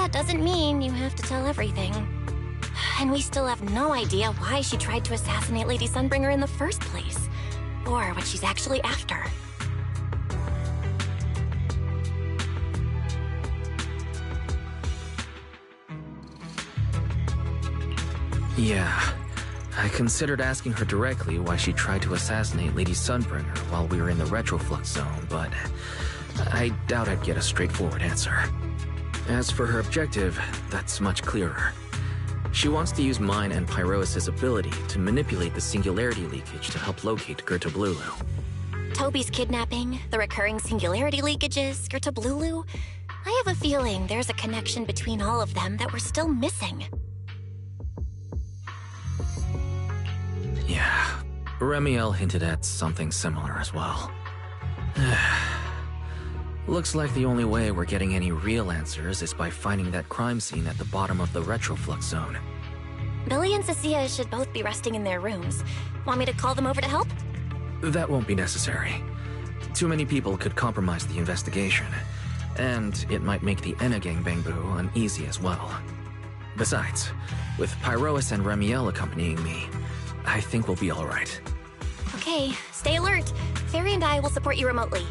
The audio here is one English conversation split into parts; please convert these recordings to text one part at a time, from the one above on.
that doesn't mean you have to tell everything. And we still have no idea why she tried to assassinate Lady Sunbringer in the first place, or what she's actually after. Yeah, I considered asking her directly why she tried to assassinate Lady Sunbringer while we were in the retroflux zone, but I doubt I'd get a straightforward answer. As for her objective, that's much clearer. She wants to use mine and Pyrois' ability to manipulate the singularity leakage to help locate Gerta Blulu. Toby's kidnapping, the recurring singularity leakages, Gerta Blulu. I have a feeling there's a connection between all of them that we're still missing. Yeah, Remiel hinted at something similar as well. Looks like the only way we're getting any real answers is by finding that crime scene at the bottom of the retroflux zone. Billy and Cecilia should both be resting in their rooms. Want me to call them over to help? That won't be necessary. Too many people could compromise the investigation, and it might make the Enna Gang Bangbu uneasy as well. Besides, with Pyrois and Remiel accompanying me, I think we'll be alright. Okay, stay alert. Fairy and I will support you remotely.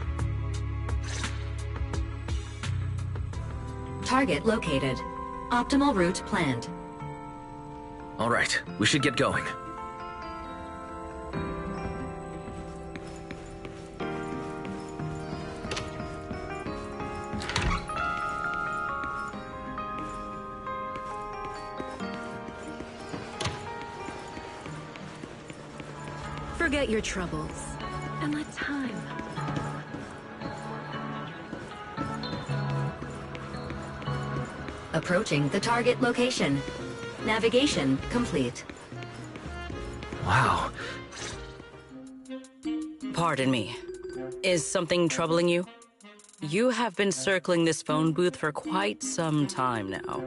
Target located. Optimal route planned. Alright, we should get going. Forget your troubles, and let time. Approaching the target location. Navigation complete. Wow. Pardon me. Is something troubling you? You have been circling this phone booth for quite some time now.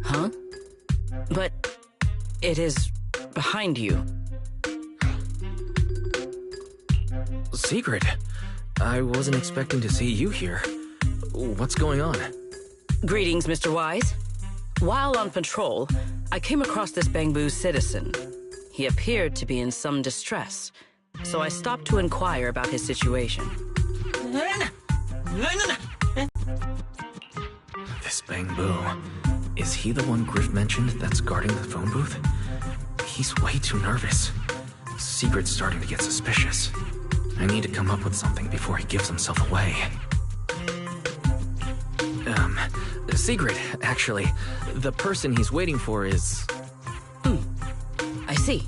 Huh? But it is behind you. Secret. I wasn't expecting to see you here. What's going on? Greetings, Mr. Wise. While on patrol, I came across this Bangbu citizen. He appeared to be in some distress, so I stopped to inquire about his situation. This Bangbu. Is he the one Griff mentioned that's guarding the phone booth? He's way too nervous. Secret's starting to get suspicious. I need to come up with something before he gives himself away. Secret, actually. The person he's waiting for is... I see.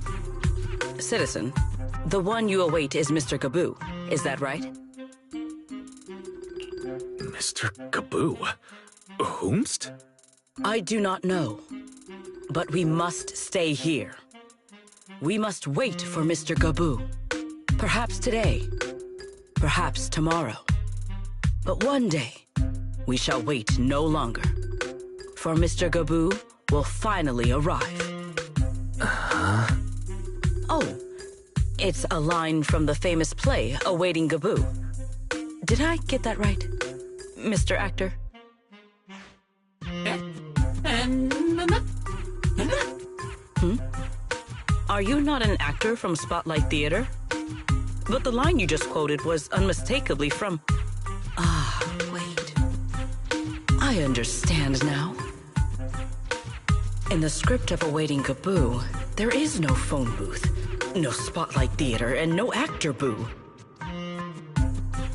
Citizen, the one you await is Mr. Gaboo. Is that right? Mr. Gaboo? Whomst? I do not know, but we must stay here. We must wait for Mr. Gaboo. Perhaps today, perhaps tomorrow. But one day, we shall wait no longer. For Mr. Gaboo will finally arrive. Oh, it's a line from the famous play, Awaiting Gaboo. Did I get that right, Mr. Actor? Are you not an actor from Spotlight Theater? But the line you just quoted was unmistakably from... Ah, wait. I understand now. In the script of Awaiting Gaboo, there is no phone booth, no Spotlight Theater, and no actor boo.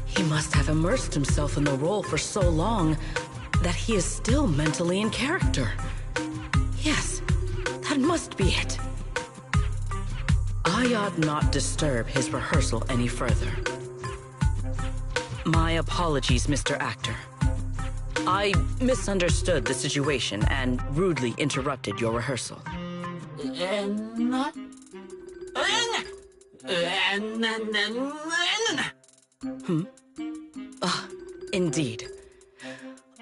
He must have immersed himself in the role for so long that he is still mentally in character. Yes, that must be it. I ought not disturb his rehearsal any further. My apologies, Mr. Actor. I misunderstood the situation and rudely interrupted your rehearsal. Indeed.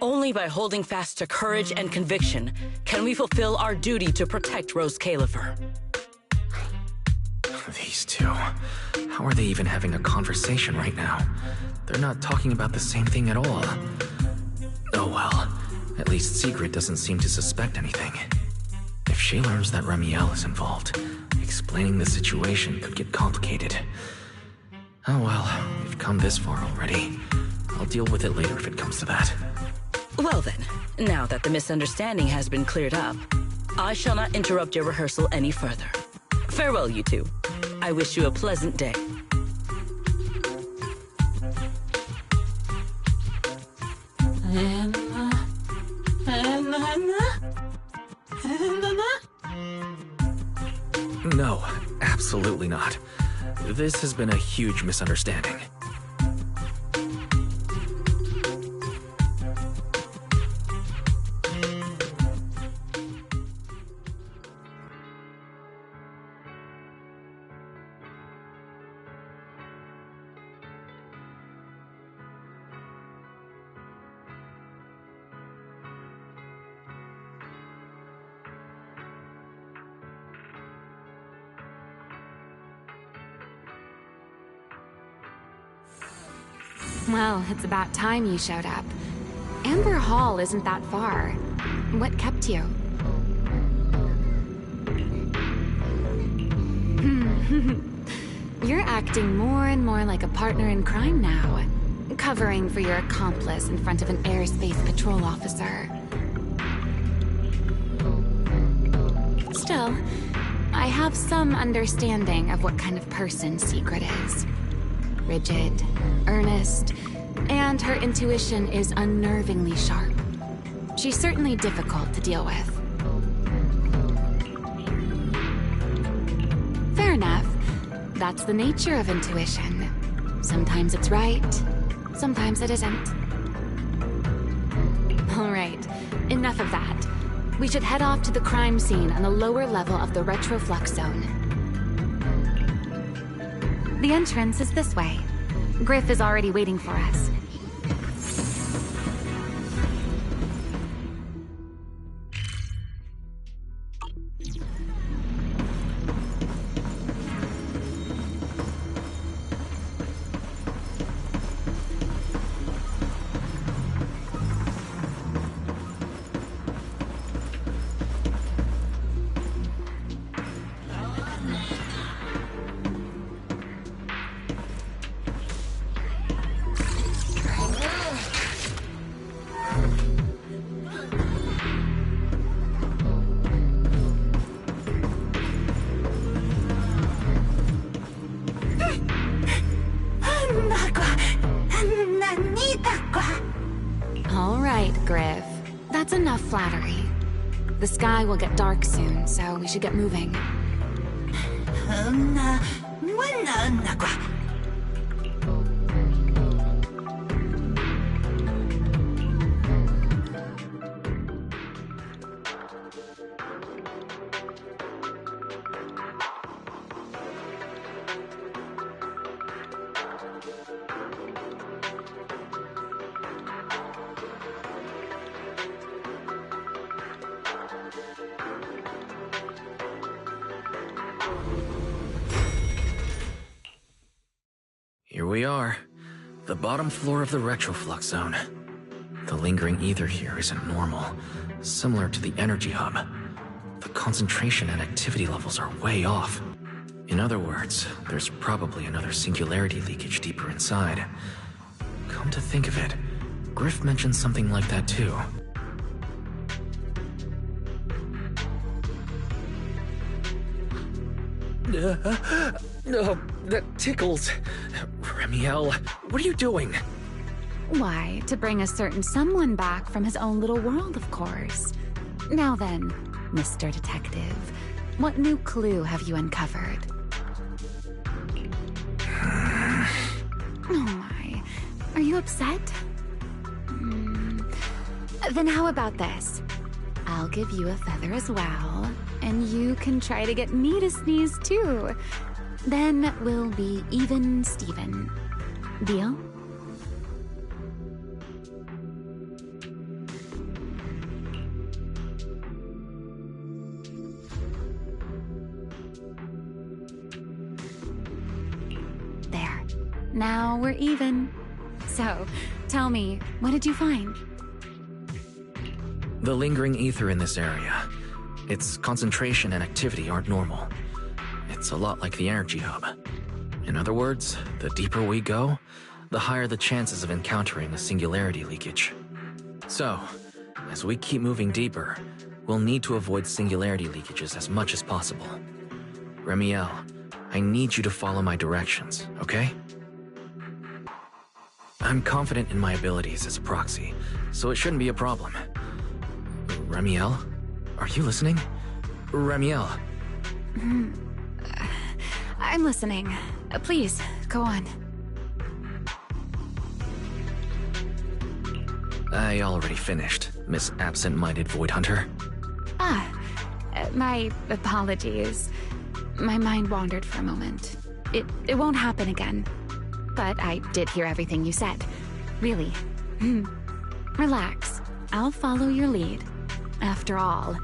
Only by holding fast to courage and conviction can we fulfill our duty to protect Rose Califer. These two. How are they even having a conversation right now? They're not talking about the same thing at all. Oh well. At least Sigrid doesn't seem to suspect anything. If she learns that Remiel is involved, explaining the situation could get complicated. Oh well, we've come this far already. I'll deal with it later if it comes to that. Well then, now that the misunderstanding has been cleared up, I shall not interrupt your rehearsal any further. Farewell, you two. I wish you a pleasant day. No, absolutely not. This has been a huge misunderstanding. Well, it's about time you showed up. Amber Hall isn't that far. What kept you? You're acting more and more like a partner in crime now. Covering for your accomplice in front of an airspace patrol officer. Still, I have some understanding of what kind of person Sigrid is. Rigid, earnest, and her intuition is unnervingly sharp. She's certainly difficult to deal with. Fair enough. That's the nature of intuition. Sometimes it's right, sometimes it isn't. All right, enough of that. We should head off to the crime scene on the lower level of the retroflux zone. The entrance is this way. Griff is already waiting for us. Griff. That's enough flattery. The sky will get dark soon, so we should get moving. Here we are, the bottom floor of the retroflux zone. The lingering ether here isn't normal, similar to the energy hub. The concentration and activity levels are way off. In other words, there's probably another singularity leakage deeper inside. Come to think of it, Griff mentioned something like that too. That tickles. Remiel, what are you doing? Why, to bring a certain someone back from his own little world, of course. Now then, Mr. Detective, what new clue have you uncovered? Oh my, are you upset? Then how about this? I'll give you a feather as well, and you can try to get me to sneeze too. Then we'll be even Steven. Deal? Now we're even. So, tell me, what did you find? The lingering ether in this area. Its concentration and activity aren't normal. It's a lot like the energy hub. In other words, the deeper we go, the higher the chances of encountering a singularity leakage. So, as we keep moving deeper, we'll need to avoid singularity leakages as much as possible. Remiel, I need you to follow my directions, okay? I'm confident in my abilities as a proxy, so it shouldn't be a problem. Remiel? Are you listening? Remiel. I'm listening. Please, go on. I already finished, Miss Absent-Minded Void Hunter. My apologies. My mind wandered for a moment. It won't happen again. But I did hear everything you said. Really. Relax. I'll follow your lead. After all,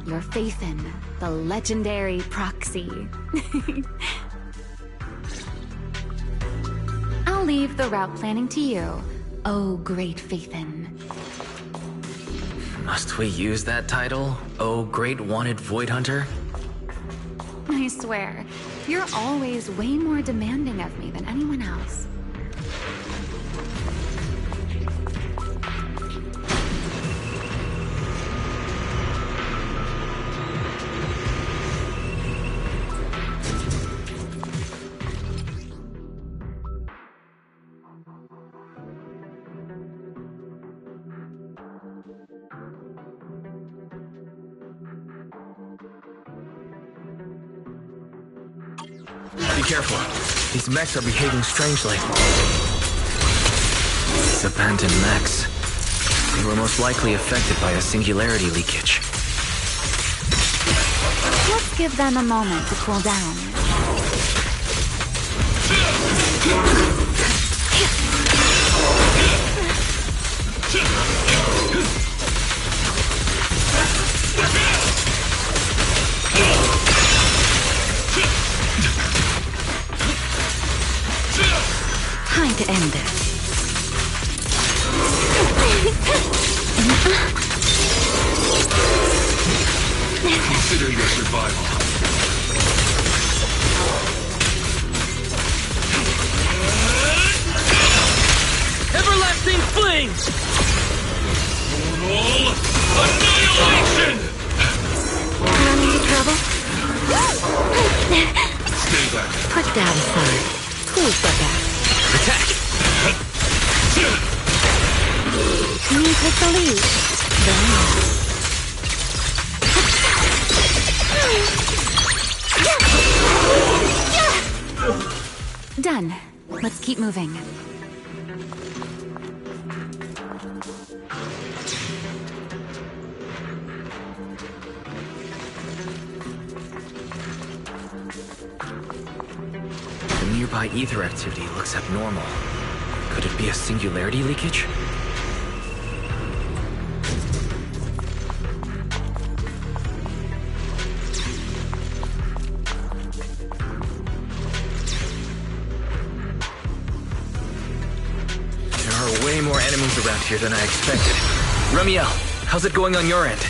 you're Phaethon, the legendary proxy. I'll leave the route planning to you, oh great Phaethon. Must we use that title? Oh, great wanted Void Hunter? I swear, you're always way more demanding of me than anyone else. Be careful. These mechs are behaving strangely. These abandoned mechs. They were most likely affected by a singularity leakage. Let's give them a moment to cool down. Time to end this. Consider your survival. Everlasting flames! Total annihilation! Run into trouble? Stay back. Put that aside. Please get back. Attack! You take the lead. Done. Let's keep moving. The nearby ether activity looks abnormal. Could it be a singularity leakage? There are way more enemies around here than I expected. Remiel, how's it going on your end?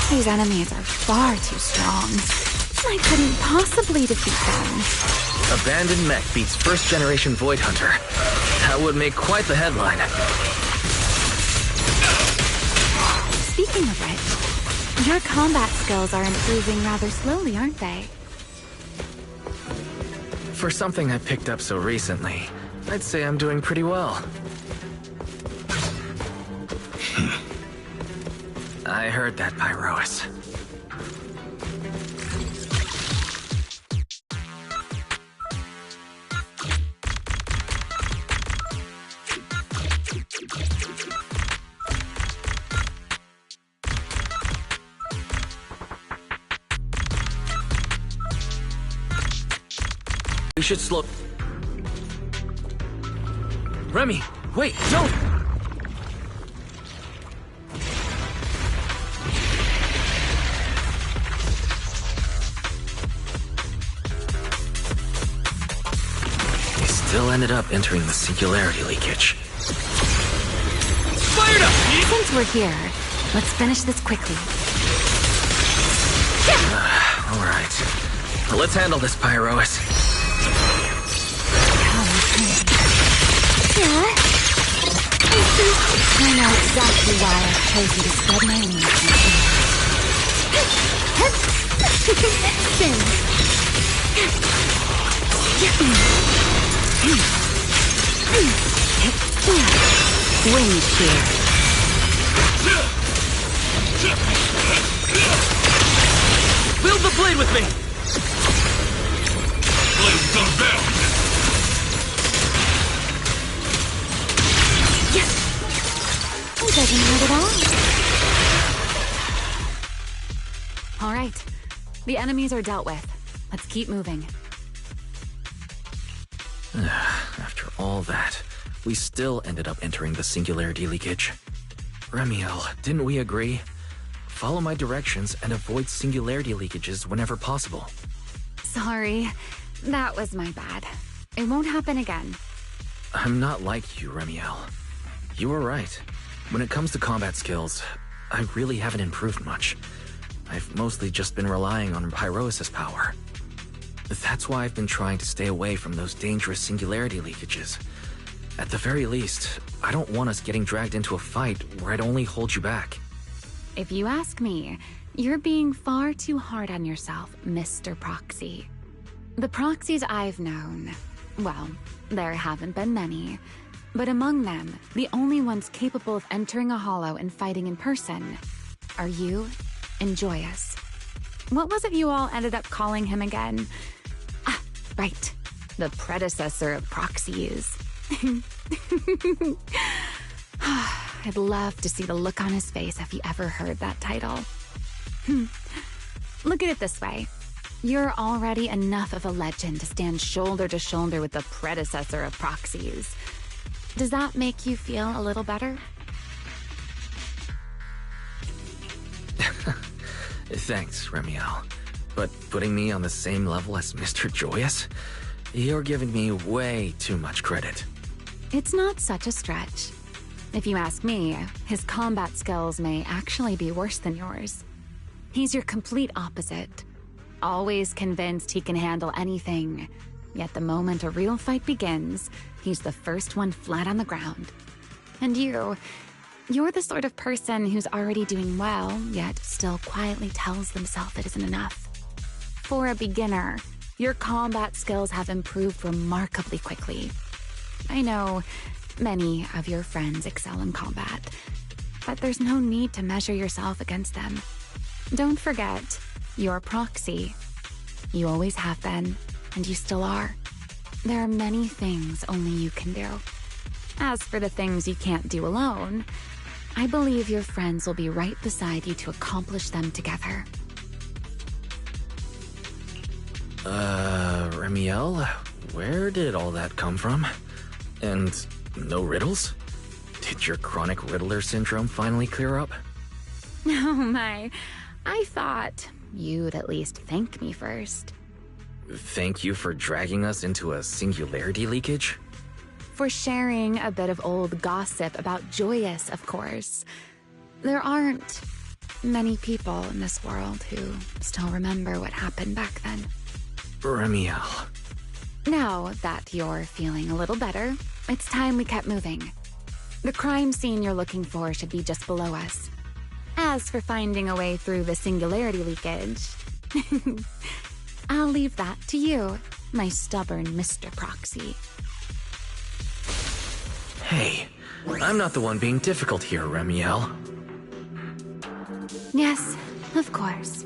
These enemies are far too strong. I couldn't possibly defeat them. Abandoned mech beats first-generation Void Hunter. That would make quite the headline. Speaking of which, your combat skills are improving rather slowly, aren't they? For something I picked up so recently, I'd say I'm doing pretty well. I heard that, Pyrois. We should slow... Remy, wait, don't! ended up entering the singularity leakage. Fired up! Since we're here, let's finish this quickly. Alright. Let's handle this, Pyrois. I know exactly why I chose you to spread my wings. Wing shear. Wield the blade with me! Blades unbound! It doesn't hurt at all. All right. The enemies are dealt with. Let's keep moving. After all that, we still ended up entering the singularity leakage. Remiel, didn't we agree? Follow my directions and avoid singularity leakages whenever possible. Sorry. That was my bad. It won't happen again. I'm not like you, Remiel. You were right. When it comes to combat skills, I really haven't improved much. I've mostly just been relying on Pyrois' power. That's why I've been trying to stay away from those dangerous singularity leakages. At the very least, I don't want us getting dragged into a fight where I'd only hold you back. If you ask me, you're being far too hard on yourself, Mr. Proxy. The proxies I've known, well, there haven't been many. But among them, the only ones capable of entering a hollow and fighting in person are you and Joyous. What was it you all ended up calling him again? Ah, right. The predecessor of proxies. I'd love to see the look on his face if he ever heard that title. Look at it this way. You're already enough of a legend to stand shoulder to shoulder with the predecessor of proxies. Does that make you feel a little better? Thanks, Remiel. But putting me on the same level as Mr. Joyous? You're giving me way too much credit. It's not such a stretch. If you ask me, his combat skills may actually be worse than yours. He's your complete opposite. Always convinced he can handle anything. Yet the moment a real fight begins, he's the first one flat on the ground. And you're the sort of person who's already doing well, yet still quietly tells themselves it isn't enough. For a beginner, your combat skills have improved remarkably quickly. I know many of your friends excel in combat, but there's no need to measure yourself against them. Don't forget, you're Proxy. You always have been, and you still are. There are many things only you can do. As for the things you can't do alone, I believe your friends will be right beside you to accomplish them together. Remiel, where did all that come from? And no riddles? Did your chronic riddler syndrome finally clear up? Oh my, I thought you'd at least thank me first. Thank you for dragging us into a singularity leakage? For sharing a bit of old gossip about Joyous, of course. There aren't many people in this world who still remember what happened back then. Remiel. Now that you're feeling a little better, it's time we kept moving. The crime scene you're looking for should be just below us. As for finding a way through the singularity leakage, I'll leave that to you, my stubborn Mr. Proxy. Hey, I'm not the one being difficult here, Remiel. Yes, of course.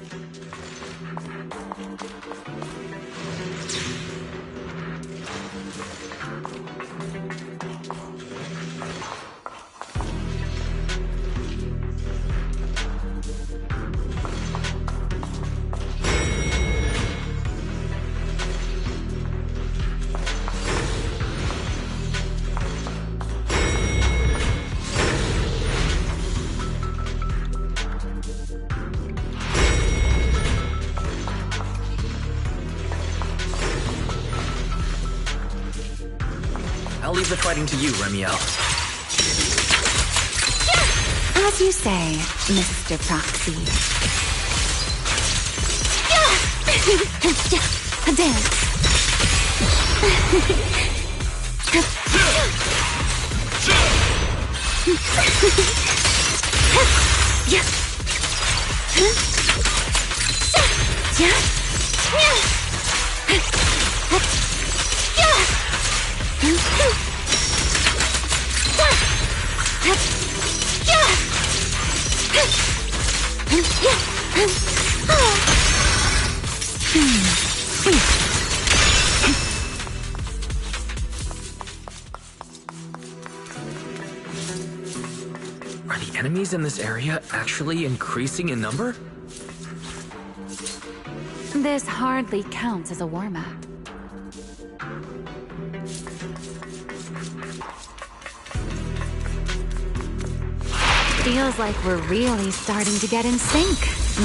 fighting to you, Remiel. As you say, Mr. Proxy. A dance. Are the enemies in this area actually increasing in number? This hardly counts as a warm-up. Feels like we're really starting to get in sync,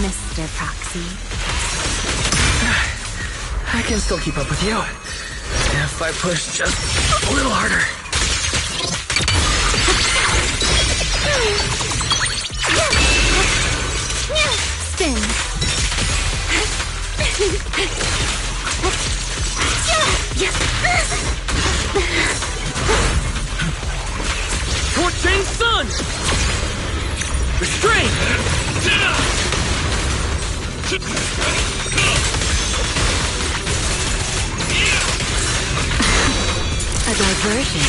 Mr. Proxy. I can still keep up with you. If I push just a little harder. Spin. Torch Sun! Restrain! A diversion.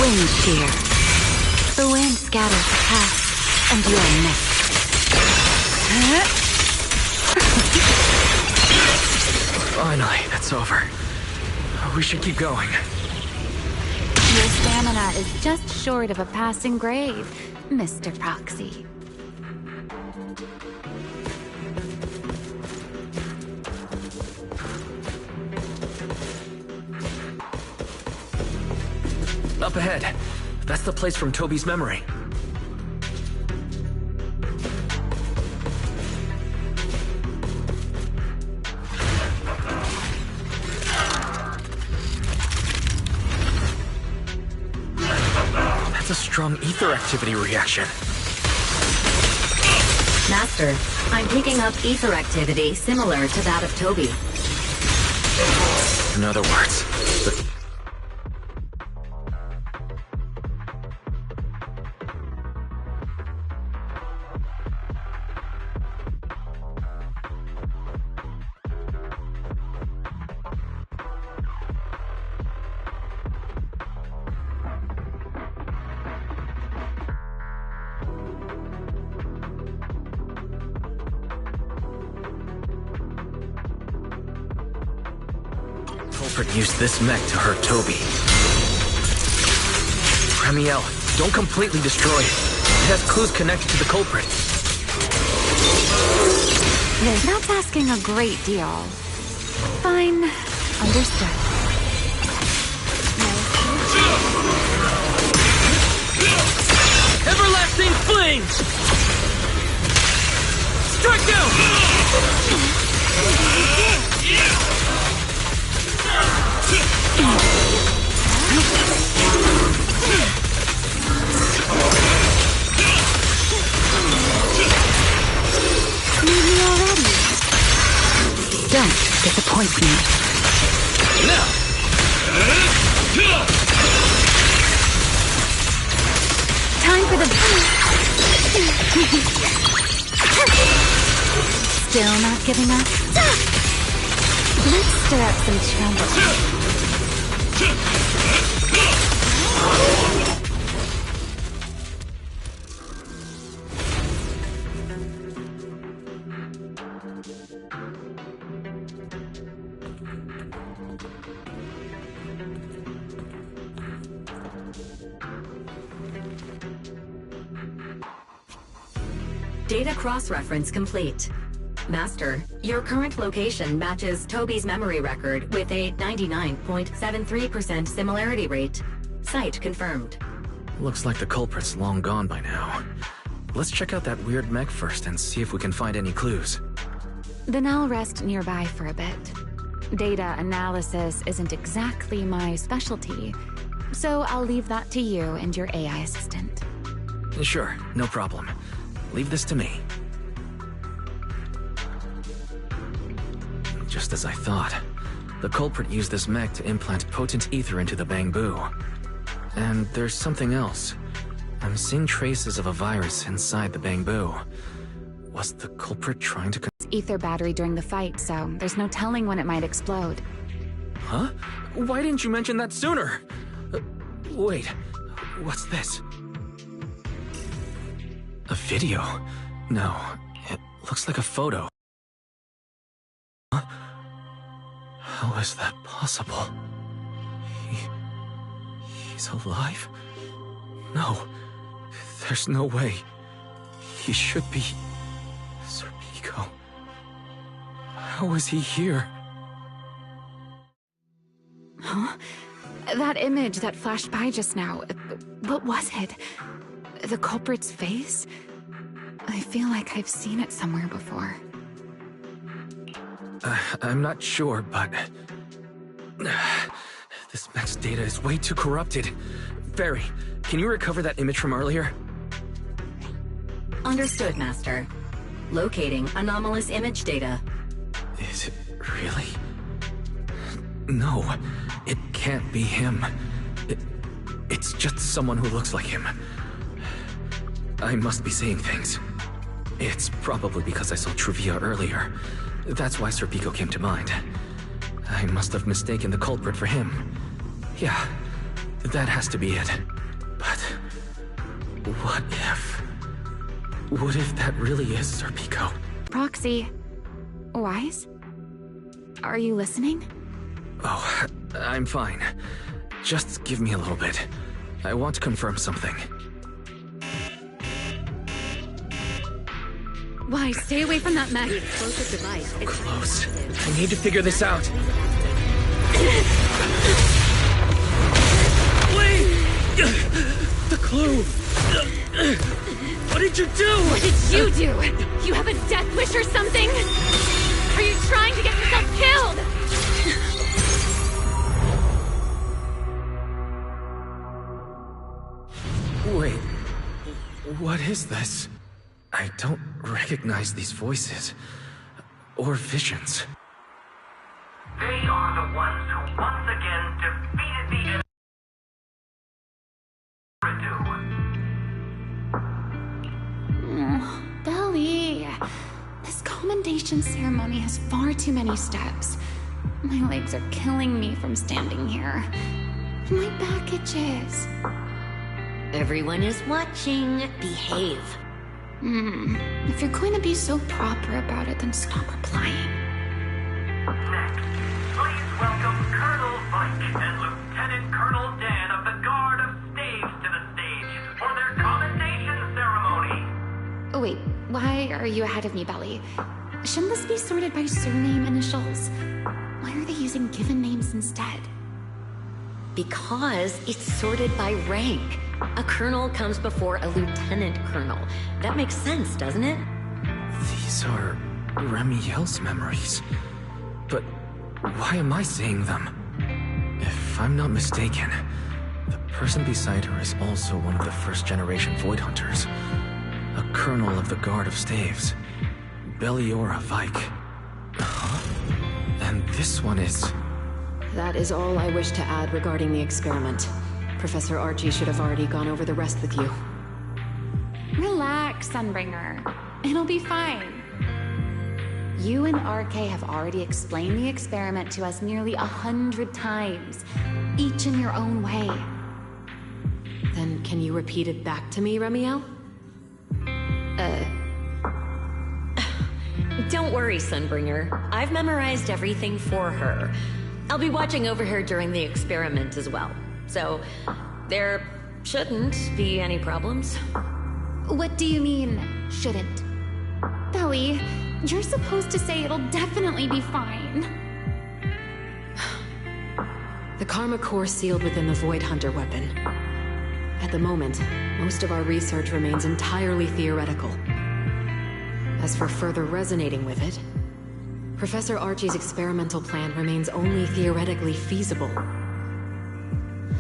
Wind shear. The wind scatters the past, and you're next. Finally, it's over. We should keep going. Your stamina is just short of a passing grade, Mr. Proxy. Up ahead. That's the place from Toby's memory. That's a strong ether activity reaction. Master, I'm picking up ether activity similar to that of Toby. In other words, Culprit used this mech to hurt Toby. Remiel, don't completely destroy it. It has clues connected to the culprit. That's asking a great deal. Fine. Understood. Everlasting flames! Strike down! Need me already? Don't disappoint me. Now! Time for the... Still not giving up? Let's stir up some trouble. Data cross-reference complete. Master, your current location matches Toby's memory record with a 99.73% similarity rate. Site confirmed. Looks like the culprit's long gone by now. Let's check out that weird mech first and see if we can find any clues. Then I'll rest nearby for a bit. Data analysis isn't exactly my specialty, so I'll leave that to you and your AI assistant. Sure, no problem. Leave this to me. Just as I thought. The culprit used this mech to implant potent ether into the bamboo. And there's something else. I'm seeing traces of a virus inside the bamboo. Was the culprit trying to... Ether battery during the fight, so there's no telling when it might explode. Huh? Why didn't you mention that sooner? Wait, what's this? A video? No, it looks like a photo. Huh? How is that possible? He's alive? No, there's no way. He should be... Serpico. How is he here? Huh? That image that flashed by just now, what was it? The culprit's face? I feel like I've seen it somewhere before. I'm not sure, but... this mech's data is way too corrupted. Barry, can you recover that image from earlier? Understood, Master. Locating anomalous image data. Is it really? No, it can't be him. It's just someone who looks like him. I must be seeing things. It's probably because I saw Truvia earlier. That's why Serpico came to mind. I must have mistaken the culprit for him. Yeah, that has to be it. But... what if... what if that really is Serpico? Proxy. Wise? Are you listening? Oh, I'm fine. Just give me a little bit. I want to confirm something. Why, stay away from that mech. Explosive device. So close. I need to figure this out. Wait! The clue! What did you do? What did you do? You have a death wish or something? Are you trying to get yourself killed? Wait, what is this? I don't recognize these voices. Or visions. They are the ones who once again defeated the Belly. This commendation ceremony has far too many steps. My legs are killing me from standing here. My back itches. Everyone is watching. Behave. If you're going to be so proper about it, then stop replying. Next, please welcome Colonel Vike and Lieutenant Colonel Dan of the Guard of Staves to the stage for their commendation ceremony. Oh wait, why are you ahead of me, Belly? Shouldn't this be sorted by surname initials? Why are they using given names instead? Because it's sorted by rank. A colonel comes before a lieutenant colonel. That makes sense, doesn't it? These are Remiel's memories. But why am I seeing them? If I'm not mistaken, the person beside her is also one of the first-generation Void Hunters. A colonel of the Guard of Staves. Belliora Vike. Huh? And this one is... That is all I wish to add regarding the experiment. Professor Archie should have already gone over the rest with you. Relax, Sunbringer. It'll be fine. You and RK have already explained the experiment to us nearly 100 times, each in your own way. Then can you repeat it back to me, Remiel? Don't worry, Sunbringer. I've memorized everything for her. I'll be watching over her during the experiment as well. So, there shouldn't be any problems. What do you mean, shouldn't? Belly, you're supposed to say it'll definitely be fine. The Karma Core sealed within the Void Hunter weapon. At the moment, most of our research remains entirely theoretical. As for further resonating with it, Professor Archie's experimental plan remains only theoretically feasible.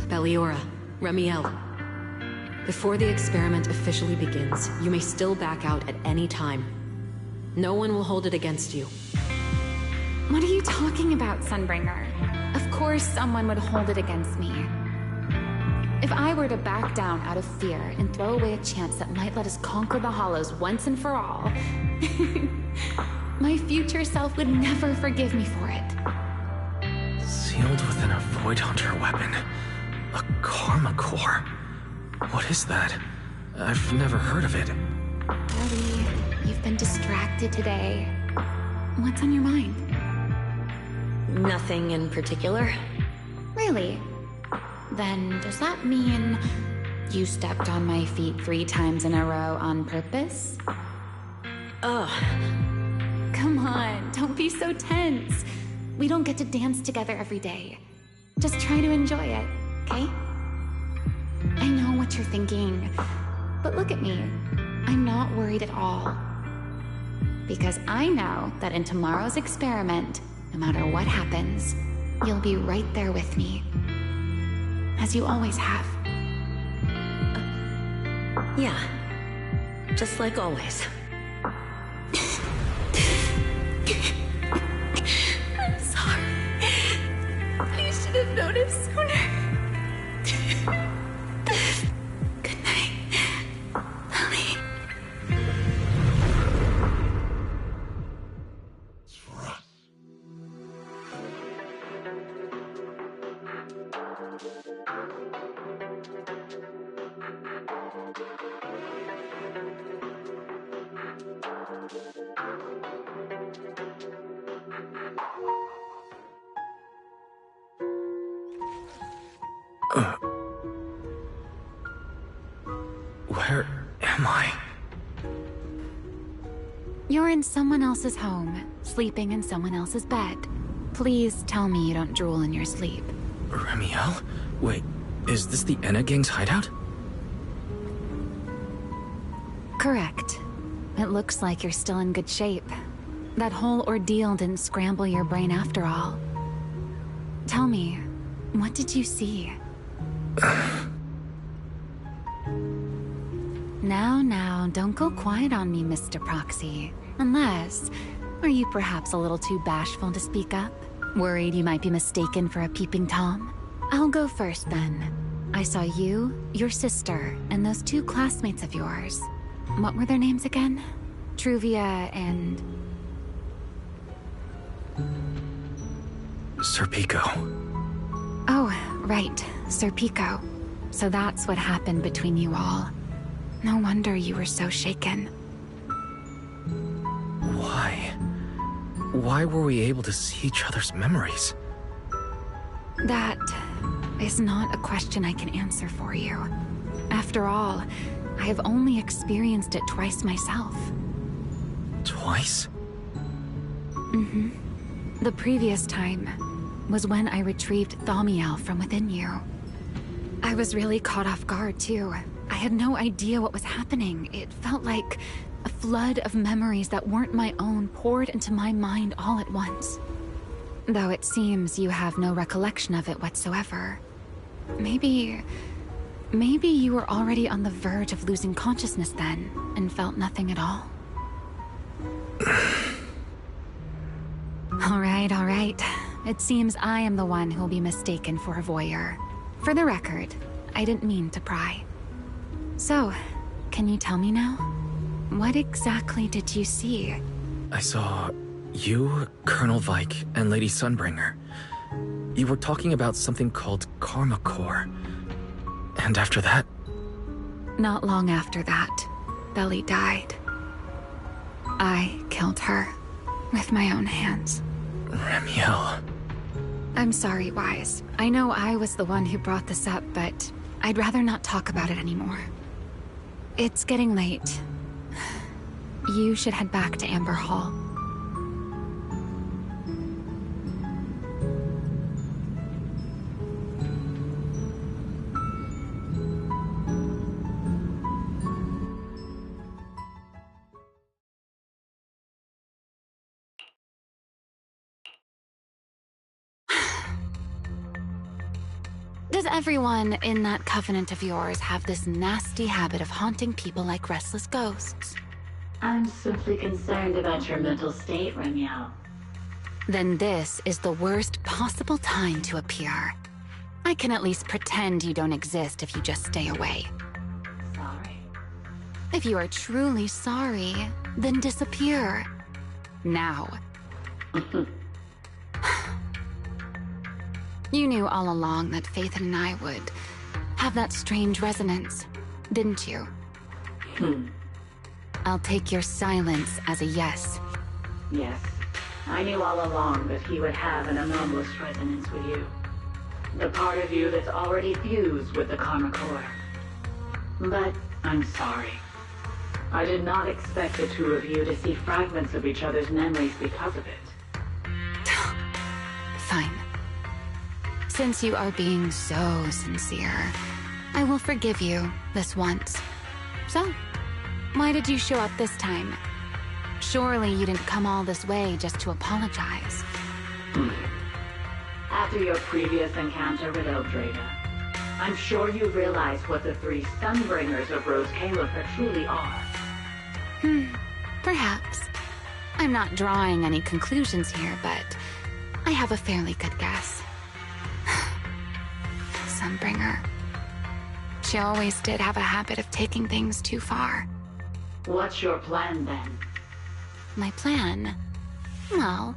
Belliora, Remiel. Before the experiment officially begins, you may still back out at any time. No one will hold it against you. What are you talking about, Sunbringer? Of course someone would hold it against me. If I were to back down out of fear and throw away a chance that might let us conquer the Hollows once and for all, my future self would never forgive me for it. Sealed within a Void Hunter weapon. A Karma Core. What is that? I've never heard of it. Ellie, you've been distracted today. What's on your mind? Nothing in particular. Really? Then does that mean you stepped on my feet 3 times in a row on purpose? Ugh. Come on, don't be so tense. We don't get to dance together every day. Just try to enjoy it, okay? I know what you're thinking, but look at me. I'm not worried at all. Because I know that in tomorrow's experiment, no matter what happens, you'll be right there with me. As you always have. Yeah. Just like always. I'm sorry. I should have noticed sooner. Good night, Ellie. Where am I? You're in someone else's home, sleeping in someone else's bed. Please tell me you don't drool in your sleep. Remiel? Wait, is this the Enna Gang's hideout? Correct. It looks like you're still in good shape. That whole ordeal didn't scramble your brain after all. Tell me, what did you see? Now, don't go quiet on me, Mr. Proxy. Unless, are you perhaps a little too bashful to speak up? Worried you might be mistaken for a peeping Tom? I'll go first then. I saw you, your sister, and those 2 classmates of yours. What were their names again? Truvia and... Serpico. Oh, right, Serpico. So that's what happened between you all. No wonder you were so shaken. Why? Why were we able to see each other's memories? That is not a question I can answer for you. After all, I have only experienced it twice myself. Twice? Mm-hmm. The previous time was when I retrieved Thaumiel from within you. I was really caught off guard, too. I had no idea what was happening. It felt like a flood of memories that weren't my own poured into my mind all at once. Though it seems you have no recollection of it whatsoever. Maybe you were already on the verge of losing consciousness then, and felt nothing at all. All right. It seems I am the one who'll be mistaken for a voyeur. For the record, I didn't mean to pry. So, can you tell me now? What exactly did you see? I saw you, Colonel Vike, and Lady Sunbringer. You were talking about something called Karma Core. And after that? Not long after that, Belly died. I killed her with my own hands. Remiel. I'm sorry, Wise. I know I was the one who brought this up, but I'd rather not talk about it anymore. It's getting late. You should head back to Amber Hall. does everyone in that covenant of yours have this nasty habit of haunting people like restless ghosts? I'm simply concerned about your mental state, Remiel. Then this is the worst possible time to appear. I can at least pretend you don't exist if you just stay away. Sorry. If you are truly sorry, then disappear. Now. You knew all along that Phaethon and I would have that strange resonance, didn't you? I'll take your silence as a yes. Yes. I knew all along that he would have an anomalous resonance with you. The part of you that's already fused with the Karma Core. But I'm sorry. I did not expect the two of you to see fragments of each other's memories because of it. Fine. Since you are being so sincere, I will forgive you this once. So, why did you show up this time? Surely you didn't come all this way just to apologize. After your previous encounter with Eldrada, I'm sure you realize what the three Sunbringers of Rose Califer truly are. Perhaps. I'm not drawing any conclusions here, but I have a fairly good guess. Sunbringer. She always did have a habit of taking things too far. What's your plan, then? My plan? Well,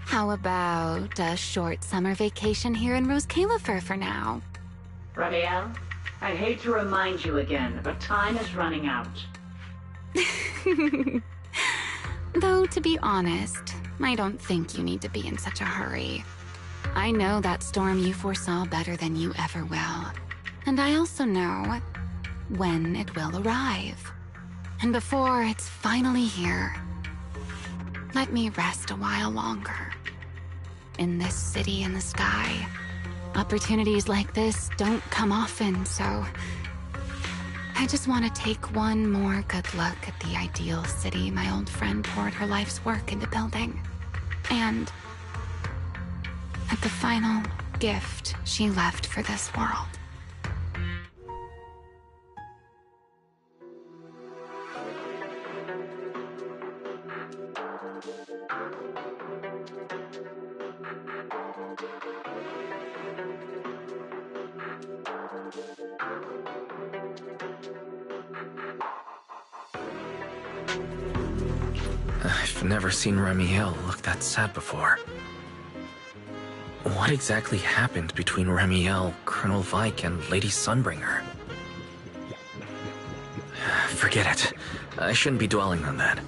how about a short summer vacation here in Rose Califer for now? Remiel, I'd hate to remind you again, but time is running out. Though, to be honest, I don't think you need to be in such a hurry. I know that storm you foresaw better than you ever will. And I also know when it will arrive. And before it's finally here, let me rest a while longer. In this city in the sky, opportunities like this don't come often, so I just want to take one more good look at the ideal city my old friend poured her life's work into building. And at the final gift she left for this world. I've never seen Remiel look that sad before. What exactly happened between Remiel, Colonel Vike, and Lady Sunbringer? Forget it. I shouldn't be dwelling on that.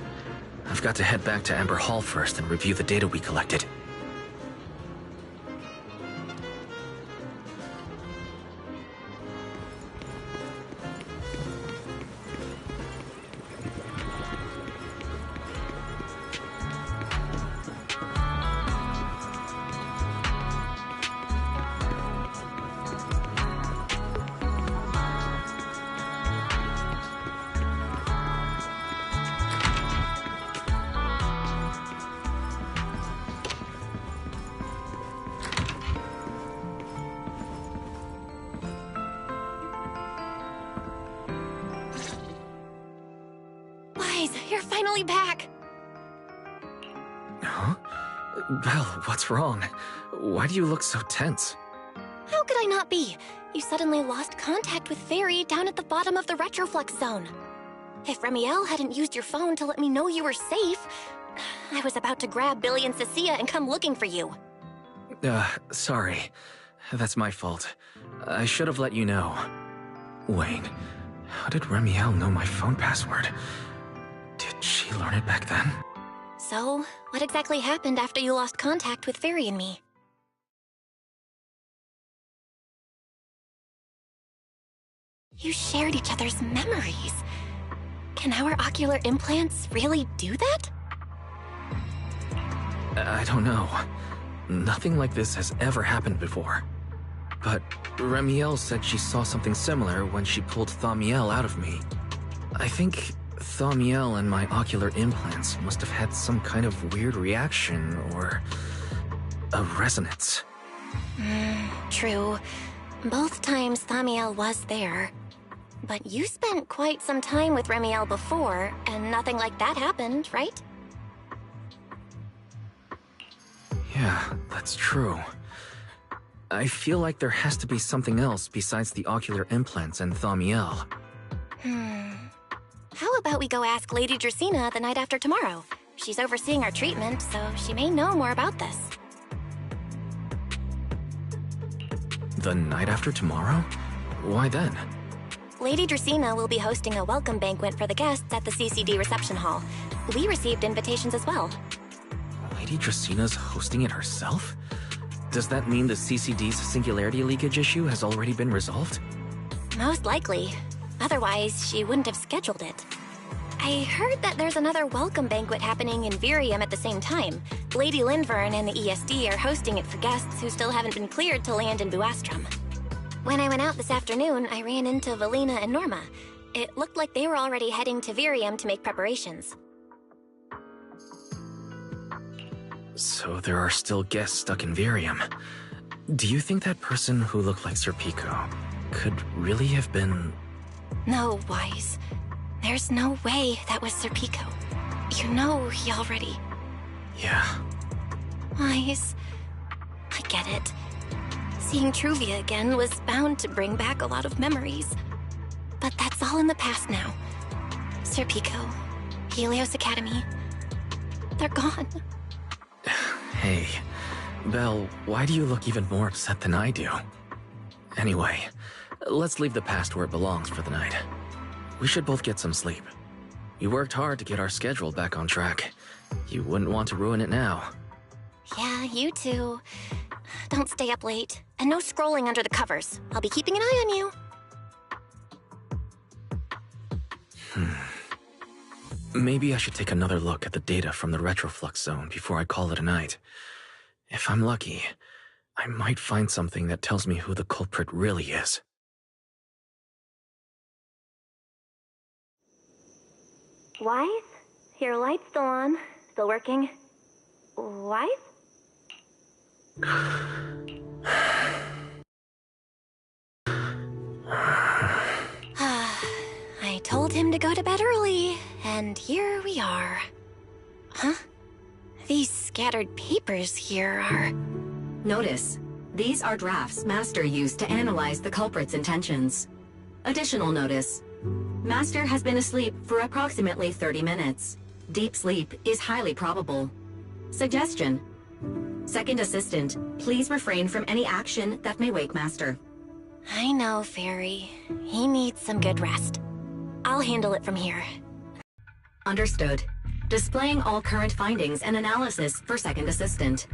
I've got to head back to Amber Hall first and review the data we collected. You're finally back! Huh? Belle, what's wrong? Why do you look so tense? How could I not be? You suddenly lost contact with Fairy down at the bottom of the retroflux zone. If Remiel hadn't used your phone to let me know you were safe, I was about to grab Billy and Cecilia and come looking for you. Sorry. That's my fault. I should have let you know. Wait, how did Remiel know my phone password? Did she learn it back then? So, what exactly happened after you lost contact with Fairy and me? You shared each other's memories. Can our ocular implants really do that? I don't know. Nothing like this has ever happened before. But Remiel said she saw something similar when she pulled Thaumiel out of me. I think Thaumiel and my ocular implants must have had some kind of weird reaction or a resonance. True. Both times Thamiel was there. But you spent quite some time with Remiel before, and nothing like that happened, right? Yeah, that's true. I feel like there has to be something else besides the ocular implants and Thamiel. How about we go ask Lady Dracaena the night after tomorrow? She's overseeing our treatment, so she may know more about this. The night after tomorrow? Why then? Lady Dracaena will be hosting a welcome banquet for the guests at the CCD reception hall. We received invitations as well. Lady Draceena's hosting it herself? Does that mean the CCD's singularity leakage issue has already been resolved? Most likely. Otherwise, she wouldn't have scheduled it. I heard that there's another welcome banquet happening in Virium at the same time. Lady Lindvern and the ESD are hosting it for guests who still haven't been cleared to land in Buastrom. When I went out this afternoon, I ran into Valina and Norma. It looked like they were already heading to Virium to make preparations. So there are still guests stuck in Virium. Do you think that person who looked like Sir Pico could really have been... No, Wise. There's no way that was Sir Pico. You know he already... Yeah. Wise, I get it. Seeing Truvia again was bound to bring back a lot of memories. But that's all in the past now. Sir Pico, Helios Academy, they're gone. Hey, Belle, why do you look even more upset than I do? Anyway, let's leave the past where it belongs for the night. We should both get some sleep. You worked hard to get our schedule back on track. You wouldn't want to ruin it now. Yeah, you too. Don't stay up late. And no scrolling under the covers. I'll be keeping an eye on you. Maybe I should take another look at the data from the Retroflux Zone before I call it a night. If I'm lucky, I might find something that tells me who the culprit really is. Wise? Your light's still on. Still working. Wise? I told him to go to bed early, and here we are. Huh? These scattered papers here are... Notice, these are drafts Master used to analyze the culprit's intentions. Additional notice, Master has been asleep for approximately 30 minutes. Deep sleep is highly probable. Suggestion: Second Assistant, please refrain from any action that may wake Master. I know, Fairy. He needs some good rest. I'll handle it from here. Understood. Displaying all current findings and analysis for Second Assistant.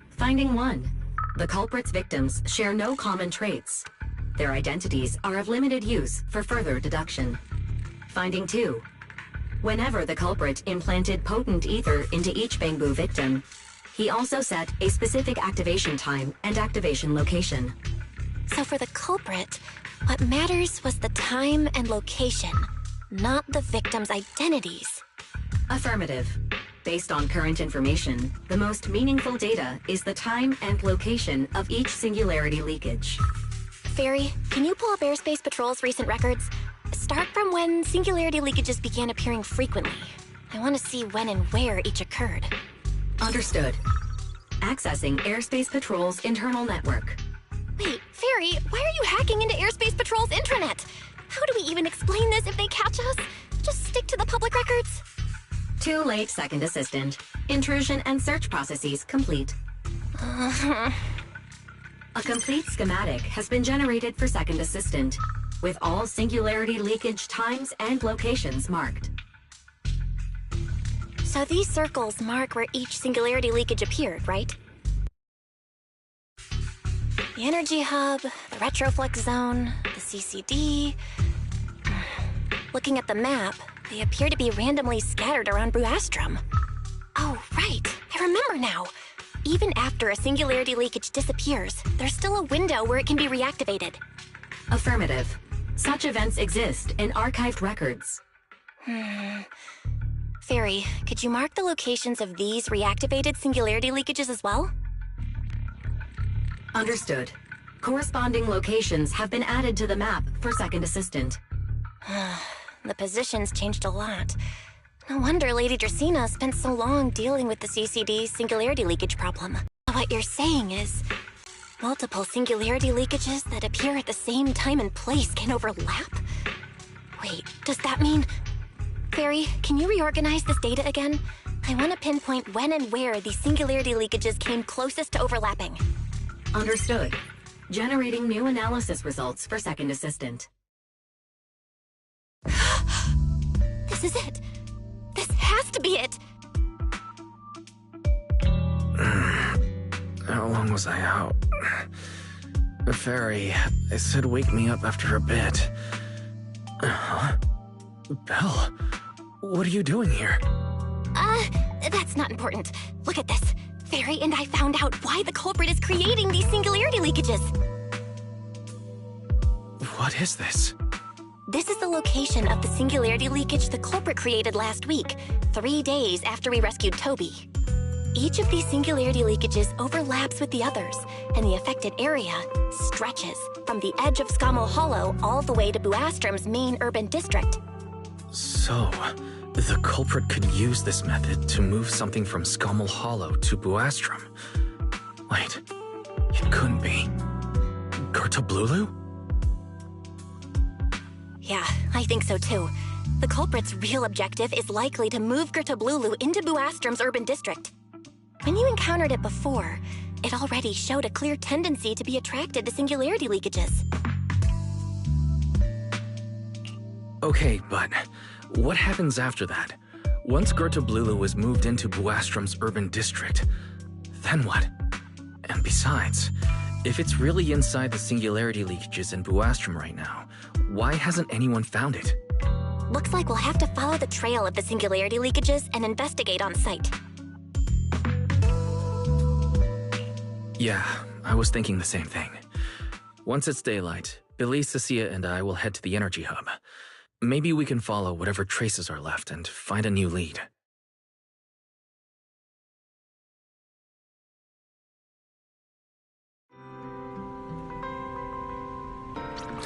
Finding 1. The culprit's victims share no common traits. Their identities are of limited use for further deduction. Finding 2. Whenever the culprit implanted potent ether into each Bangbu victim, he also set a specific activation time and activation location. So for the culprit, what matters was the time and location, not the victims' identities. Affirmative. Based on current information, the most meaningful data is the time and location of each singularity leakage. Fairy, can you pull up Airspace Patrol's recent records? Start from when singularity leakages began appearing frequently. I want to see when and where each occurred. Understood. Accessing Airspace Patrol's internal network. Wait, Fairy, why are you hacking into Airspace Patrol's intranet? How do we even explain this if they catch us? Just stick to the public records. Too late, Second Assistant. Intrusion and search processes complete. A complete schematic has been generated for Second Assistant, with all singularity leakage times and locations marked. So these circles mark where each singularity leakage appeared, right? The energy hub, the retroflux zone, the CCD... Looking at the map, they appear to be randomly scattered around Buastrom. Oh, right. I remember now. Even after a singularity leakage disappears, there's still a window where it can be reactivated. Affirmative. Such events exist in archived records. Fairy, could you mark the locations of these reactivated singularity leakages as well? Understood. Corresponding locations have been added to the map for Second Assistant. The position's changed a lot. No wonder Lady Dracaena spent so long dealing with the CCD singularity leakage problem. What you're saying is, multiple singularity leakages that appear at the same time and place can overlap? Wait, does that mean... Fairy, can you reorganize this data again? I want to pinpoint when and where these singularity leakages came closest to overlapping. Understood. Generating new analysis results for Second Assistant. This is it. This has to be it. How long was I out? Fairy, I said wake me up after a bit. Huh? Belle, what are you doing here? That's not important. Look at this. Fairy and I found out why the culprit is creating these singularity leakages. What is this? This is the location of the singularity leakage the culprit created last week, 3 days after we rescued Toby. Each of these singularity leakages overlaps with the others, and the affected area stretches from the edge of Scommel Hollow all the way to Buastrom's main urban district. So, the culprit could use this method to move something from Scommel Hollow to Buastrom. Wait, it couldn't be. Gertablulu? Yeah, I think so too. The culprit's real objective is likely to move Gertablulu into Buastrom's urban district. When you encountered it before, it already showed a clear tendency to be attracted to singularity leakages. Okay, but what happens after that? Once Gertablulu is moved into Buastrom's urban district, then what? And besides, if it's really inside the singularity leakages in Buastrom right now, why hasn't anyone found it? Looks like we'll have to follow the trail of the singularity leakages and investigate on site. Yeah, I was thinking the same thing. Once it's daylight, Billy, Cecilia, and I will head to the energy hub. Maybe we can follow whatever traces are left and find a new lead.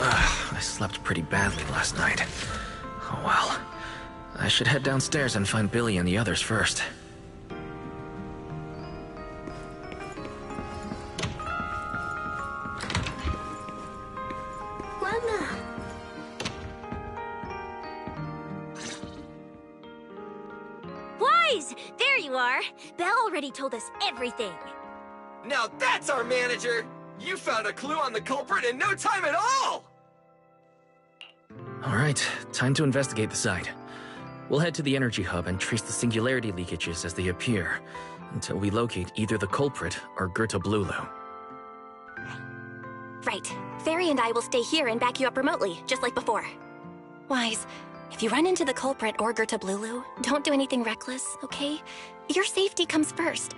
I slept pretty badly last night. Oh well. I should head downstairs and find Billy and the others first. Wise! There you are! Belle already told us everything. Now that's our manager! You found a clue on the culprit in no time at all! Alright, time to investigate the site. We'll head to the energy hub and trace the singularity leakages as they appear, until we locate either the culprit or Gertablulu. Right. Fairy and I will stay here and back you up remotely, just like before. Wise, if you run into the culprit or Gertablulu, don't do anything reckless, okay? Your safety comes first.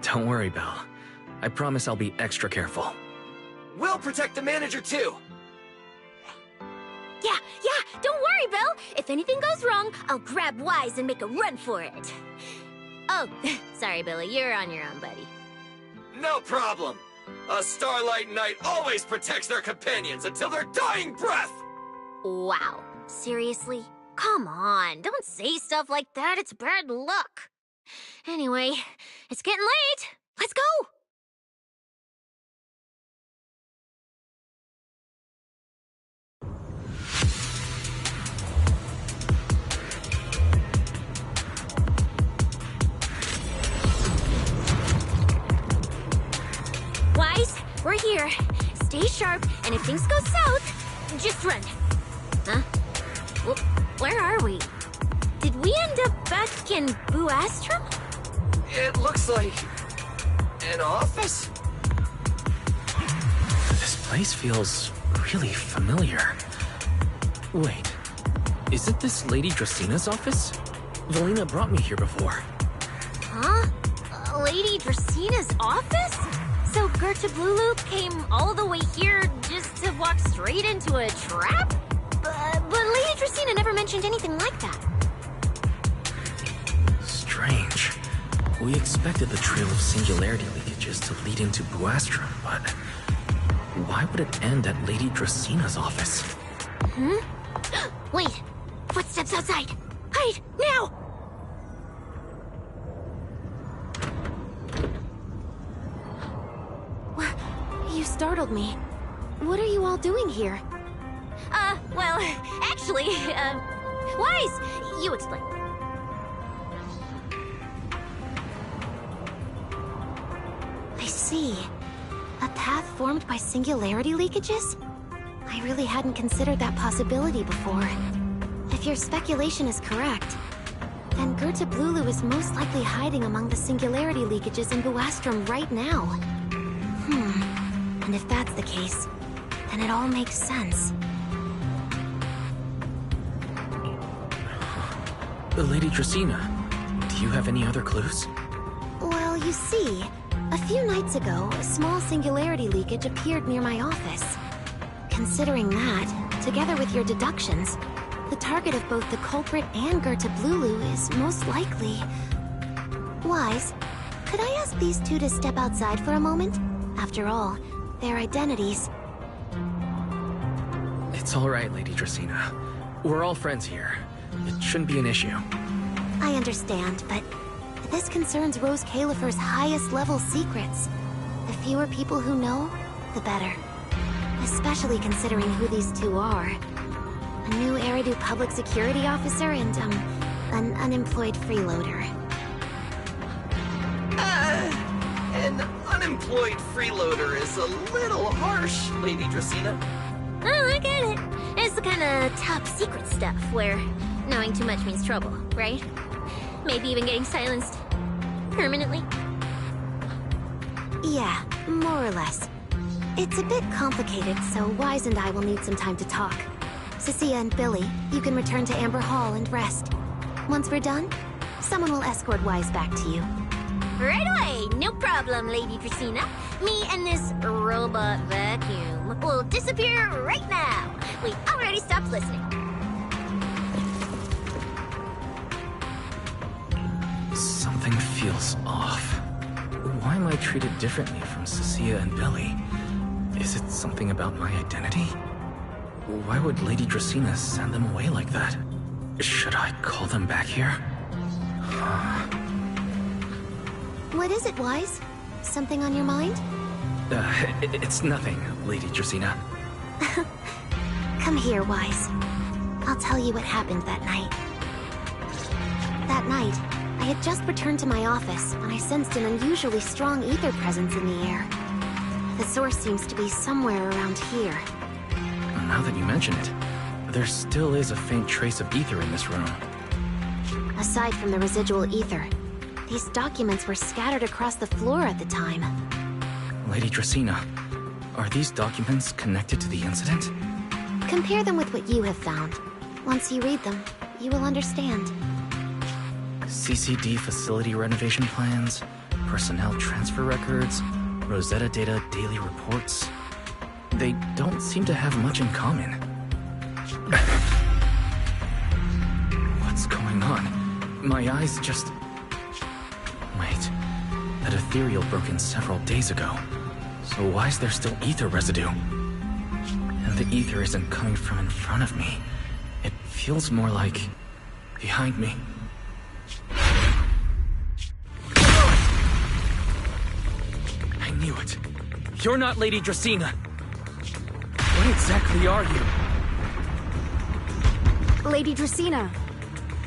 Don't worry, Belle. I promise I'll be extra careful. We'll protect the manager too! Yeah, don't worry, Belle. If anything goes wrong, I'll grab Wise and make a run for it. Oh, sorry, Billy, you're on your own, buddy. No problem! A Starlight Knight always protects their companions until their dying breath! Wow, seriously? Come on, don't say stuff like that, it's bad luck. Anyway, it's getting late. Let's go! Wise, we're here. Stay sharp, and if things go south, just run. Huh? Where are we? Did we end up back in Buastrom? It looks like... an office? This place feels really familiar. Wait, isn't this Lady Dracaena's office? Valina brought me here before. Huh? Lady Dracaena's office? So Gertablulu came all the way here just to walk straight into a trap? But Lady Dracaena never mentioned anything like that. Strange. We expected the trail of singularity leakages to lead into Buastrom, but why would it end at Lady Dracena's office? Hmm? Wait! Footsteps outside! Hide! Now! You startled me. What are you all doing here? Well, actually, Wise! You explain. I see. A path formed by singularity leakages? I really hadn't considered that possibility before. If your speculation is correct, then Gerta Blulu is most likely hiding among the singularity leakages in Buastrom right now. And if that's the case, then it all makes sense. Lady Dracena, do you have any other clues? Well, you see, a few nights ago, a small singularity leakage appeared near my office. Considering that, together with your deductions, the target of both the culprit and Gerta Blulu is most likely... Wise, could I ask these two to step outside for a moment? After all, their identities... It's all right, Lady Dracena. We're all friends here. It shouldn't be an issue. I understand, but this concerns Rose Califer's highest level secrets. The fewer people who know, the better. Especially considering who these two are. A new Eridu public security officer and, an unemployed freeloader. An unemployed freeloader is a little harsh, Lady Dracena. Oh, I get it. It's the kind of top secret stuff where knowing too much means trouble, right? Maybe even getting silenced permanently? Yeah, more or less. It's a bit complicated, so Wise and I will need some time to talk. Cecilia and Billy, you can return to Amber Hall and rest. Once we're done, someone will escort Wise back to you. Right away! No problem, Lady Dracena. Me and this robot vacuum will disappear right now. We already stopped listening. Something feels off. Why am I treated differently from Cecilia and Billy? Is it something about my identity? Why would Lady Dracena send them away like that? Should I call them back here? What is it, Wise? Something on your mind? It's nothing, Lady Dracena. Come here, Wise. I'll tell you what happened that night. That night, I had just returned to my office when I sensed an unusually strong ether presence in the air. The source seems to be somewhere around here. Now that you mention it, there still is a faint trace of ether in this room. Aside from the residual ether, these documents were scattered across the floor at the time. Lady Dracena, are these documents connected to the incident? Compare them with what you have found. Once you read them, you will understand. CCD facility renovation plans, personnel transfer records, Rosetta Data daily reports. They don't seem to have much in common. What's going on? My eyes just... Wait, that ethereal broke in several days ago. So why is there still ether residue? And the ether isn't coming from in front of me. It feels more like... behind me. I knew it. You're not Lady Dracena. What exactly are you? Lady Dracena.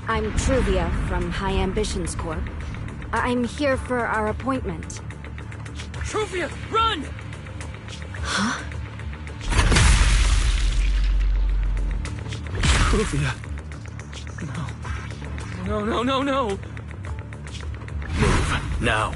I'm Truvia from High Ambitions Corp. I'm here for our appointment. Truvia, run! Huh? Truvia. No. No. Move, now.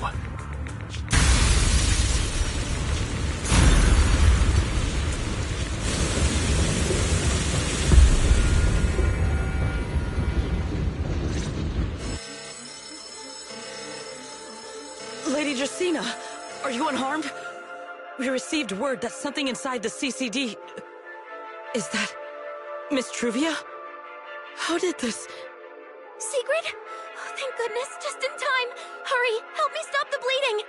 Lady Dracena, are you unharmed? We received word that something inside the CCD... Is that... Miss Truvia? How did this... Secret? Oh, thank goodness, just in time! Hurry, help me stop the bleeding!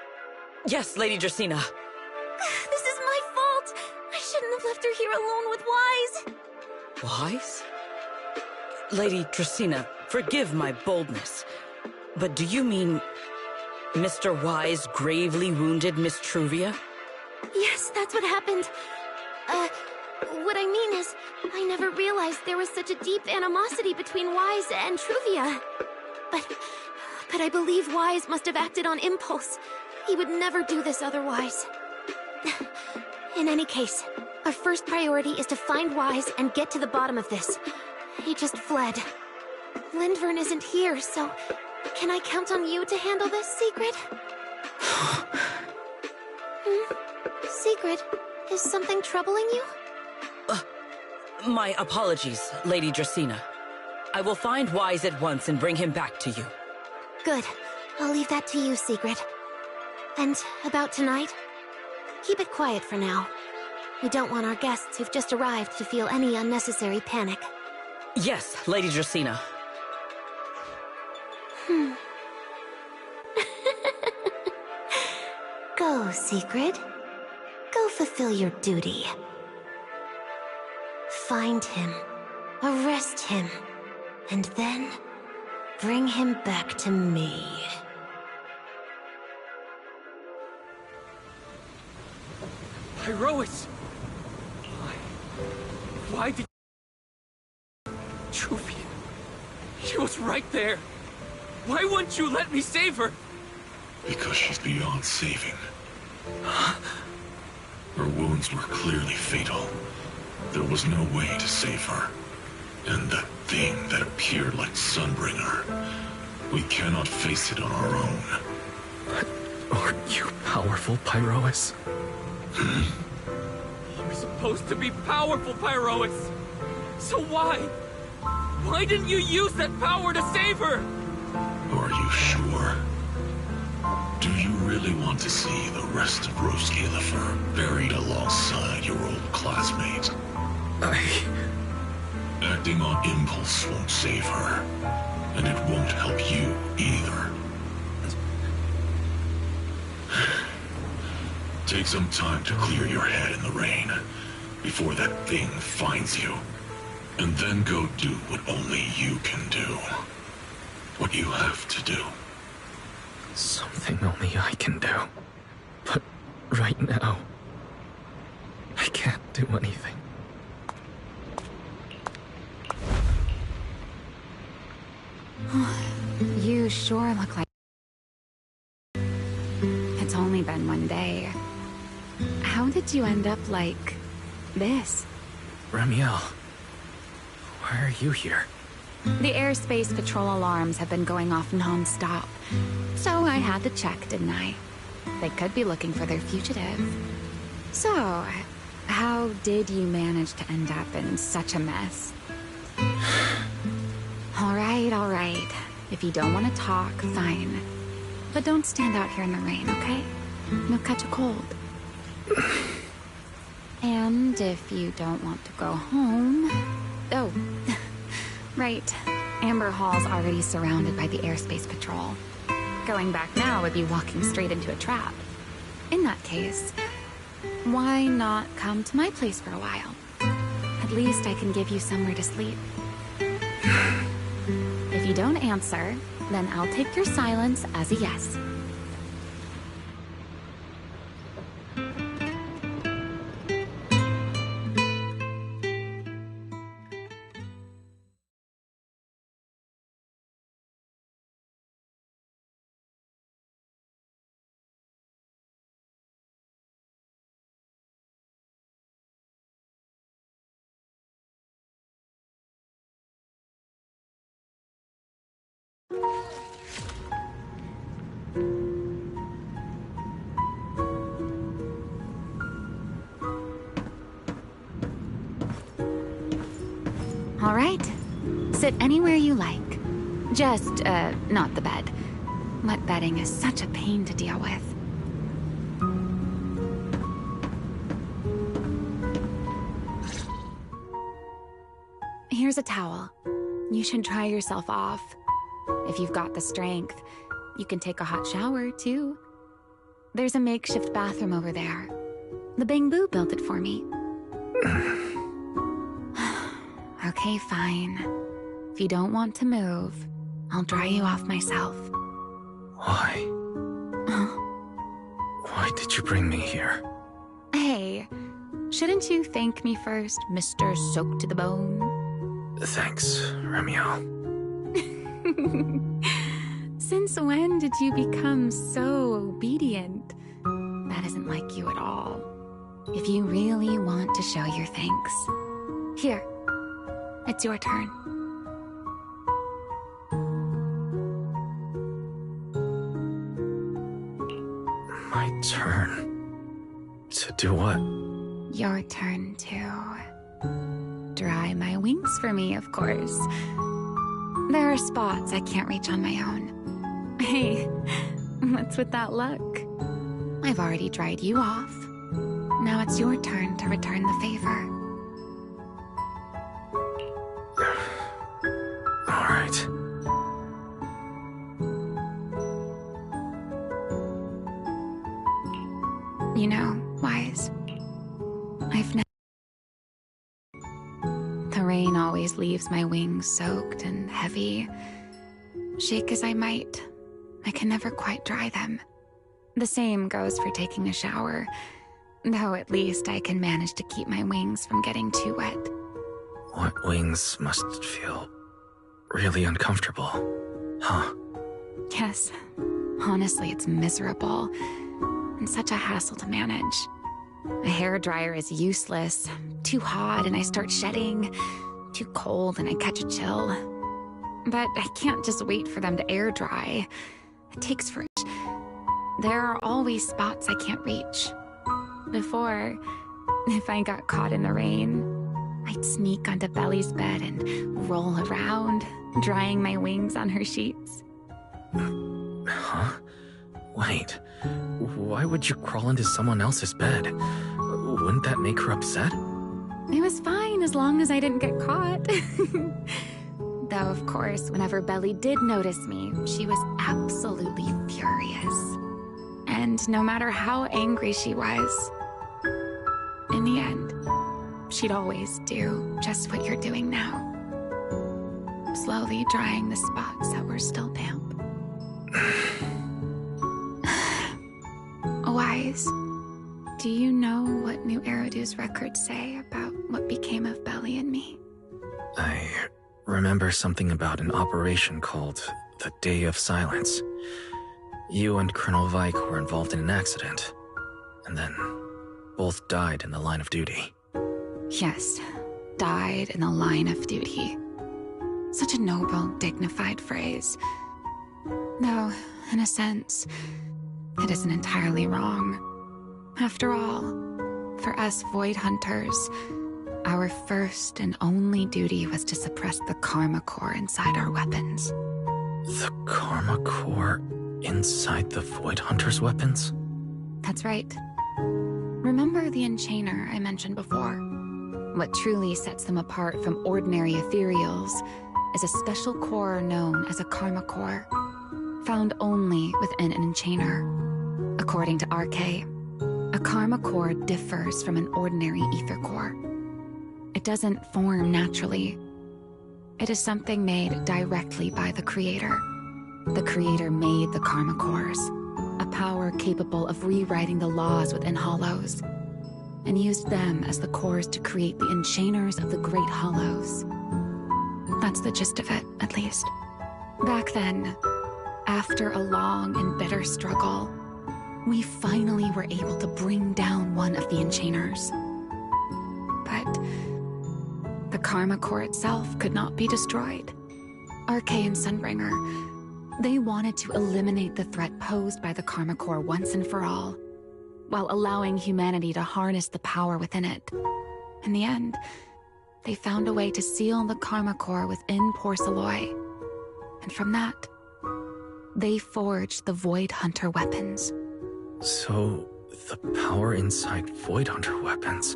Yes, Lady Dracena. This is my fault! fault. I shouldn't have left her here alone with Wise. Wise? Lady Dracaena, forgive my boldness, but do you mean Mr. Wise gravely wounded Miss Truvia? Yes, that's what happened. What I mean is, I never realized there was such a deep animosity between Wise and Truvia. But I believe Wise must have acted on impulse. He would never do this otherwise. In any case, our first priority is to find Wise and get to the bottom of this. He just fled. Lindvern isn't here, so can I count on you to handle this, Secret? Secret, is something troubling you? My apologies, Lady Dracaena. I will find Wise at once and bring him back to you. Good. I'll leave that to you, Secret. And about tonight? Keep it quiet for now. We don't want our guests who've just arrived to feel any unnecessary panic. Yes, Lady Dracaena. Go, Secret. Go fulfill your duty. Find him, arrest him, and then bring him back to me. Pyrois! Why did... Truvia... She was right there! Why wouldn't you let me save her? Because she's beyond saving. Her wounds were clearly fatal. There was no way to save her. And that thing that appeared like Sunbringer, we cannot face it on our own. But aren't you powerful, Pyrois? You're supposed to be powerful, Pyrois! So why? Why didn't you use that power to save her? Are you sure? Do you really want to see the rest of Rose Galifer buried alongside your old classmate? Acting on impulse won't save her, and it won't help you either. Take some time to clear your head in the rain, before that thing finds you. And then go do what only you can do. What you have to do. Something only I can do. But right now, I can't do anything. You sure look like... It's only been one day. How did you end up like this? Ramiel, why are you here? The airspace patrol alarms have been going off non-stop. So I had to check, didn't I? They could be looking for their fugitive. So, how did you manage to end up in such a mess? All right. If you don't want to talk, fine. But don't stand out here in the rain, okay? You'll catch a cold. And if you don't want to go home... Oh, right. Amber Hall's already surrounded by the airspace patrol. Going back now would be walking straight into a trap. In that case, why not come to my place for a while? At least I can give you somewhere to sleep. If you don't answer, then I'll take your silence as a yes. All right. Sit anywhere you like. Just, not the bed. Wet bedding is such a pain to deal with. Here's a towel. You should dry yourself off. If you've got the strength, you can take a hot shower, too. There's a makeshift bathroom over there. The Bangbu built it for me. Okay, fine. If you don't want to move, I'll dry you off myself. Why? Why did you bring me here? Hey, shouldn't you thank me first, Mr. Soaked to the Bone? Thanks, Remiel. Since when did you become so obedient? That isn't like you at all. If you really want to show your thanks, here, it's your turn. My turn? To do what? Your turn to dry my wings for me, of course. There are spots I can't reach on my own. Hey, what's with that look? I've already dried you off. Now it's your turn to return the favor. All right. You know, Wise, The rain always leaves my wings soaked and heavy. Shake as I might, I can never quite dry them. The same goes for taking a shower, though at least I can manage to keep my wings from getting too wet. Wet wings must feel really uncomfortable, huh? Yes, honestly, it's miserable and such a hassle to manage. A hairdryer is useless, too hot and I start shedding, too cold and I catch a chill. But I can't just wait for them to air dry. It takes forever. There are always spots I can't reach. Before, if I got caught in the rain, I'd sneak onto Belly's bed and roll around, drying my wings on her sheets. Huh? Wait, why would you crawl into someone else's bed? Wouldn't that make her upset? It was fine as long as I didn't get caught. Though, of course, whenever Belly did notice me, she was absolutely furious. And no matter how angry she was, in the end, she'd always do just what you're doing now. Slowly drying the spots that were still damp. Wise, do you know what New Eridu's records say about what became of Belly and me? I remember something about an operation called the Day of Silence. You and Colonel Vike were involved in an accident, and then both died in the line of duty. Yes, died in the line of duty. Such a noble, dignified phrase. Though, in a sense, it isn't entirely wrong. After all, for us Void Hunters, our first and only duty was to suppress the Karma Core inside our weapons. The Karma Core inside the Void Hunters' weapons? That's right. Remember the Enchainer I mentioned before? What truly sets them apart from ordinary ethereals is a special core known as a Karma Core, found only within an Enchainer. According to RK, a Karma Core differs from an ordinary Ether Core. It doesn't form naturally. It is something made directly by the Creator. The Creator made the Karma Cores, a power capable of rewriting the laws within Hollows, and used them as the cores to create the Enchainers of the Great Hollows. That's the gist of it, at least. Back then, after a long and bitter struggle, we finally were able to bring down one of the Enchainers. But the Karma Core itself could not be destroyed. RK and Sunbringer, they wanted to eliminate the threat posed by the Karma Core once and for all, while allowing humanity to harness the power within it. In the end, they found a way to seal the Karma Core within Porceloy. And from that, they forged the Void Hunter weapons. So, the power inside Void Hunter weapons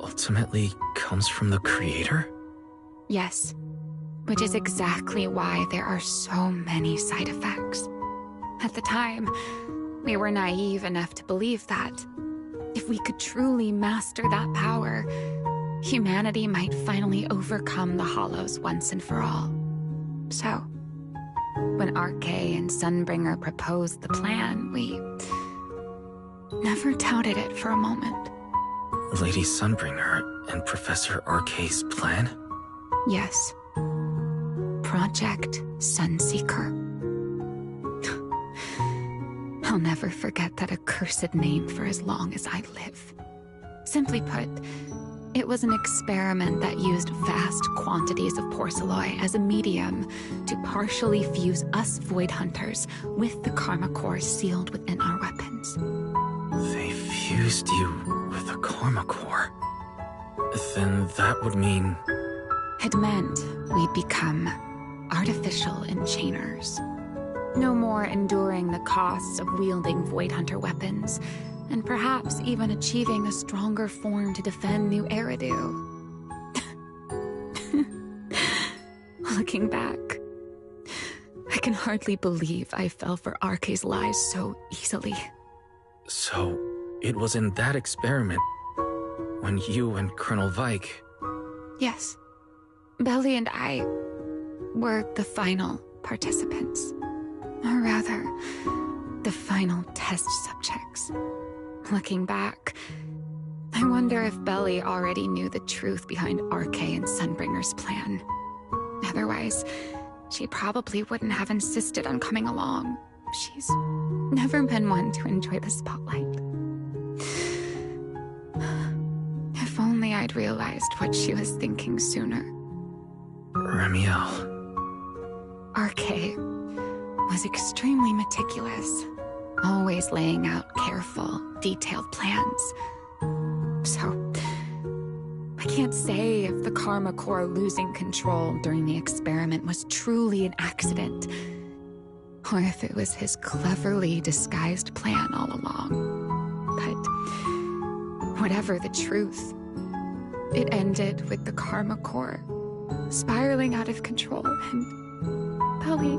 ultimately comes from the Creator? Yes, which is exactly why there are so many side effects. At the time, we were naive enough to believe that. If we could truly master that power, humanity might finally overcome the Hollows once and for all. So, when Arcay and Sunbringer proposed the plan, we never doubted it for a moment. Lady Sunbringer and Professor Arcay's plan? Yes. Project Sunseeker. I'll never forget that accursed name for as long as I live. Simply put, it was an experiment that used vast quantities of porcelloi as a medium to partially fuse us Void Hunters with the Karma Core sealed within our weapons. They fused you with the Karma Core. Then that would mean... It meant we'd become artificial enchainers. No more enduring the costs of wielding Void Hunter weapons, and perhaps even achieving a stronger form to defend New Eridu. Looking back, I can hardly believe I fell for Arcay's lies so easily. So, it was in that experiment when you and Colonel Vike... Yes. Belly and I were the final participants. Or rather, the final test subjects. Looking back, I wonder if Belly already knew the truth behind Arcay and Sunbringer's plan. Otherwise, she probably wouldn't have insisted on coming along. She's never been one to enjoy the spotlight. If only I'd realized what she was thinking sooner. Remiel. Arcay was extremely meticulous, always laying out careful, detailed plans. So, I can't say if the Karma Core losing control during the experiment was truly an accident, or if it was his cleverly disguised plan all along. But whatever the truth, it ended with the Karma Core spiraling out of control and Belly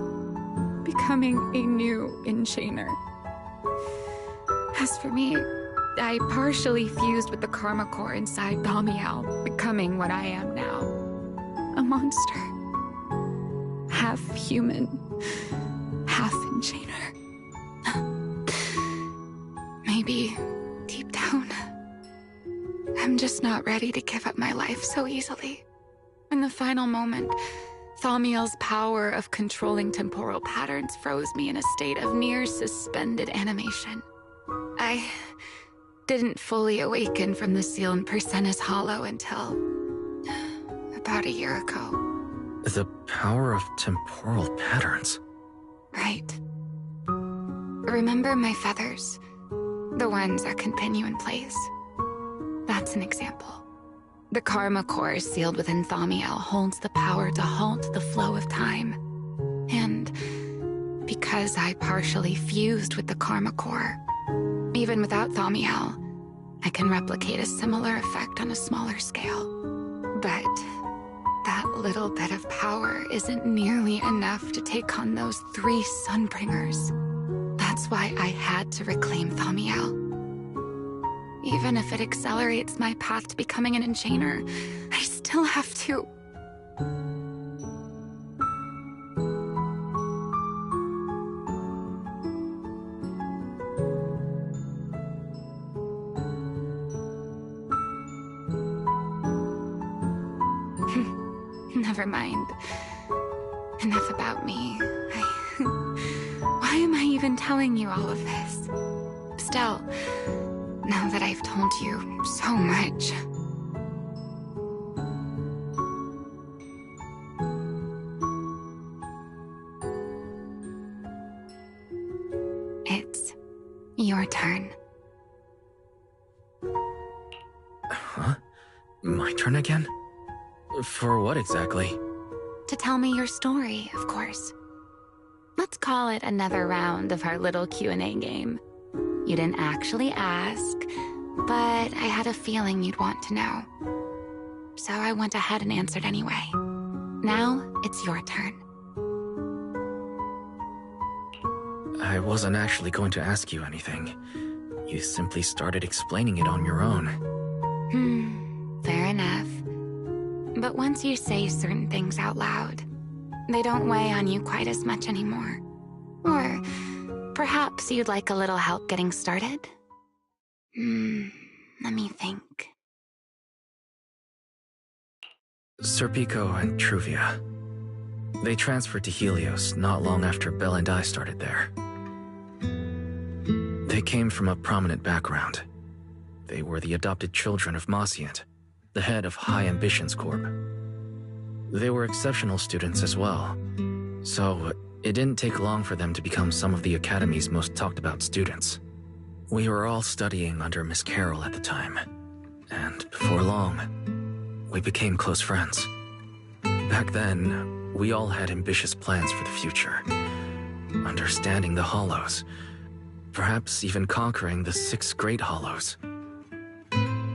becoming a new enchainer. As for me, I partially fused with the Karma Core inside Thaumiel, becoming what I am now. A monster. Half human, half enchainer. Maybe, deep down, I'm just not ready to give up my life so easily. In the final moment, Thaumiel's power of controlling temporal patterns froze me in a state of near suspended animation. I didn't fully awaken from the seal in Persena's Hollow until about a year ago. The power of temporal patterns? Right. Remember my feathers? The ones that can pin you in place? That's an example. The Karma Core sealed within Thaumiel holds the power to halt the flow of time. And because I partially fused with the Karma Core, even without Thaumiel, I can replicate a similar effect on a smaller scale. But that little bit of power isn't nearly enough to take on those 3 Sunbringers. That's why I had to reclaim Thaumiel. Even if it accelerates my path to becoming an enchainer, I still have to... Never mind. Enough about me. Why am I even telling you all of this? Still, now that I've told you so much... It's your turn. Huh? My turn again? For what exactly? To tell me your story, of course. Let's call it another round of our little Q&A game. You didn't actually ask, but I had a feeling you'd want to know. So I went ahead and answered anyway. Now, it's your turn. I wasn't actually going to ask you anything. You simply started explaining it on your own. Fair enough. But once you say certain things out loud, they don't weigh on you quite as much anymore. Or perhaps you'd like a little help getting started? Let me think. Serpico and Truvia. They transferred to Helios not long after Belle and I started there. They came from a prominent background. They were the adopted children of Mosient, the head of High Ambitions Corp. They were exceptional students as well, so it didn't take long for them to become some of the Academy's most talked about students. We were all studying under Miss Carroll at the time, and before long, we became close friends. Back then, we all had ambitious plans for the future. Understanding the Hollows, perhaps even conquering the 6 Great Hollows.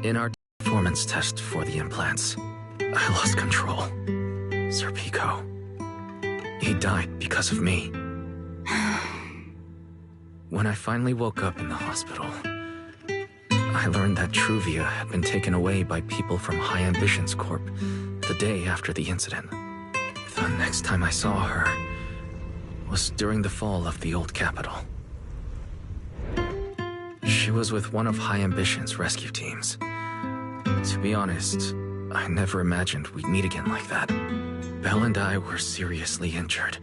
In our performance test for the implants, I lost control. Serpico. He died because of me. When I finally woke up in the hospital, I learned that Truvia had been taken away by people from High Ambitions Corp the day after the incident. The next time I saw her was during the fall of the old capital. She was with one of High Ambitions' rescue teams. To be honest, I never imagined we'd meet again like that. Belle and I were seriously injured,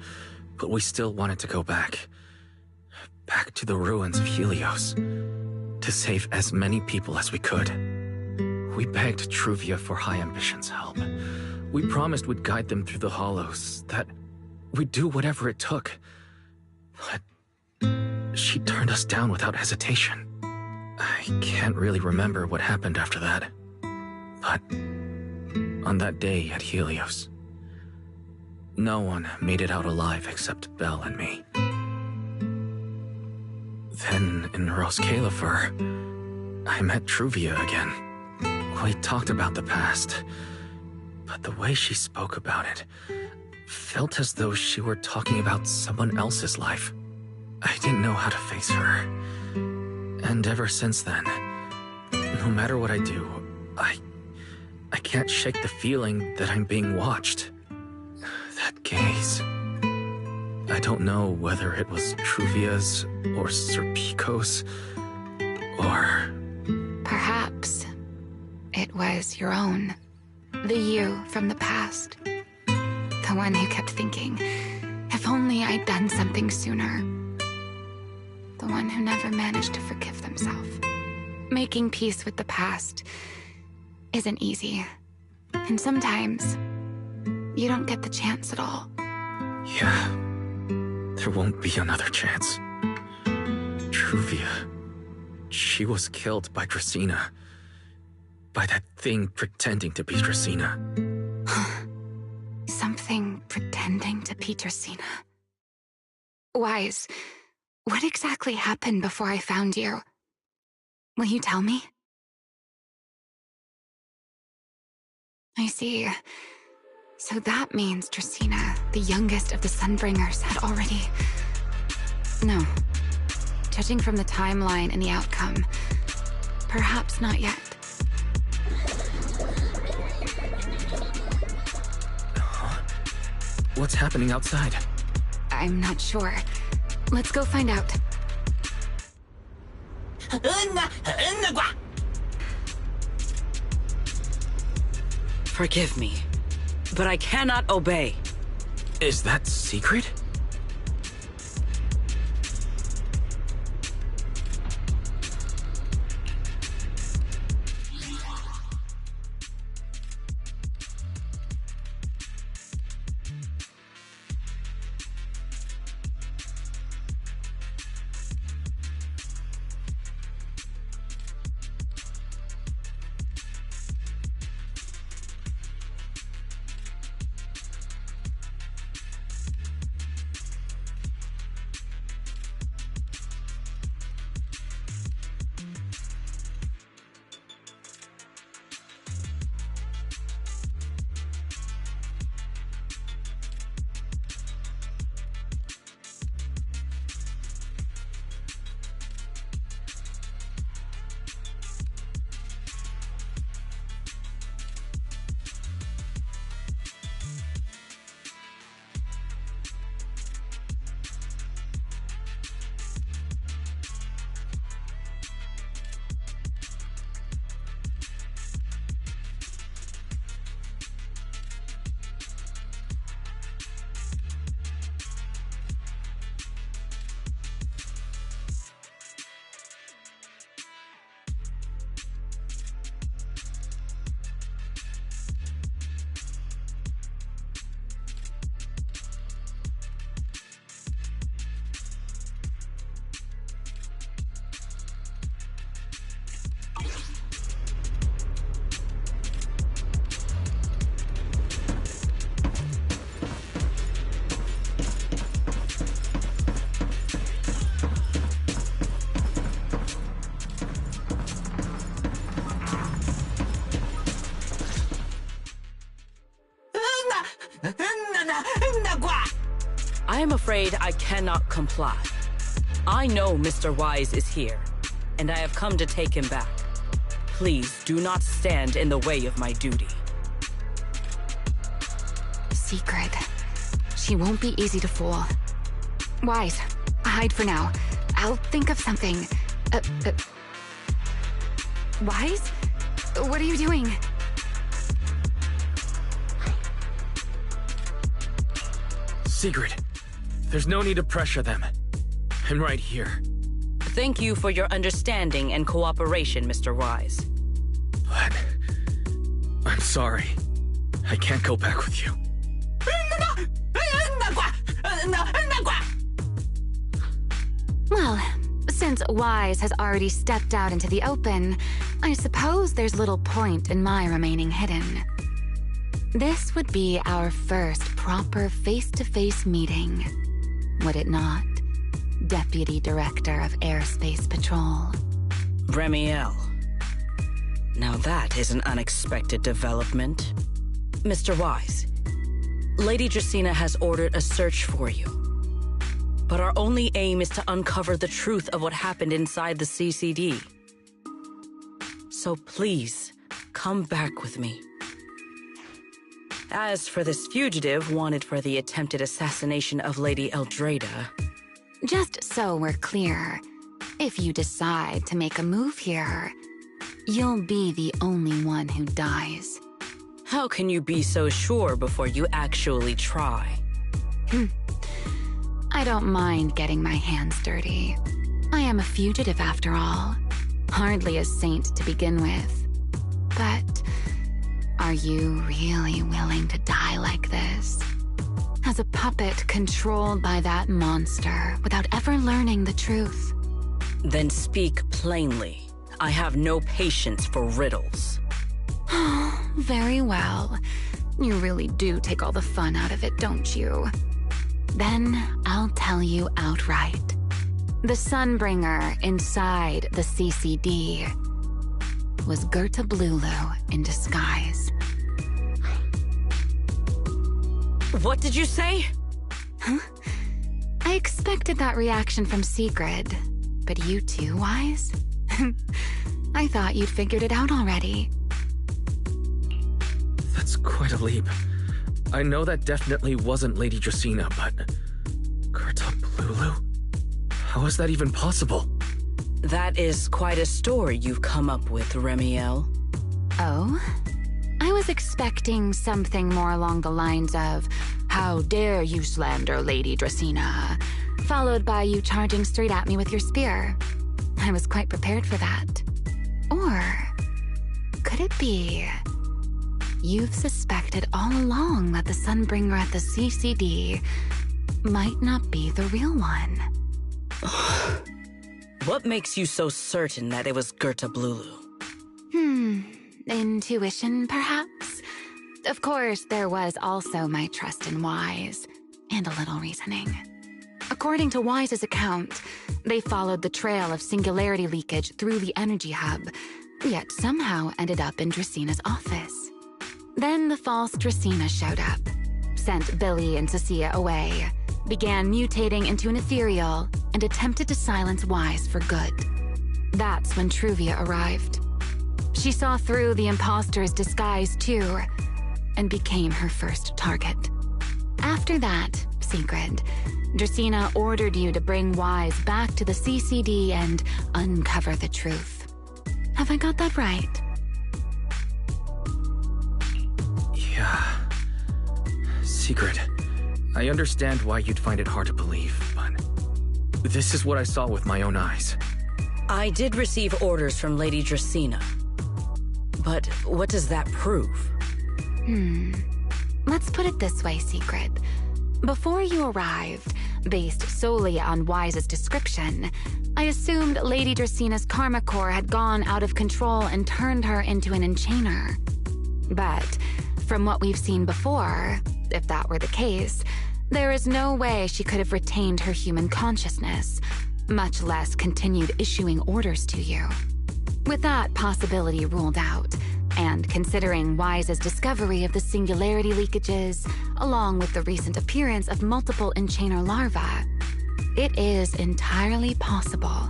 but we still wanted to go back. Back to the ruins of Helios, to save as many people as we could. We begged Truvia for High Ambitions' help. We promised we'd guide them through the Hollows, that we'd do whatever it took. But she turned us down without hesitation. I can't really remember what happened after that. But on that day at Helios, no one made it out alive except Belle and me. Then in Roskalifer, I met Truvia again. We talked about the past, but the way she spoke about it felt as though she were talking about someone else's life. I didn't know how to face her. And ever since then, no matter what I do, I can't shake the feeling that I'm being watched. That gaze. I don't know whether it was Truvia's or Serpico's, or... Perhaps it was your own. The you from the past. The one who kept thinking, if only I'd done something sooner. The one who never managed to forgive themselves. Making peace with the past isn't easy. And sometimes, you don't get the chance at all. Yeah. There won't be another chance. Truvia. She was killed by Dracena. By that thing pretending to be Dracena. Something pretending to be Dracena. Wise, what exactly happened before I found you? Will you tell me? I see. So that means Dracena, the youngest of the Sunbringers, had already... No. Judging from the timeline and the outcome, perhaps not yet. What's happening outside? I'm not sure. Let's go find out. Forgive me, but I cannot obey. Is that secret? I am afraid I cannot comply. I know Mr. Wise is here, and I have come to take him back. Please do not stand in the way of my duty. Secret. She won't be easy to fool. Wise, hide for now. I'll think of something. Wise? What are you doing? Secret. There's no need to pressure them. I'm right here. Thank you for your understanding and cooperation, Mr. Wise. But I'm sorry. I can't go back with you. Well, since Wise has already stepped out into the open, I suppose there's little point in my remaining hidden. This would be our first proper face-to-face meeting, would it not, Deputy Director of Airspace Patrol? Remiel. Now that is an unexpected development. Mr. Wise, Lady Dracaena has ordered a search for you. But our only aim is to uncover the truth of what happened inside the CCD. So please, come back with me. As for this fugitive wanted for the attempted assassination of Lady Eldrada... Just so we're clear, if you decide to make a move here, you'll be the only one who dies. How can you be so sure before you actually try? I don't mind getting my hands dirty. I am a fugitive after all. Hardly a saint to begin with. But are you really willing to die like this? As a puppet controlled by that monster without ever learning the truth? Then speak plainly. I have no patience for riddles. Very well. You really do take all the fun out of it, don't you? Then I'll tell you outright. The Sunbringer inside the CCD was Gerta Blulu in disguise. What did you say? Huh? I expected that reaction from Sigrid, but you too, Wise? I thought you'd figured it out already. That's quite a leap. I know that definitely wasn't Lady Dracaena, but... Gerta Blulu? How is that even possible? That is quite a story you've come up with, Remiel. Oh? I was expecting something more along the lines of, "How dare you slander Lady Dracaena?" followed by you charging straight at me with your spear. I was quite prepared for that. Or could it be you've suspected all along that the Sunbringer at the CCD might not be the real one? What makes you so certain that it was Gerta Blulu? Intuition, perhaps? Of course, there was also my trust in Wise, and a little reasoning. According to Wise's account, they followed the trail of singularity leakage through the energy hub, yet somehow ended up in Dracaena's office. Then the false Dracaena showed up, sent Billy and Cecilia away, began mutating into an ethereal, and attempted to silence Wise for good. That's when Truvia arrived. She saw through the imposter's disguise too, and became her first target. After that, Sigrid, Dracaena ordered you to bring Wise back to the CCD and uncover the truth. Have I got that right? Yeah. Sigrid, I understand why you'd find it hard to believe, but this is what I saw with my own eyes. I did receive orders from Lady Dracaena. But what does that prove? Let's put it this way, Sigrid. Before you arrived, based solely on Wise's description, I assumed Lady Dracaena's karma core had gone out of control and turned her into an enchainer. But from what we've seen before, if that were the case, there is no way she could have retained her human consciousness, much less continued issuing orders to you. With that possibility ruled out, And considering Wise's discovery of the singularity leakages, along with the recent appearance of multiple enchainer larvae, it is entirely possible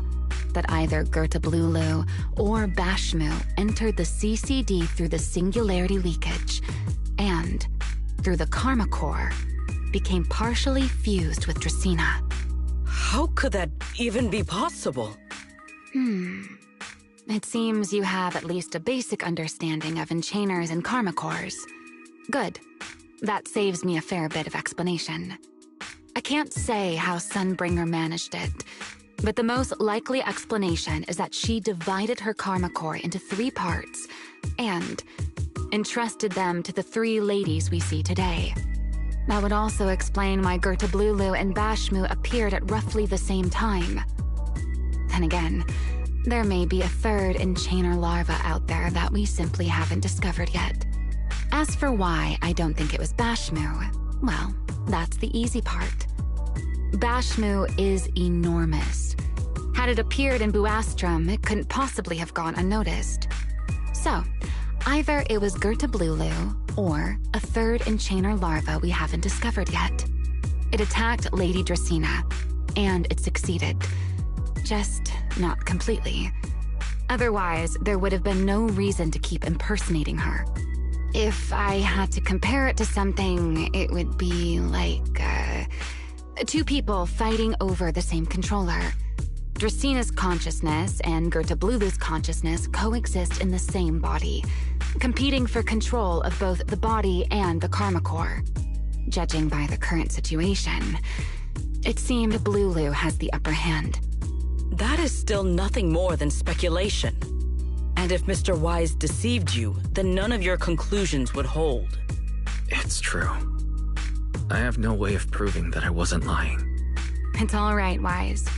that either Gertablulu or Bashmu entered the CCD through the singularity leakage and, through the karma core, became partially fused with Dracaena. How could that even be possible? It seems you have at least a basic understanding of enchainers and karma cores. Good. That saves me a fair bit of explanation. I can't say how Sunbringer managed it, but the most likely explanation is that she divided her karma core into 3 parts and entrusted them to the 3 ladies we see today. That would also explain why Gertablulu and Bashmu appeared at roughly the same time. Then again, there may be a 3rd enchainer larva out there that we simply haven't discovered yet. As for why I don't think it was Bashmu, well, that's the easy part. Bashmu is enormous. Had it appeared in Buastrum, it couldn't possibly have gone unnoticed. So, either it was Gertablulu or a 3rd enchainer larva we haven't discovered yet. It attacked Lady Dracaena, and it succeeded. Just not completely. Otherwise, there would have been no reason to keep impersonating her. If I had to compare it to something, it would be like, 2 people fighting over the same controller. Draceena's consciousness and Gertablulu's consciousness coexist in the same body, competing for control of both the body and the karma core. Judging by the current situation, it seemed Blulu has the upper hand. That is still nothing more than speculation. And if Mr. Wise deceived you, then none of your conclusions would hold. It's true. I have no way of proving that I wasn't lying. It's all right, Wise.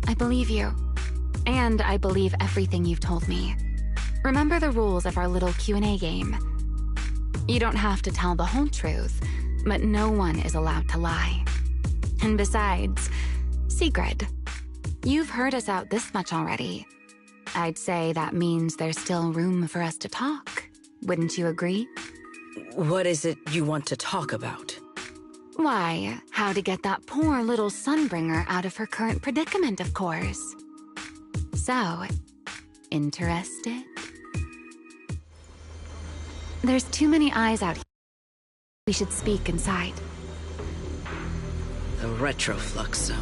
I believe you. And I believe everything you've told me. Remember the rules of our little Q&A game. You don't have to tell the whole truth, but no one is allowed to lie. And besides, Sigrid, you've heard us out this much already. I'd say that means there's still room for us to talk. Wouldn't you agree? What is it you want to talk about? Why, how to get that poor little Sunbringer out of her current predicament, of course. So, interested? There's too many eyes out here. We should speak inside. The Retroflux Zone.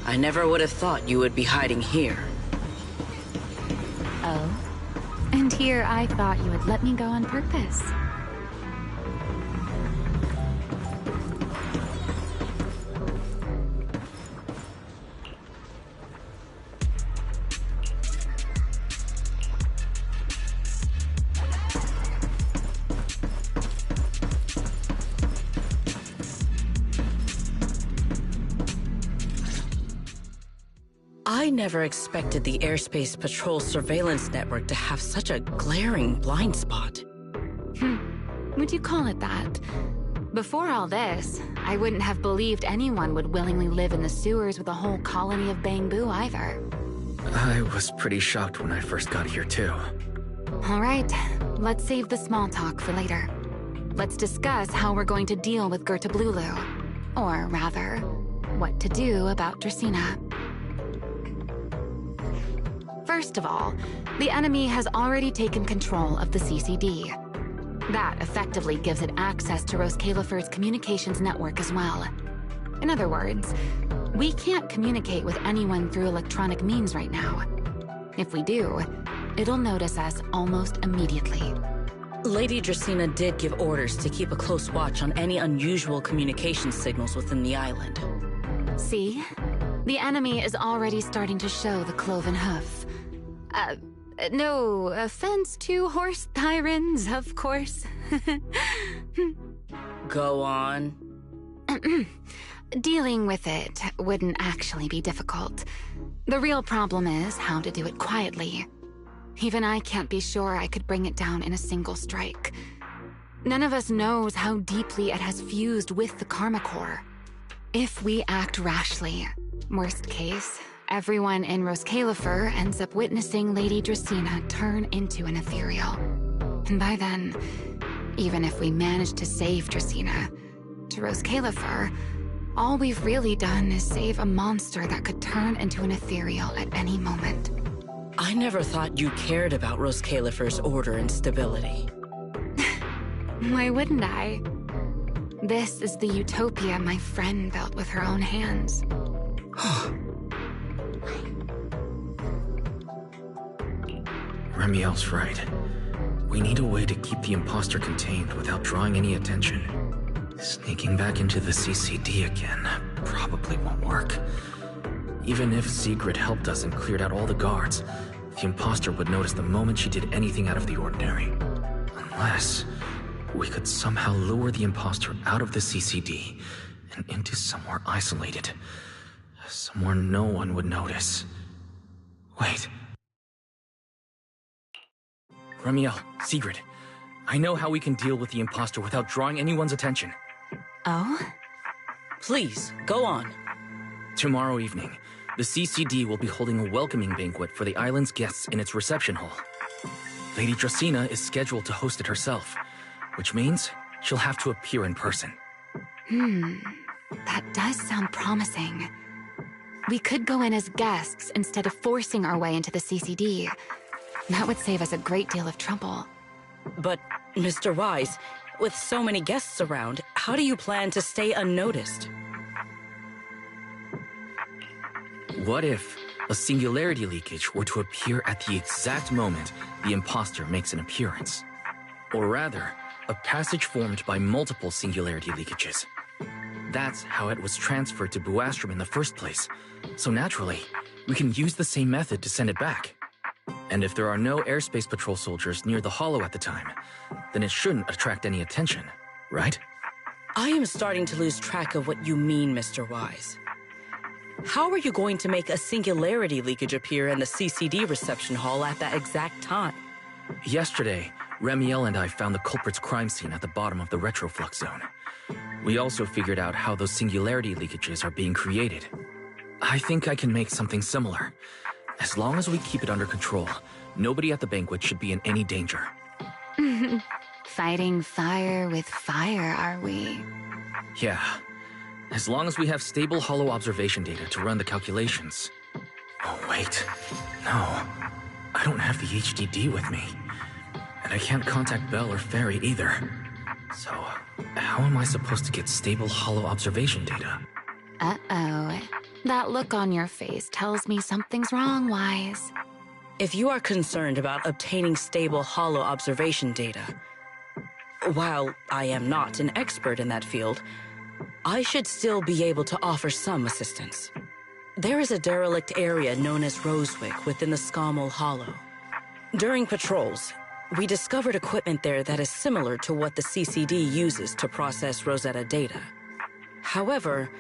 I never would have thought you would be hiding here. Oh? And here I thought you would let me go on purpose. I never expected the Airspace Patrol surveillance network to have such a glaring blind spot. Would you call it that? Before all this, I wouldn't have believed anyone would willingly live in the sewers with a whole colony of Bangbu either. I was pretty shocked when I first got here too. All right, let's save the small talk for later. Let's discuss how we're going to deal with Gertablulu. Or rather, what to do about Dracaena. First of all, the enemy has already taken control of the CCD. That effectively gives it access to Roskalifer's communications network as well. In other words, we can't communicate with anyone through electronic means right now. If we do, it'll notice us almost immediately. Lady Dracaena did give orders to keep a close watch on any unusual communication signals within the island. See? The enemy is already starting to show the cloven hoof. No offense to horse tyrants, of course. Go on. Dealing with it wouldn't actually be difficult. The real problem is how to do it quietly. Even I can't be sure I could bring it down in a single strike. None of us knows how deeply it has fused with the Karma Core. If we act rashly, worst case, everyone in Roskalifer ends up witnessing Lady Dracaena turn into an ethereal. And by then, even if we manage to save Dracaena, to Rose Califer, all we've really done is save a monster that could turn into an ethereal at any moment. I never thought you cared about Rose Califer's order and stability. Why wouldn't I? This is the utopia my friend built with her own hands. Remiel's right. We need a way to keep the imposter contained without drawing any attention. Sneaking back into the CCD again probably won't work. Even if Sigrid helped us and cleared out all the guards, the imposter would notice the moment she did anything out of the ordinary. Unless we could somehow lure the imposter out of the CCD and into somewhere isolated. Somewhere no one would notice. Wait. Remiel, Sigrid, I know how we can deal with the imposter without drawing anyone's attention. Oh? Please, go on. Tomorrow evening, the CCD will be holding a welcoming banquet for the island's guests in its reception hall. Lady Dracaena is scheduled to host it herself, which means she'll have to appear in person. That does sound promising. We could go in as guests instead of forcing our way into the CCD. That would save us a great deal of trouble. But, Mr. Wise, with so many guests around, how do you plan to stay unnoticed? What if a singularity leakage were to appear at the exact moment the imposter makes an appearance? Or rather, a passage formed by multiple singularity leakages. That's how it was transferred to Buastrom in the first place. So naturally, we can use the same method to send it back. And if there are no airspace patrol soldiers near the hollow at the time, then it shouldn't attract any attention, right? I am starting to lose track of what you mean, Mr. Wise. How are you going to make a singularity leakage appear in the CCD reception hall at that exact time? Yesterday, Remiel and I found the culprit's crime scene at the bottom of the retroflux zone. We also figured out how those singularity leakages are being created. I think I can make something similar. As long as we keep it under control, nobody at the banquet should be in any danger. Fighting fire with fire, are we? Yeah. As long as we have stable hollow observation data to run the calculations. Oh, wait. No. I don't have the HDD with me. And I can't contact Belle or Ferry either. So, how am I supposed to get stable hollow observation data? Uh-oh. That look on your face tells me something's wrong, Wise. If you are concerned about obtaining stable hollow observation data, while I am not an expert in that field, I should still be able to offer some assistance. There is a derelict area known as Rosewick within the Scommel Hollow. During patrols, we discovered equipment there that is similar to what the CCD uses to process Rosetta data. However,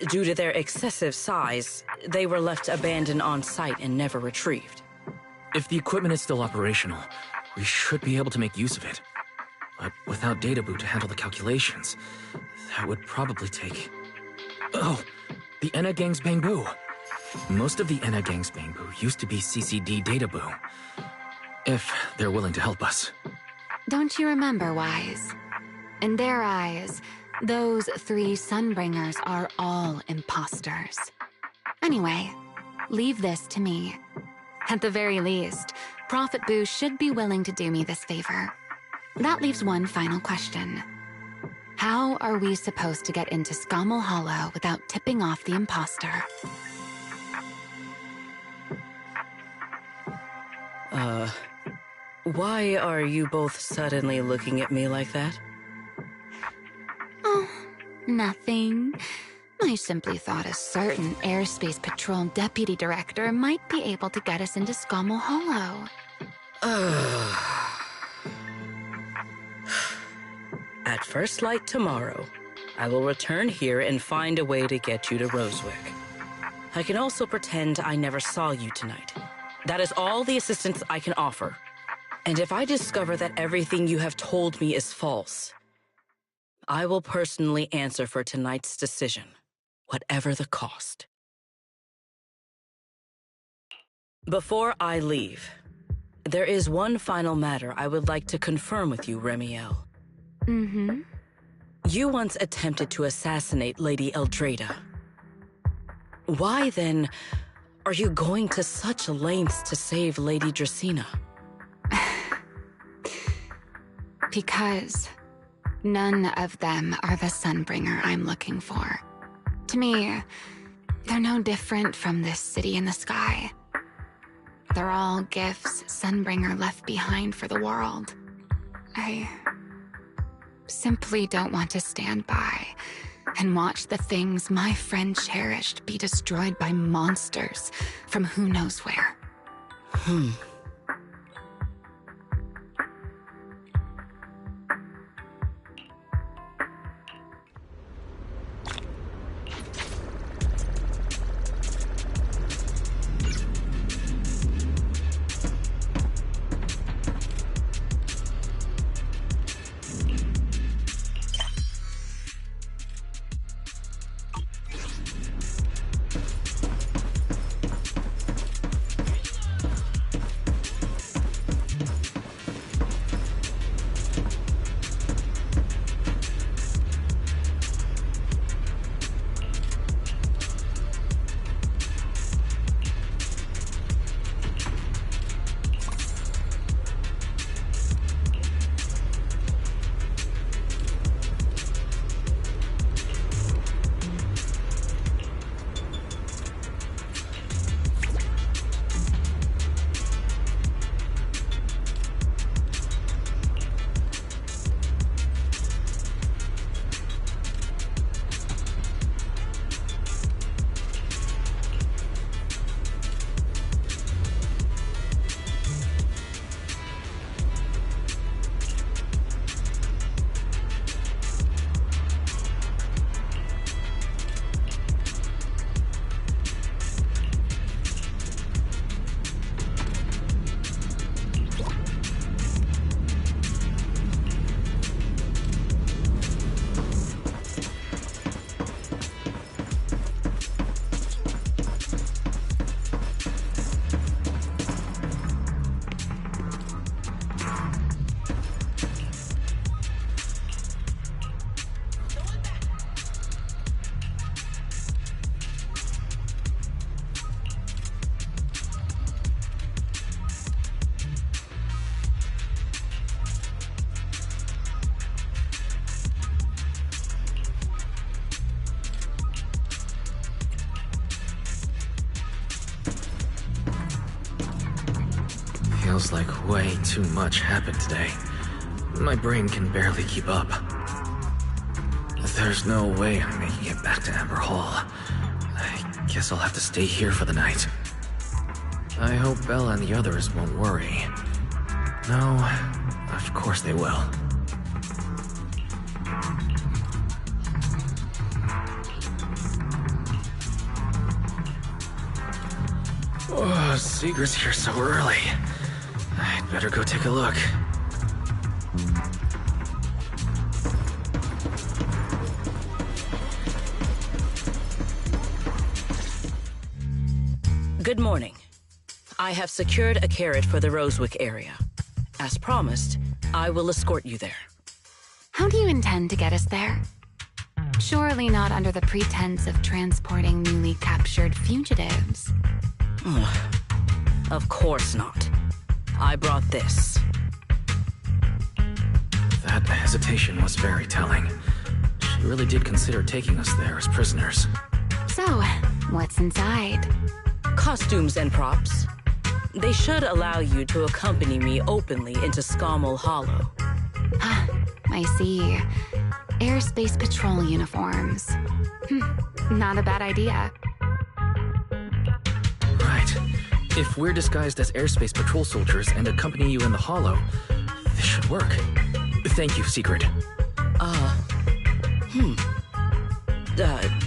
due to their excessive size, they were left abandoned on site and never retrieved. If the equipment is still operational, we should be able to make use of it. But without data boot to handle the calculations, that would probably take... Oh, the Enna Gang's Bangbu. Most of the Enna Gang's Bangbu used to be CCD data boo. If they're willing to help us. Don't you remember, Wise? In their eyes, those 3 Sunbringers are all imposters. Anyway, leave this to me. At the very least, Prophet Boo should be willing to do me this favor. That leaves one final question. How are we supposed to get into Scommel Hollow without tipping off the imposter? Why are you both suddenly looking at me like that? Oh, nothing. I simply thought a certain airspace patrol deputy director might be able to get us into Scommel Hollow. At first light tomorrow, I will return here and find a way to get you to Rosewick. I can also pretend I never saw you tonight. That is all the assistance I can offer. And if I discover that everything you have told me is false, I will personally answer for tonight's decision, whatever the cost. Before I leave, There is one final matter I would like to confirm with you, Remiel. Mm-hmm. You once attempted to assassinate Lady Eldrada. Why, then, are you going to such lengths to save Lady Dracaena? Because none of them are the Sunbringer I'm looking for. To me, they're no different from this city in the sky. They're all gifts Sunbringer left behind for the world. I simply don't want to stand by and watch the things my friend cherished be destroyed by monsters from who knows where. Feels like way too much happened today. My brain can barely keep up. There's no way I'm making it back to Amber Hall. I guess I'll have to stay here for the night. I hope Bella and the others won't worry. No, of course they will. Oh, Seeger's here so early. I'd better go take a look. Good morning. I have secured a carriage for the Rosewick area. As promised, I will escort you there. How do you intend to get us there? Surely not under the pretense of transporting newly captured fugitives. Of course not. I brought this. That hesitation was very telling. She really did consider taking us there as prisoners. So, what's inside? Costumes and props. They should allow you to accompany me openly into Scommel Hollow. I see. Airspace patrol uniforms. Not a bad idea. Right. If we're disguised as airspace patrol soldiers and accompany you in the Hollow, this should work. Thank you, Secret.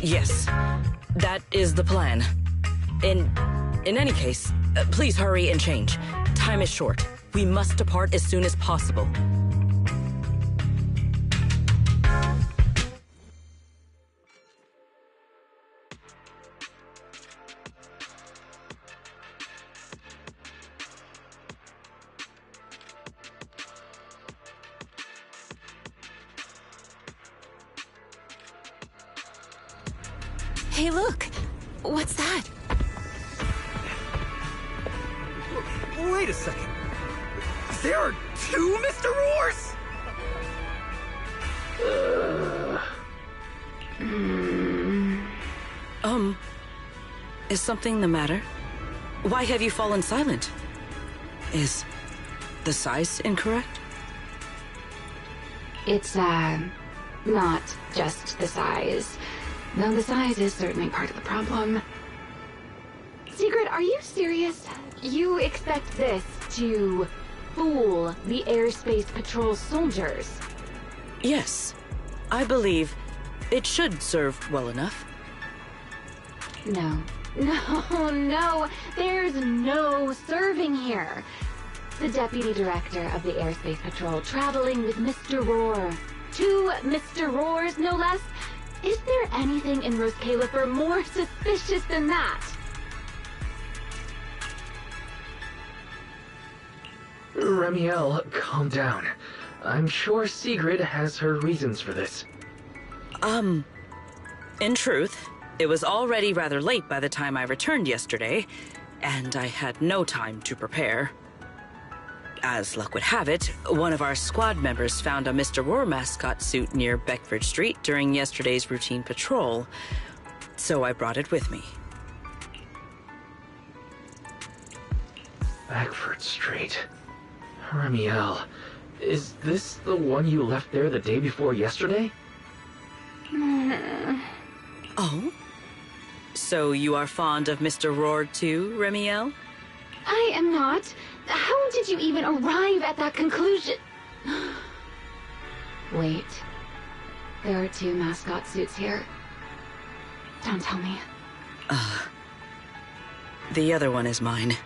Yes. That is the plan. In any case, please hurry and change. Time is short. We must depart as soon as possible. Hey, look! What's that? Wait a second. There are two Mr. Roars? Is something the matter? Why have you fallen silent? Is the size incorrect? It's, not just the size. Though the size is certainly part of the problem. Secret, are you serious? You expect this to fool the Airspace Patrol soldiers? Yes. I believe it should serve well enough. No. No. There's no serving here. The Deputy Director of the Airspace Patrol traveling with Mr. Roar. 2 Mr. Roars, no less. Is there anything in Rose Califer more suspicious than that? Remiel, calm down. I'm sure Sigrid has her reasons for this. In truth, it was already rather late by the time I returned yesterday, and I had no time to prepare. As luck would have it, one of our squad members found a Mr. Roar mascot suit near Beckford Street during yesterday's routine patrol, so I brought it with me. Beckford Street. Remiel, is this the one you left there the day before yesterday? Oh? So you are fond of Mr. Roar too, Remiel? I am not. How did you even arrive at that conclusion? Wait. There are 2 mascot suits here. Don't tell me. The other one is mine.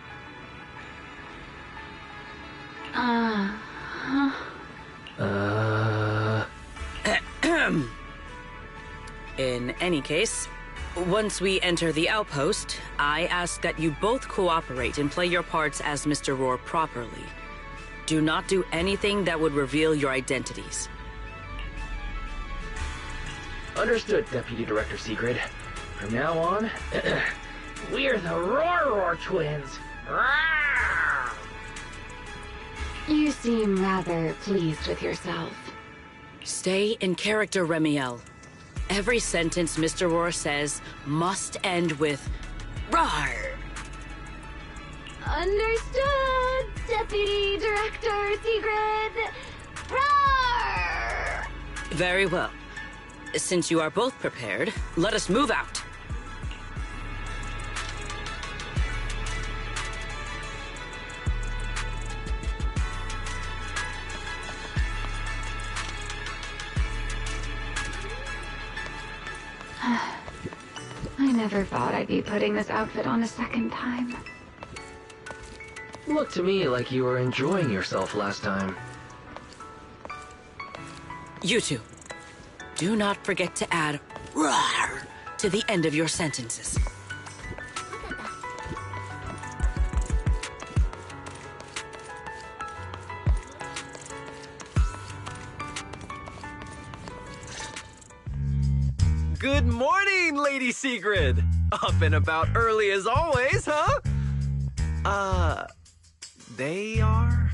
In any case, once we enter the outpost, I ask that you both cooperate and play your parts as Mr. Roar properly. Do not do anything that would reveal your identities. Understood, Deputy Director Sigrid. From now on, we're the Roar twins. Rawr! You seem rather pleased with yourself. Stay in character, Remiel. Every sentence Mr. Roar says must end with "Rawr!" Understood, Deputy Director Sigrid. Roar! Very well. Since you are both prepared, let us move out. I never thought I'd be putting this outfit on a second time. Looked to me like you were enjoying yourself last time. You two, do not forget to add "rawr" to the end of your sentences. Good morning, Lady Sigrid! Up and about early as always, huh? They are?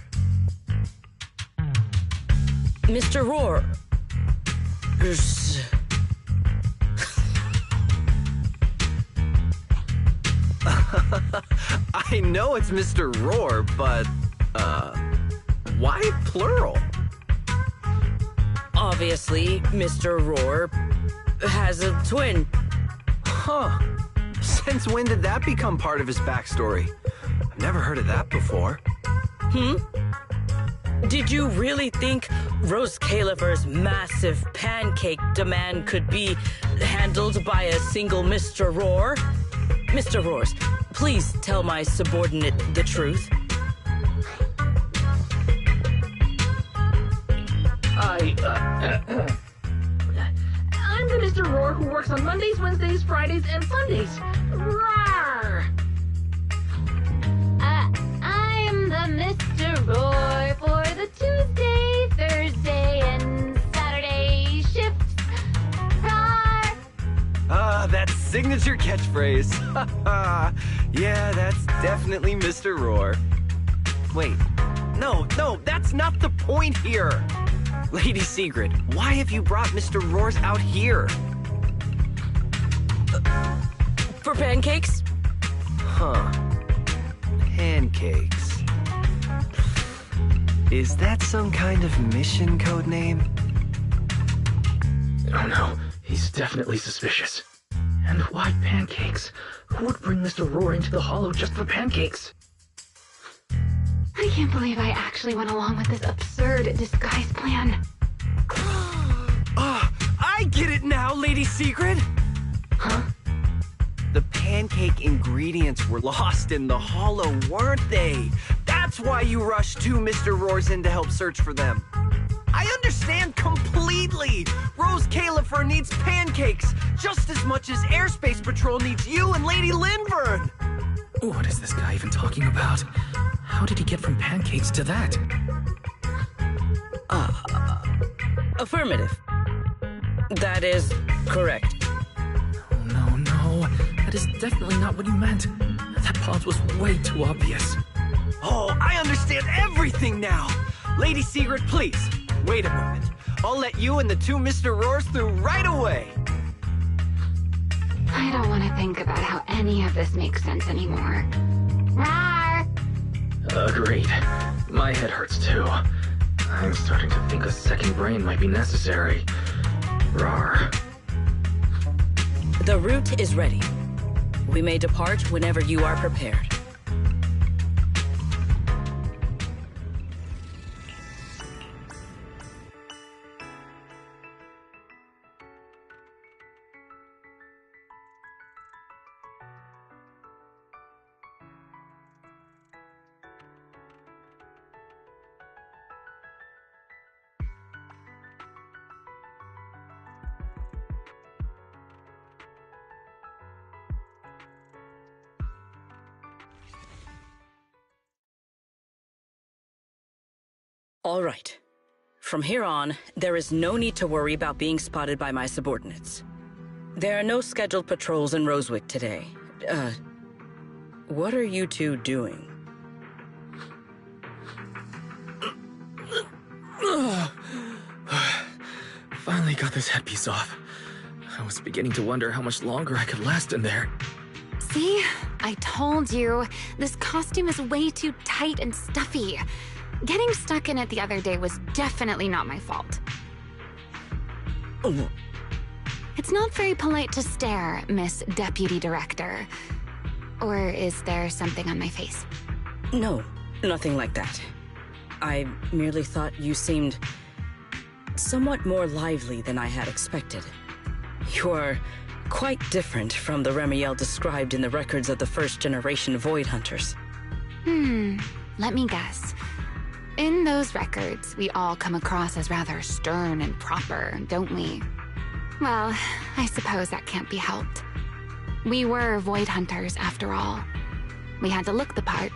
Mr. Roar. I know it's Mr. Roar, but, why plural? Obviously, Mr. Roar has a twin. Huh. Since when did that become part of his backstory? I've never heard of that before. Did you really think Rose Califer's massive pancake demand could be handled by a single Mr. Roar? Mr. Roars, please tell my subordinate the truth. I'm the Mr. Roar who works on Mondays, Wednesdays, Fridays, and Sundays. Rawr! I'm the Mr. Roar for the Tuesday, Thursday, and Saturday shifts. Rawr! That's signature catchphrase. Yeah, that's definitely Mr. Roar. Wait, no, that's not the point here. Lady Sigrid, why have you brought Mr. Roars out here? For pancakes? Huh. Pancakes. Is that some kind of mission code name? Oh no, he's definitely suspicious. And why pancakes? Who would bring Mr. Roar into the hollow just for pancakes? I can't believe I actually went along with this absurd disguise plan. I get it now, Lady Sigrid! Huh? The pancake ingredients were lost in the hollow, weren't they? That's why you rushed two Mr. Roars in to help search for them. I understand completely! Rose Califer needs pancakes just as much as Airspace Patrol needs you and Lady Linburn! What is this guy even talking about? How did he get from pancakes to that? Affirmative. That is correct. Oh, no. That is definitely not what you meant. That pause was way too obvious. Oh, I understand everything now! Lady Sigrid, please, wait a moment. I'll let you and the two Mr. Roars through right away! I don't want to think about how any of this makes sense anymore. Rawr! Agreed. My head hurts too. I'm starting to think a second brain might be necessary. Rawr. The route is ready. We may depart whenever you are prepared. All right. From here on, there is no need to worry about being spotted by my subordinates. There are no scheduled patrols in Rosewick today. What are you two doing? Finally got this headpiece off. I was beginning to wonder how much longer I could last in there. See? I told you. This costume is way too tight and stuffy. Getting stuck in it the other day was definitely not my fault. Oh. It's not very polite to stare, Miss Deputy Director. Or is there something on my face? No, nothing like that. I merely thought you seemed somewhat more lively than I had expected. You are quite different from the Remiel described in the records of the first-generation Void Hunters. Let me guess. In those records, we all come across as rather stern and proper, don't we? Well, I suppose that can't be helped. We were Void Hunters, after all. We had to look the part,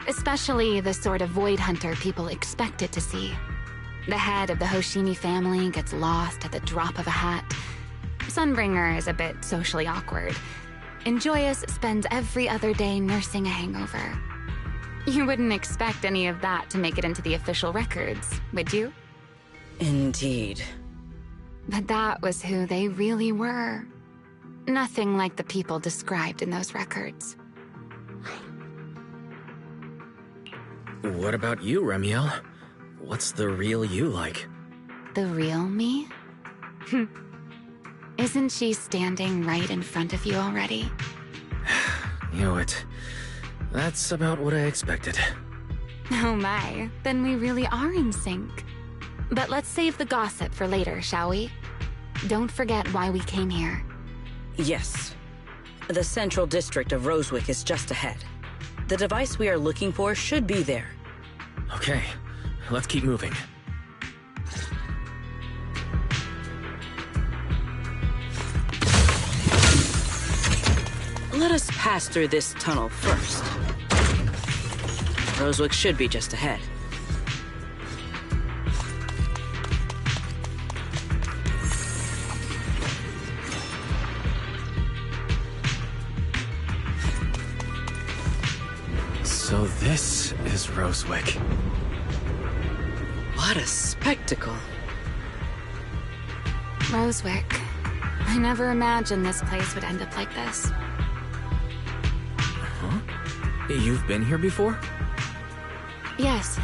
especially the sort of Void Hunter people expected to see. The head of the Hoshimi family gets lost at the drop of a hat. Sunbringer is a bit socially awkward. And Joyous spends every other day nursing a hangover. You wouldn't expect any of that to make it into the official records, would you? Indeed. But that was who they really were. Nothing like the people described in those records. What about you, Remiel? What's the real you like? The real me? Isn't she standing right in front of you already? Knew it. That's about what I expected. Oh my, then we really are in sync. But let's save the gossip for later, shall we? Don't forget why we came here. Yes. The central district of Rosewick is just ahead. The device we are looking for should be there. Okay, let's keep moving. Let us pass through this tunnel first. Rosewick should be just ahead. So this is Rosewick. What a spectacle. Rosewick. I never imagined this place would end up like this. Huh? You've been here before? Yes.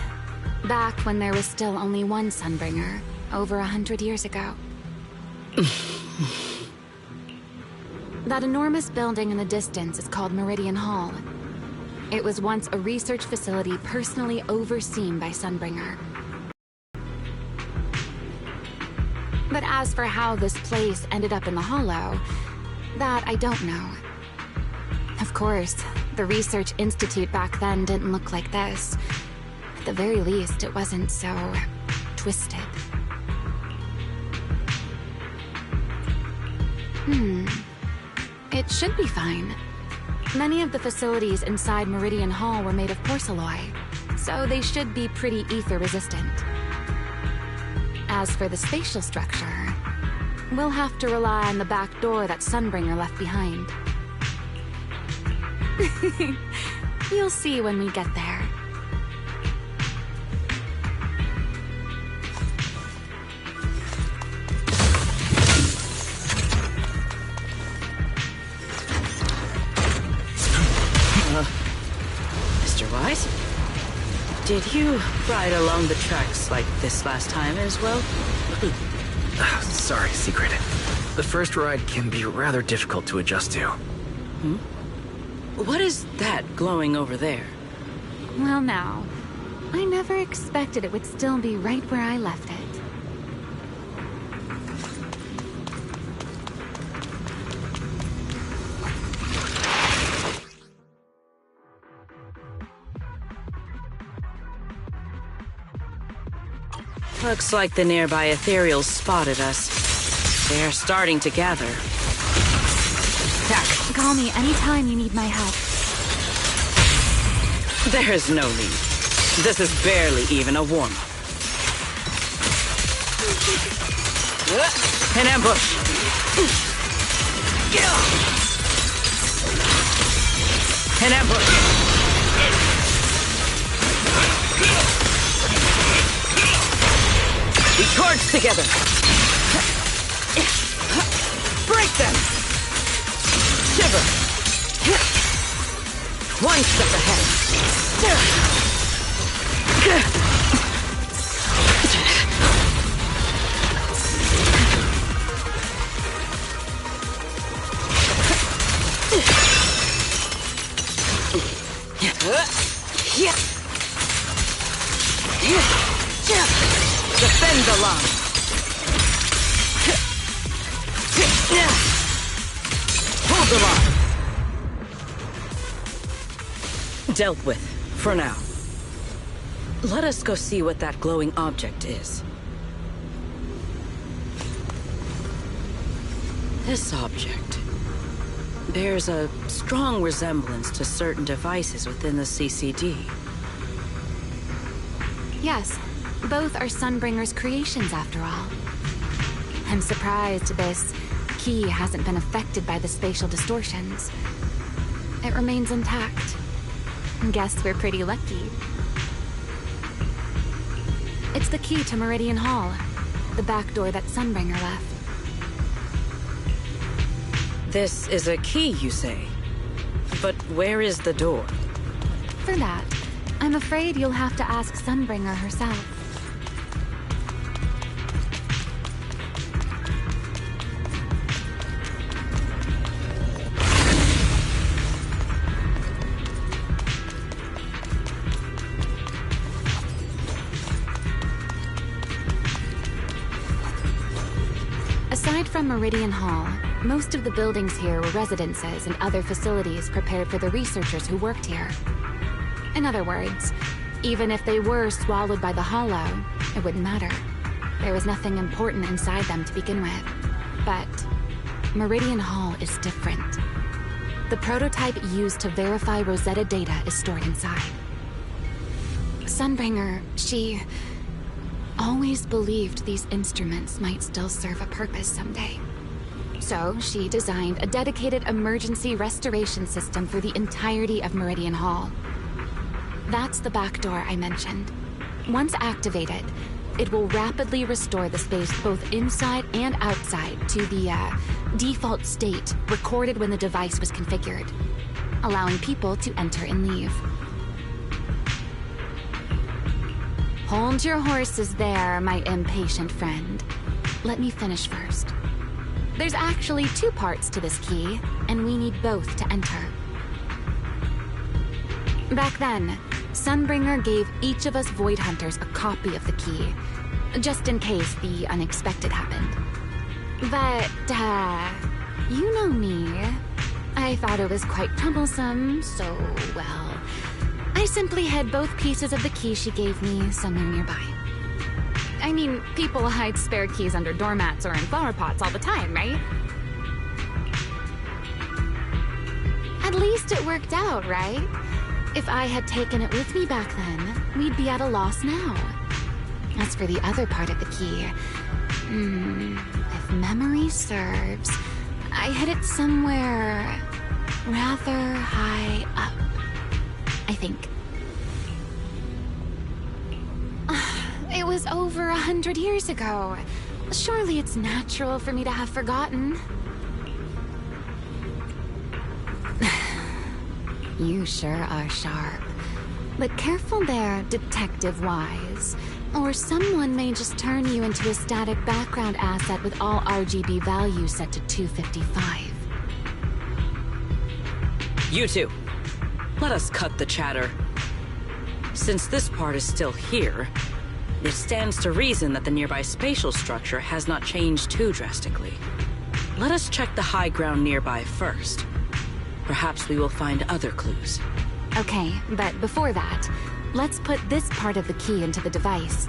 Back when there was still only one Sunbringer, over 100 years ago. That enormous building in the distance is called Meridian Hall. It was once a research facility personally overseen by Sunbringer. But as for how this place ended up in the Hollow, that I don't know. Of course, the Research Institute back then didn't look like this. At the very least, it wasn't so twisted. It should be fine. Many of the facilities inside Meridian Hall were made of porcelain, so they should be pretty ether-resistant. As for the spatial structure, we'll have to rely on the back door that Sunbringer left behind. You'll see when we get there. Mr. Wise? Did you ride along the tracks like this last time as well? Sorry, Secret. The first ride can be rather difficult to adjust to. What is that glowing over there? Well now, I never expected it would still be right where I left it. Looks like the nearby ethereals spotted us. They're starting to gather. Call me anytime you need my help. There's no need. This is barely even a warm-up. An ambush! An ambush! We charge together! Break them! Shiver! One step ahead! Defend the line! Hold the line! Dealt with, for now. Let us go see what that glowing object is. This object bears a strong resemblance to certain devices within the CCD. Yes, both are Sunbringer's creations after all. I'm surprised this key hasn't been affected by the spatial distortions. It remains intact. Guess we're pretty lucky. It's the key to Meridian Hall, the back door that Sunbringer left. This is a key, you say? But where is the door? For that, I'm afraid you'll have to ask Sunbringer herself. Aside from Meridian Hall, most of the buildings here were residences and other facilities prepared for the researchers who worked here. In other words, even if they were swallowed by the Hollow, it wouldn't matter. There was nothing important inside them to begin with. But Meridian Hall is different. The prototype used to verify Rosetta data is stored inside. Sunbringer, she always believed these instruments might still serve a purpose someday. So she designed a dedicated emergency restoration system for the entirety of Meridian Hall. That's the back door I mentioned. Once activated, it will rapidly restore the space both inside and outside to the default state recorded when the device was configured, allowing people to enter and leave. Hold your horses there, my impatient friend. Let me finish first. There's actually 2 parts to this key, and we need both to enter. Back then, Sunbringer gave each of us Void Hunters a copy of the key, just in case the unexpected happened. But, you know me. I thought it was quite troublesome, so, well, I simply hid both pieces of the key she gave me somewhere nearby. I mean, people hide spare keys under doormats or in flower pots all the time, right? At least it worked out, right? If I had taken it with me back then, we'd be at a loss now. As for the other part of the key, if memory serves, I hid it somewhere rather high up, I think. It was over 100 years ago. Surely it's natural for me to have forgotten. You sure are sharp. But careful there, Detective Wise. Or someone may just turn you into a static background asset with all RGB values set to 255. You two, let us cut the chatter. Since this part is still here, it stands to reason that the nearby spatial structure has not changed too drastically. Let us check the high ground nearby first. Perhaps we will find other clues. Okay, but before that, let's put this part of the key into the device.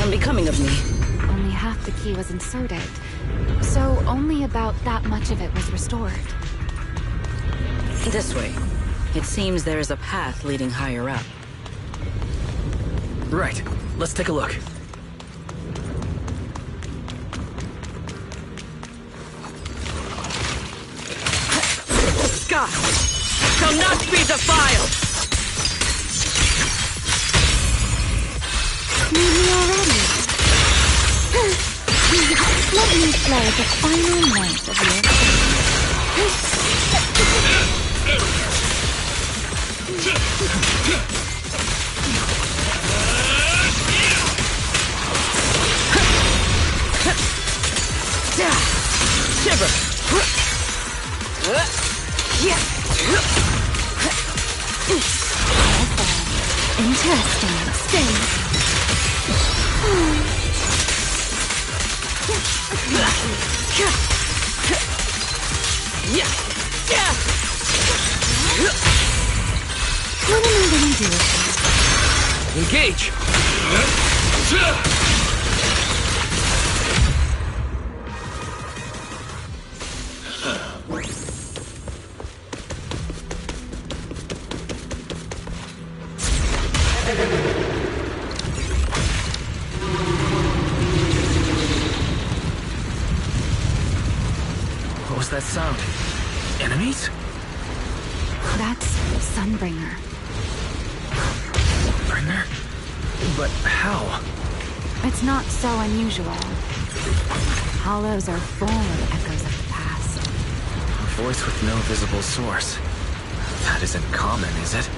Unbecoming of me. Only half the key was inserted, so only about that much of it was restored. This way. It seems there is a path leading higher up. Right. Let's take a look. The sky shall not be defiled! Need me already? Let me play the final note of your Shiver! Interesting. Stay. What am I gonna do with this? Engage! What was that sound? Enemies? That's Sunbringer. Bringer? But how? It's not so unusual. Hollows are full of echoes of the past. A voice with no visible source. That isn't common, is it?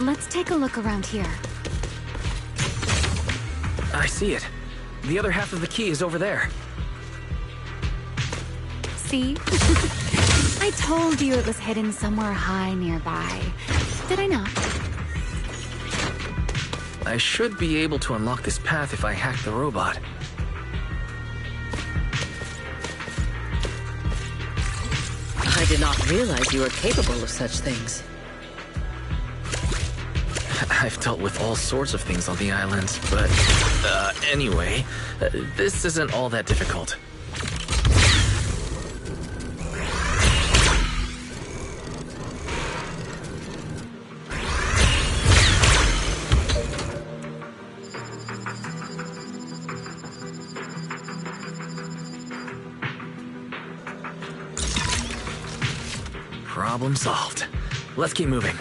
Let's take a look around here. I see it. The other half of the key is over there. See? I told you it was hidden somewhere high nearby. Did I not? I should be able to unlock this path if I hack the robot. I did not realize you were capable of such things. I've dealt with all sorts of things on the islands, but, anyway, this isn't all that difficult. Problem solved. Let's keep moving.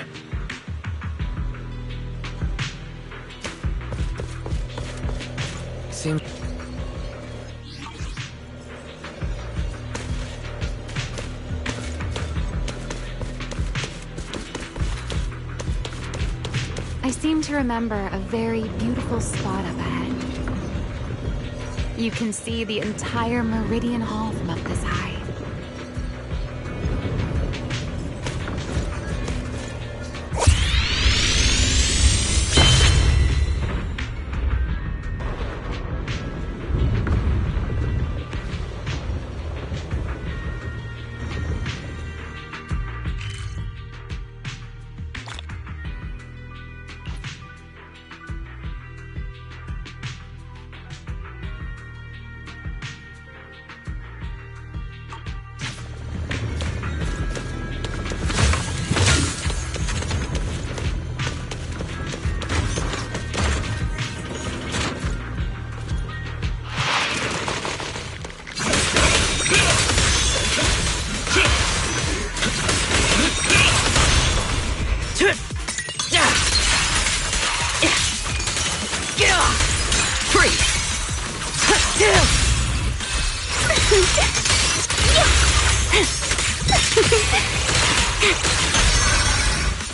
Seems... I seem to remember a very beautiful spot up ahead. You can see the entire Meridian Hall from up this high.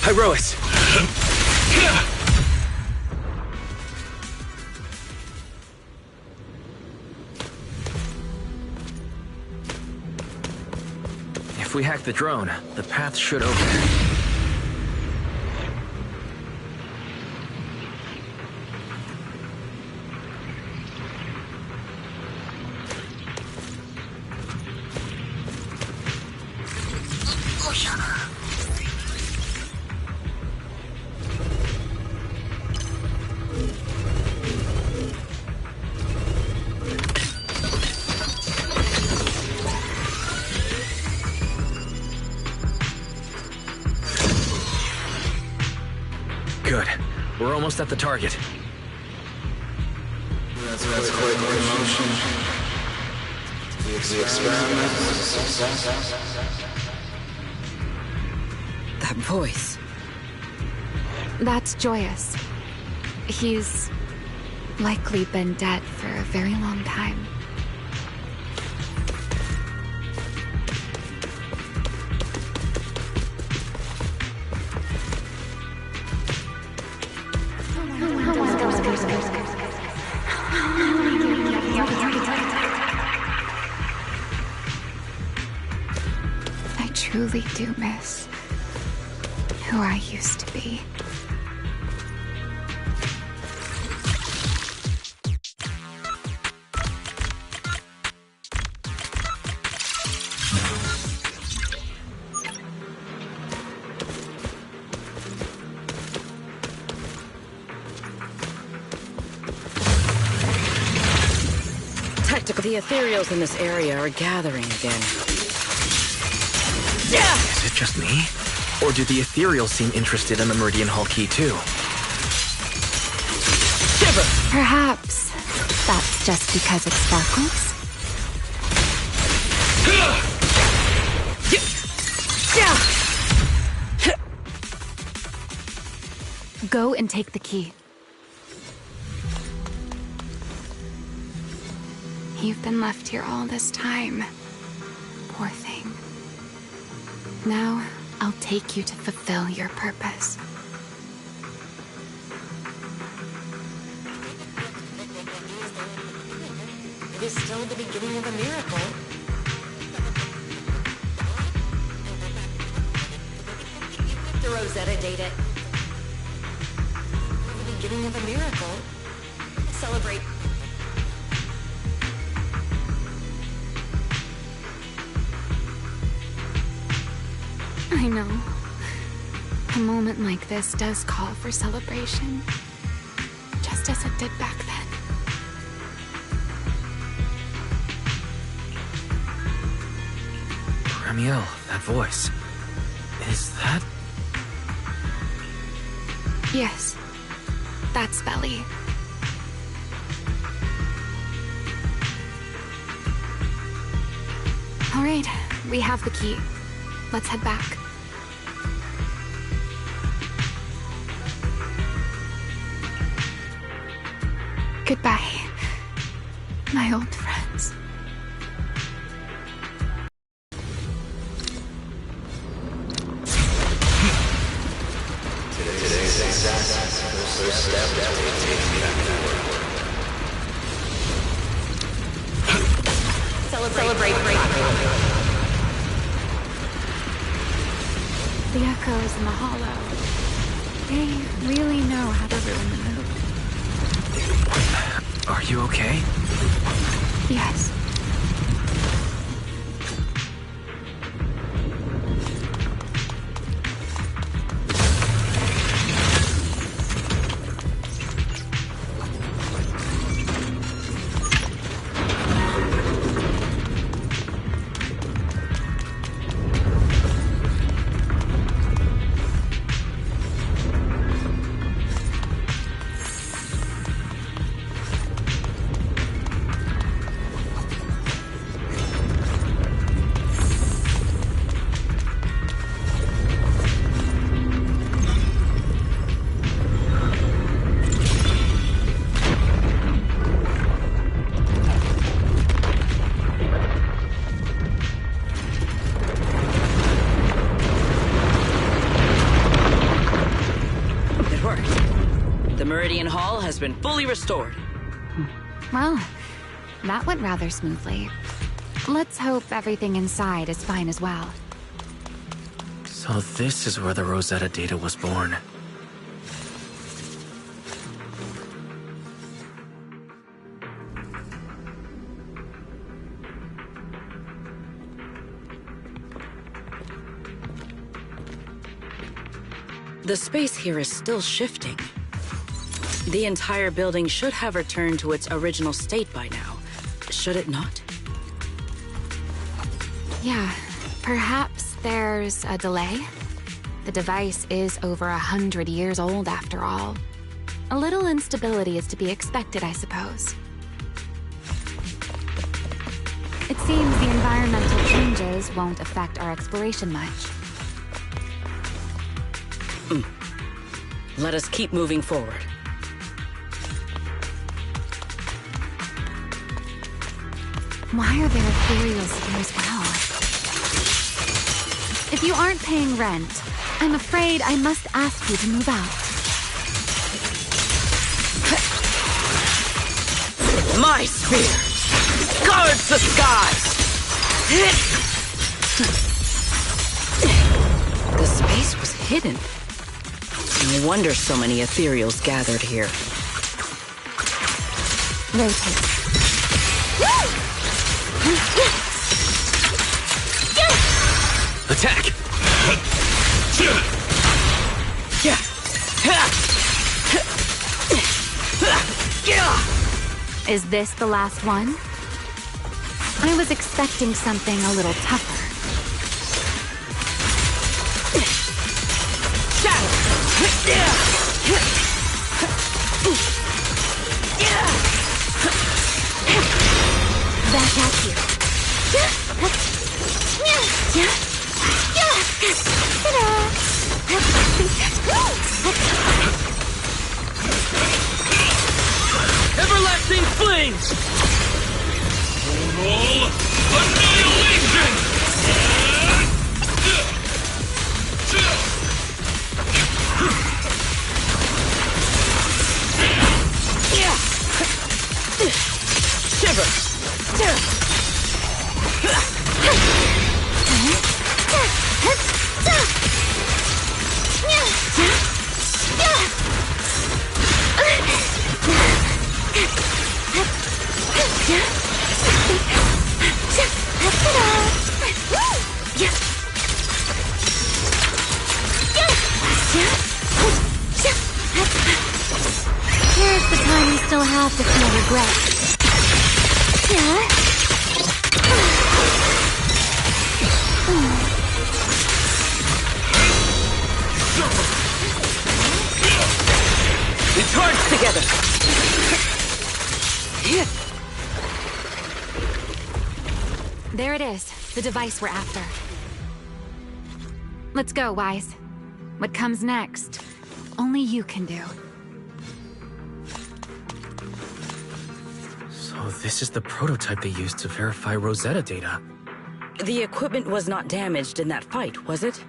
Pyrois! If we hack the drone, the path should open. Good. We're almost at the target. That's quite the emotion. The experiment was a success. That voice. That's Joyous. He's likely been dead for a very long time. I truly do miss who I used to be. The ethereals in this area are gathering again. Is it just me? Or do the ethereals seem interested in the Meridian Hall key too? Shiver! Perhaps that's just because it sparkles? Go and take the key. You've been left here all this time. Poor thing. Now, I'll take you to fulfill your purpose. It is still the beginning of a miracle. Rosetta data. The beginning of a miracle. Celebrate. I know. A moment like this does call for celebration. Just as it did back then. Ramiel, that voice. Is that... Yes. That's Belly. All right, we have the key. Let's head back. Goodbye, my old friends. Today's success, first step that will take me back to work. Celebrate. The echoes in the hollow. They really know how to ruin the mood. Are you okay? Yes. Has been fully restored. Well, that went rather smoothly. Let's hope everything inside is fine as well. So this is where the Rosetta data was born. The space here is still shifting. The entire building should have returned to its original state by now, should it not? Yeah, perhaps there's a delay. The device is over 100 years old after all. A little instability is to be expected, I suppose. It seems the environmental changes won't affect our exploration much. Let us keep moving forward. Why are there ethereals here as well? If you aren't paying rent, I'm afraid I must ask you to move out. My spear guards the skies! The space was hidden. No wonder so many ethereals gathered here. Rotate. Attack! Is this the last one? I was expecting something a little tougher. Back at you. Everlasting flames! Total annihilation! Shiver! There it is, the device we're after. Let's go, Wise. What comes next, only you can do. So this is the prototype they used to verify Rosetta data. The equipment was not damaged in that fight, was it?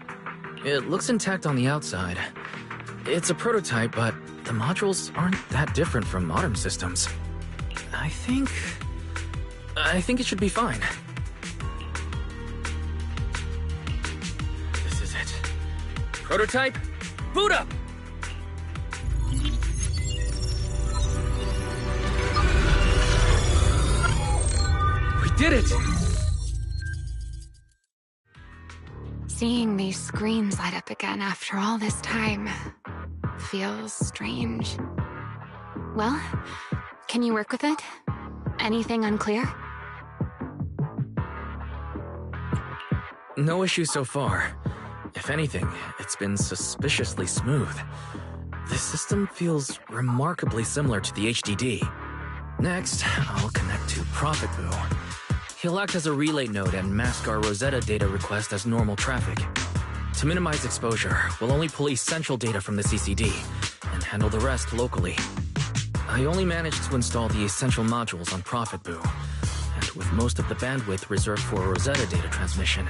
It looks intact on the outside. It's a prototype, but the modules aren't that different from modern systems. I think it should be fine. This is it. Prototype, boot up! We did it! Seeing these screens light up again after all this time feels strange. Well, can you work with it? Anything unclear? No issue so far. If anything, it's been suspiciously smooth. This system feels remarkably similar to the HDD. Next, I'll connect to Prophet Boo. He'll act as a relay node and mask our Rosetta data request as normal traffic. To minimize exposure, we'll only police central data from the CCD and handle the rest locally. I only managed to install the essential modules on Prophet Boo, and with most of the bandwidth reserved for Rosetta data transmission,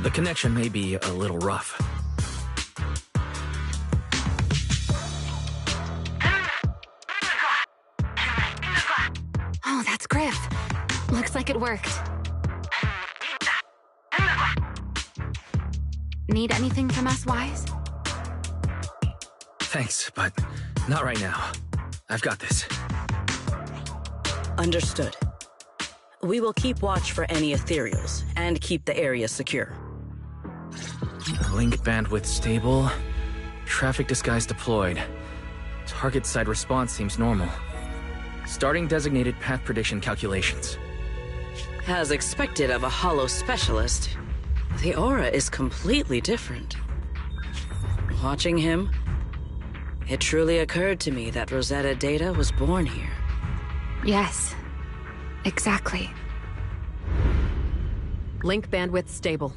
the connection may be a little rough. Oh, that's Griff. Looks like it worked. Need anything from us, Wise? Thanks, but not right now. I've got this. Understood. We will keep watch for any ethereals and keep the area secure. Link bandwidth stable. Traffic disguise deployed. Target side response seems normal. Starting designated path prediction calculations. As expected of a hollow specialist, the aura is completely different. Watching him, it truly occurred to me that Rosetta data was born here. Yes, exactly. Link bandwidth stable.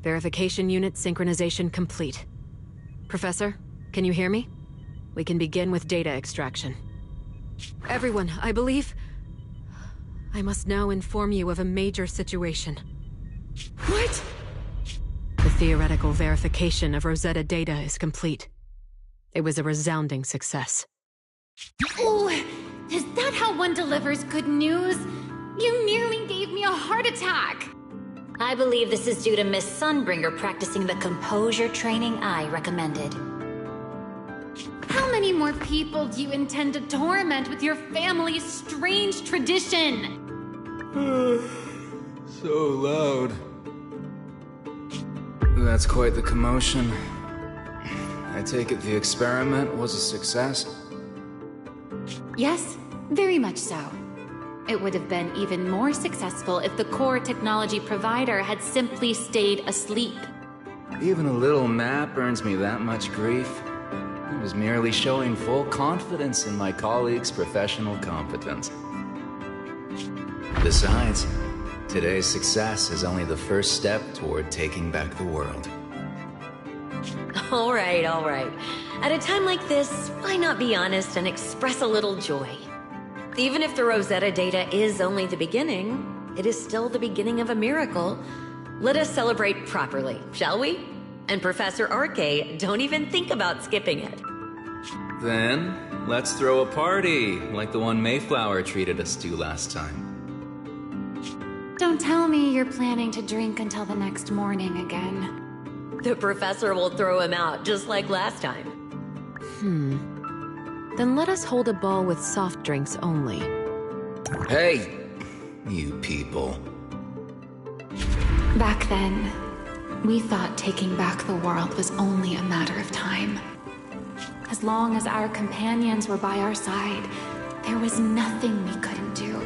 Verification unit synchronization complete. Professor, can you hear me? We can begin with data extraction. Everyone, I believe... I must now inform you of a major situation. What? The theoretical verification of Rosetta data is complete. It was a resounding success. Oh, is that how one delivers good news? You nearly gave me a heart attack! I believe this is due to Miss Sunbringer practicing the composure training I recommended. How many more people do you intend to torment with your family's strange tradition? So loud. That's quite the commotion. I take it the experiment was a success? Yes, very much so. It would have been even more successful if the core technology provider had simply stayed asleep. Even a little nap earns me that much grief. I was merely showing full confidence in my colleagues' professional competence. Besides, today's success is only the first step toward taking back the world. All right. At a time like this, why not be honest and express a little joy? Even if the Rosetta data is only the beginning, it is still the beginning of a miracle. Let us celebrate properly, shall we? And Professor Arke, don't even think about skipping it. Then, let's throw a party, like the one Mayflower treated us to last time. Don't tell me you're planning to drink until the next morning again. The professor will throw him out, just like last time. Then let us hold a ball with soft drinks only. Hey, you people. Back then, we thought taking back the world was only a matter of time. As long as our companions were by our side, there was nothing we couldn't do.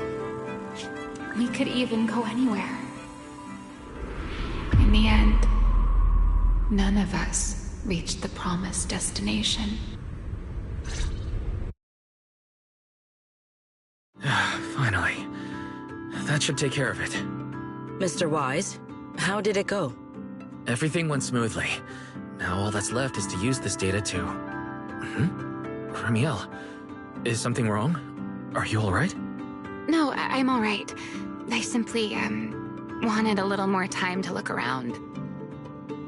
We could even go anywhere. In the end, none of us reached the promised destination. Finally. That should take care of it. Mr. Wise, how did it go? Everything went smoothly. Now all that's left is to use this data to... Ramiel, is something wrong? Are you alright? No, I'm all right. I simply, wanted a little more time to look around.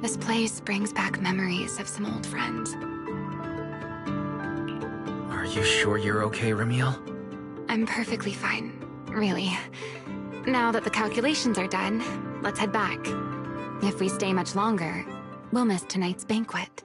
This place brings back memories of some old friends. Are you sure you're okay, Ramiel? I'm perfectly fine, really. Now that the calculations are done, let's head back. If we stay much longer, we'll miss tonight's banquet.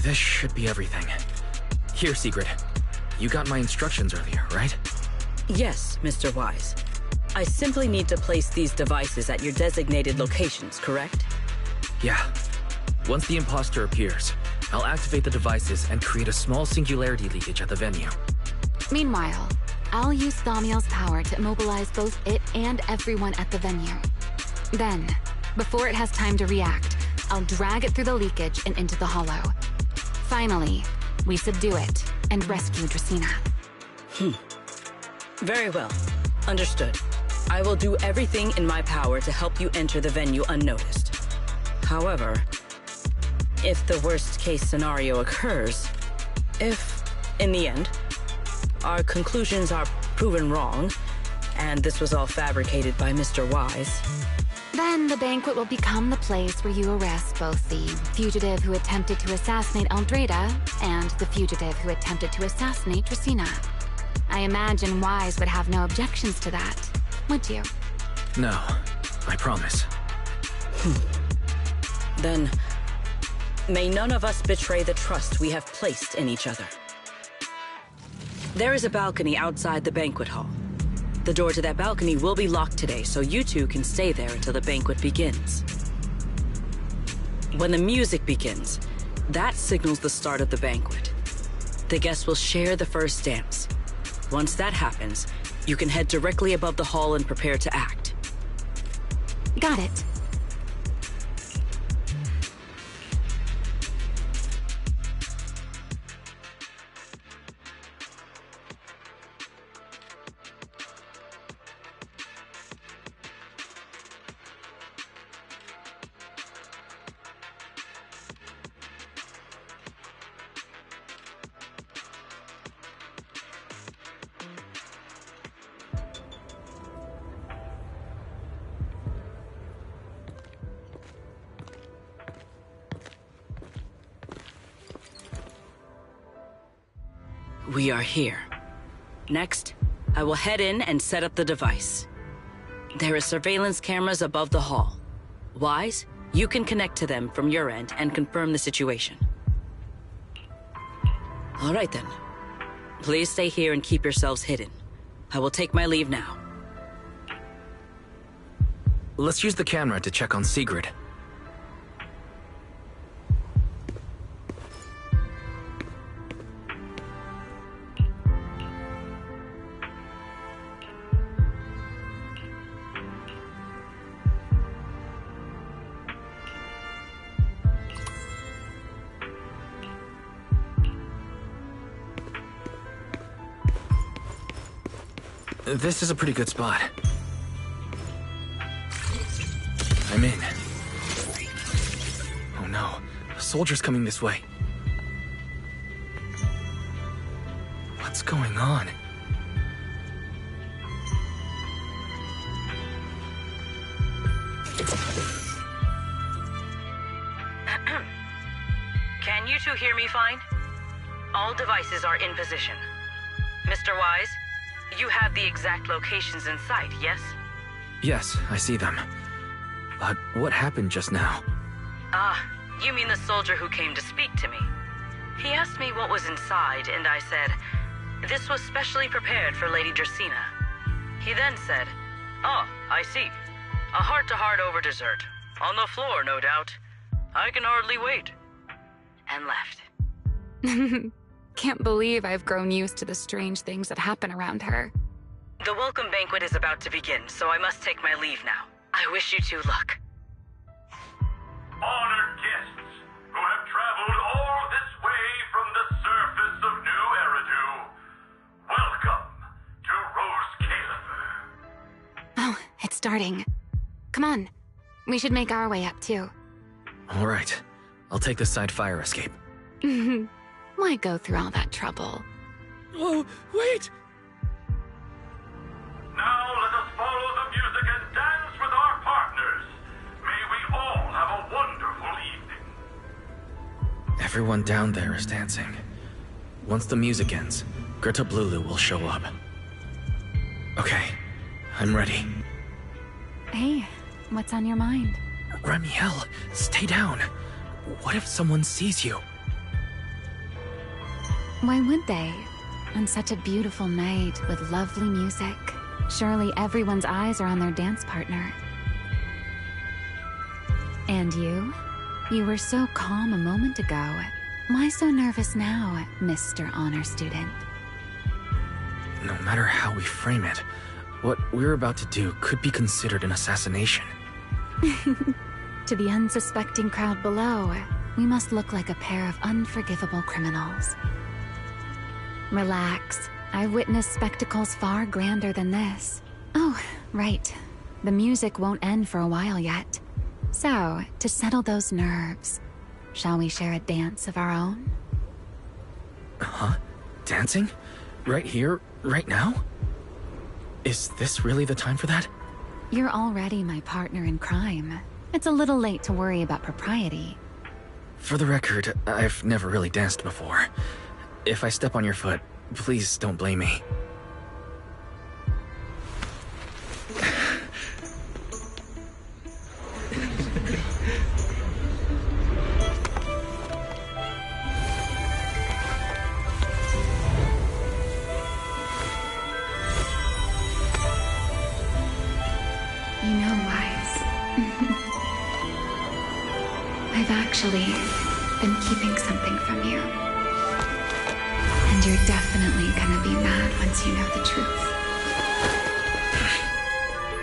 This should be everything. Here, Secret. You got my instructions earlier, right? Yes, Mr. Wise. I simply need to place these devices at your designated locations, correct? Yeah. Once the imposter appears, I'll activate the devices and create a small singularity leakage at the venue. Meanwhile, I'll use Thaumiel's power to immobilize both it and everyone at the venue. Then, before it has time to react, I'll drag it through the leakage and into the hollow. Finally, we subdue it and rescue Dracaena. Very well. Understood. I will do everything in my power to help you enter the venue unnoticed. However, if the worst-case scenario occurs, if, in the end, our conclusions are proven wrong, and this was all fabricated by Mr. Wise, then the banquet will become the place where you arrest both the fugitive who attempted to assassinate Aldreda and the fugitive who attempted to assassinate Dracaena. I imagine Wise would have no objections to that, would you? No, I promise. Then, may none of us betray the trust we have placed in each other. There is a balcony outside the banquet hall. The door to that balcony will be locked today, so you two can stay there until the banquet begins. When the music begins, that signals the start of the banquet. The guests will share the first dance. Once that happens, you can head directly above the hall and prepare to act. Got it. We are here. Next, I will head in and set up the device. There are surveillance cameras above the hall. Wise, you can connect to them from your end and confirm the situation. All right then. Please stay here and keep yourselves hidden. I will take my leave now. Let's use the camera to check on Sigrid. This is a pretty good spot. I'm in. Oh no, a soldier's coming this way. What's going on? Can you two hear me fine? All devices are in position. Mr. Wise, you have the exact locations in sight, yes? Yes, I see them. But what happened just now? Ah, you mean the soldier who came to speak to me. He asked asked me what was inside, and I said, "This was specially prepared for Lady Dracaena." He then said, "Oh, I see. A heart-to-heart over dessert. On the floor, no doubt. I can hardly wait." And left. Can't believe I've grown used to the strange things that happen around her. The welcome banquet is about to begin, so I must take my leave now. I wish you two luck. Honored guests who have traveled all this way from the surface of New Eridu, welcome to Rose Caliber. Oh, it's starting. Come on. We should make our way up, too. All right. I'll take the side fire escape. Why go through all that trouble? Oh, wait! Now let us follow the music and dance with our partners. May we all have a wonderful evening. Everyone down there is dancing. Once the music ends, Greta Blulu will show up. Okay, I'm ready. Hey, what's on your mind? Ramiel, stay down. What if someone sees you? Why would they? On such a beautiful night with lovely music, surely everyone's eyes are on their dance partner. And you? You were so calm a moment ago. Why so nervous now, Mr. Honor Student? No matter how we frame it, what we're about to do could be considered an assassination. To the unsuspecting crowd below, we must look like a pair of unforgivable criminals. Relax. I've witnessed spectacles far grander than this. Oh, right. The music won't end for a while yet. So, to settle those nerves, shall we share a dance of our own? Huh? Dancing? Right here? Right now? Is this really the time for that? You're already my partner in crime. It's a little late to worry about propriety. For the record, I've never really danced before. If I step on your foot, please don't blame me. You know, Wise. I've actually been keeping something from you. And you're definitely gonna be mad once you know the truth.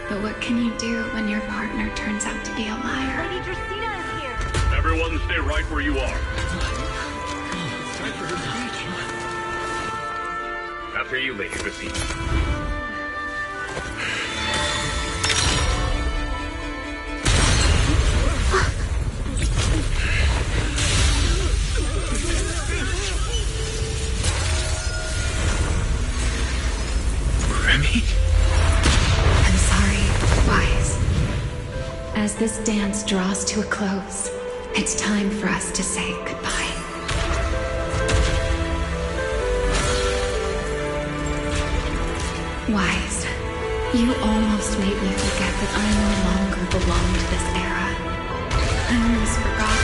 But what can you do when your partner turns out to be a liar? Lady Dracaena is here! Everyone stay right where you are. After you, Lady Dracaena. I'm sorry, Wise. As this dance draws to a close, it's time for us to say goodbye. Wise, you almost made me forget that I no longer belong to this era. I almost forgot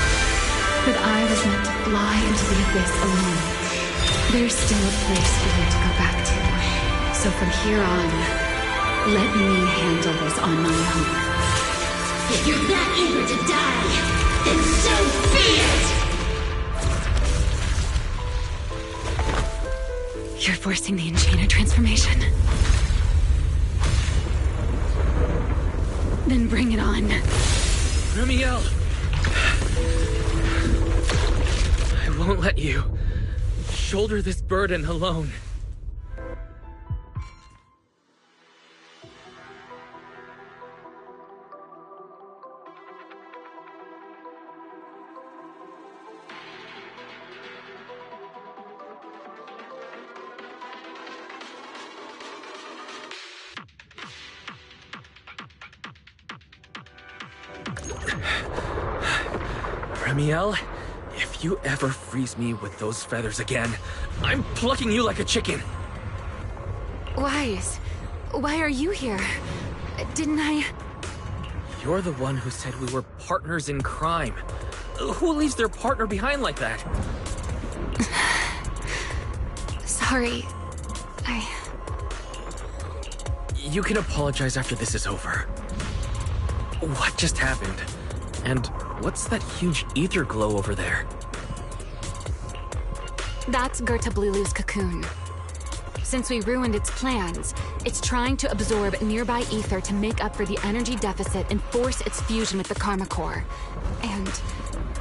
that I was meant to fly into the abyss alone. There's still a place for you to go back to. So from here on, let me handle this on my own. If you're that eager to die, then so be it! You're forcing the Enchanter transformation. Then bring it on. Ramiel! I won't let you shoulder this burden alone. Ramiel, if you ever freeze me with those feathers again, I'm plucking you like a chicken. Wise, why are you here? Didn't I... You're the one who said we were partners in crime. Who leaves their partner behind like that? sorry. You can apologize after this is over. What just happened? And what's that huge ether glow over there? That's Gertablulu's cocoon. Since we ruined its plans, it's trying to absorb nearby ether to make up for the energy deficit and force its fusion with the Karma Core. And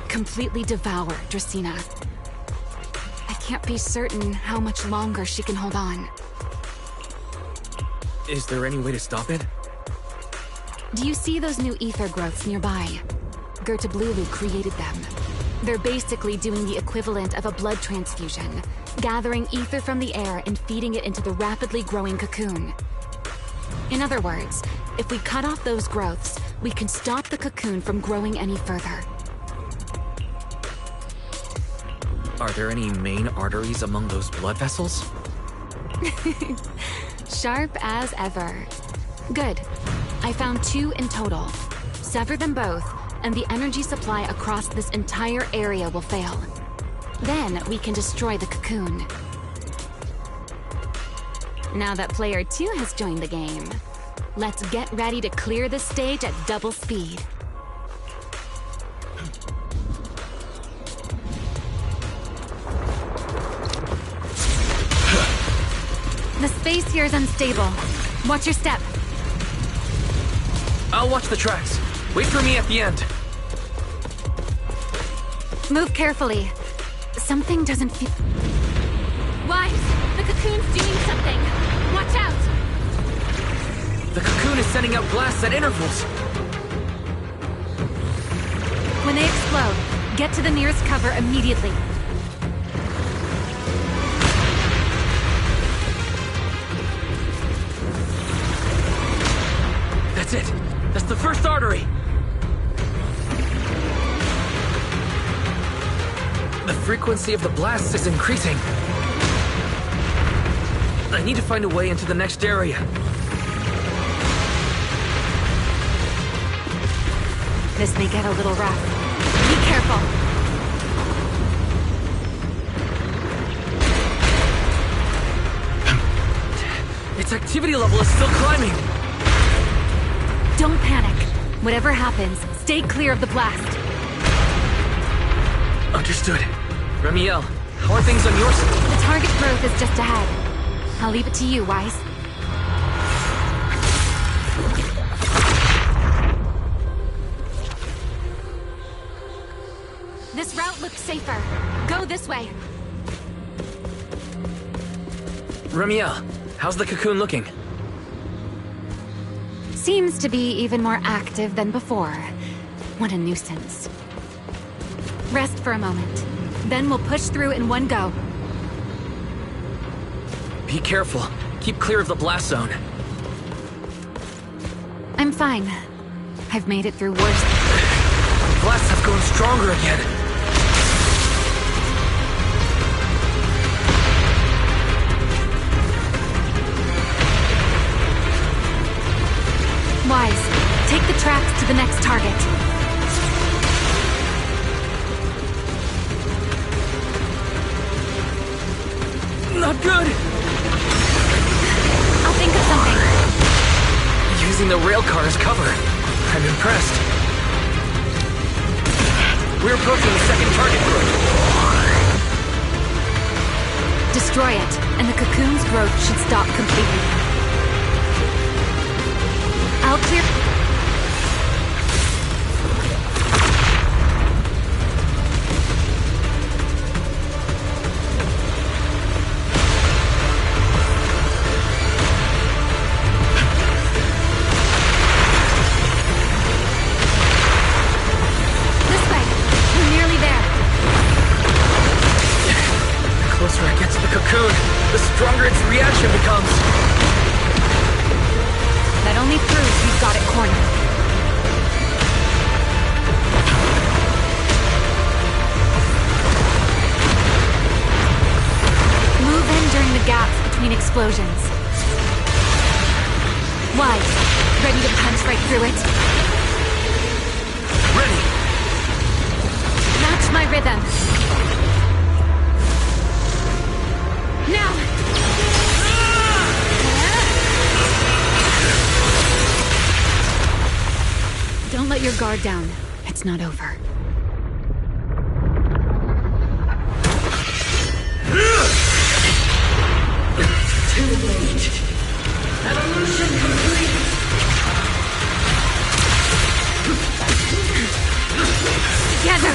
completely devour Dracaena. I can't be certain how much longer she can hold on. Is there any way to stop it? Do you see those new ether growths nearby? Gertablulu created them. They're basically doing the equivalent of a blood transfusion, gathering ether from the air and feeding it into the rapidly growing cocoon. In other words, if we cut off those growths, we can stop the cocoon from growing any further. Are there any main arteries among those blood vessels? Sharp as ever. Good. I found 2 in total. Sever them both, and the energy supply across this entire area will fail. Then we can destroy the cocoon. Now that player 2 has joined the game, let's get ready to clear the stage at double speed. The space here is unstable. Watch your step. I'll watch the tracks. Wait for me at the end. Move carefully. Something doesn't feel... Wives, the cocoon's doing something. Watch out! The cocoon is sending out blasts at intervals. When they explode, get to the nearest cover immediately. That's it. That's the first artery. The frequency of the blasts is increasing. I need to find a way into the next area. This may get a little rough. Be careful. Its activity level is still climbing. Don't panic. Whatever happens, stay clear of the blast. Understood. Remiel, how are things on your side? The target growth is just ahead. I'll leave it to you, Wise. This route looks safer. Go this way. Remiel, how's the cocoon looking? Seems to be even more active than before. What a nuisance. Rest for a moment. Then we'll push through in one go. Be careful. Keep clear of the blast zone. I'm fine. I've made it through worse. The blasts have grown stronger again. Wise, take the tracks to the next target. Not good! I'll think of something. Using the railcar as cover. I'm impressed. We're approaching the second target group. Destroy it, and the cocoon's growth should stop completely. I'll clear... This way. We're nearly there. The closer I get to the cocoon, the stronger its reaction becomes. That only proves we've got it cornered. Move in during the gaps between explosions. Wise, ready to punch right through it? Ready! Match my rhythm. Now! Guard down. It's not over. Too late. Evolution complete. Together!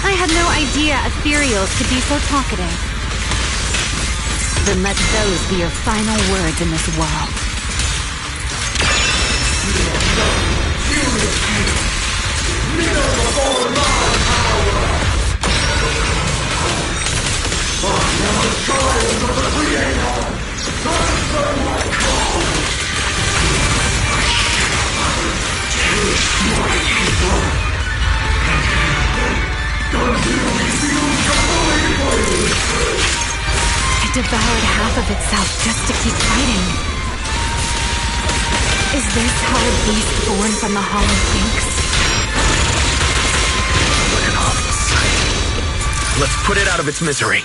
I had no idea ethereals could be so talkative. Then let those be your final words in this world. It devoured half of itself just to keep fighting. Is this how a beast born from the hollow thinks? What an awful sight. Let's put it out of its misery.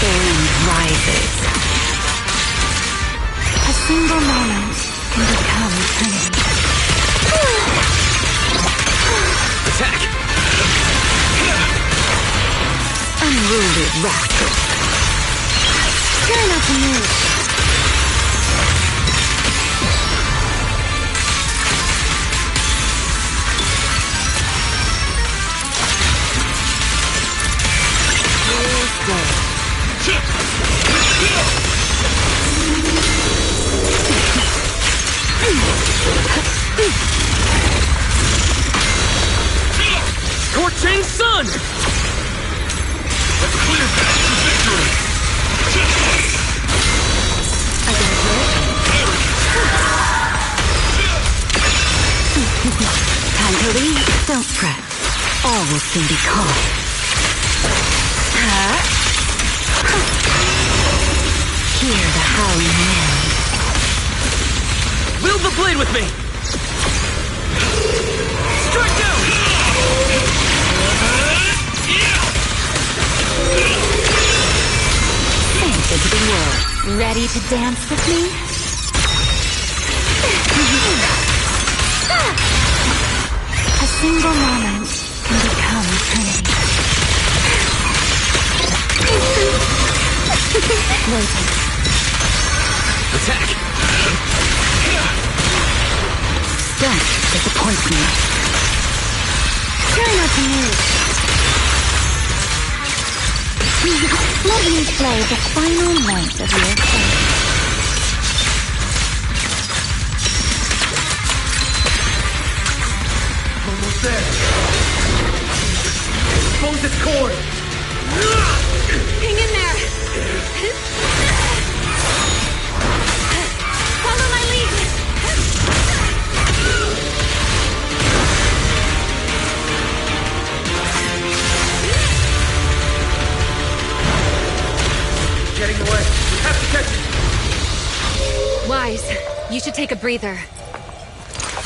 Band rises. A single moment can become eternity. Attack! Unruly rascal. Try not to move. Scorching sun! Let's clear path to victory! Time to leave. Don't fret. All will soon be calm. Hear the howling wind. Wield the blade with me! Strike down! Dance into the world. Ready to dance with me? A single moment can become eternity. Waiting. Attack! Don't disappoint me. Try not to move. Let me play the final night of your fate. Almost there. Expose its cord! Hang in there! Follow my lead! Getting away. We have to catch it. Wise, you should take a breather.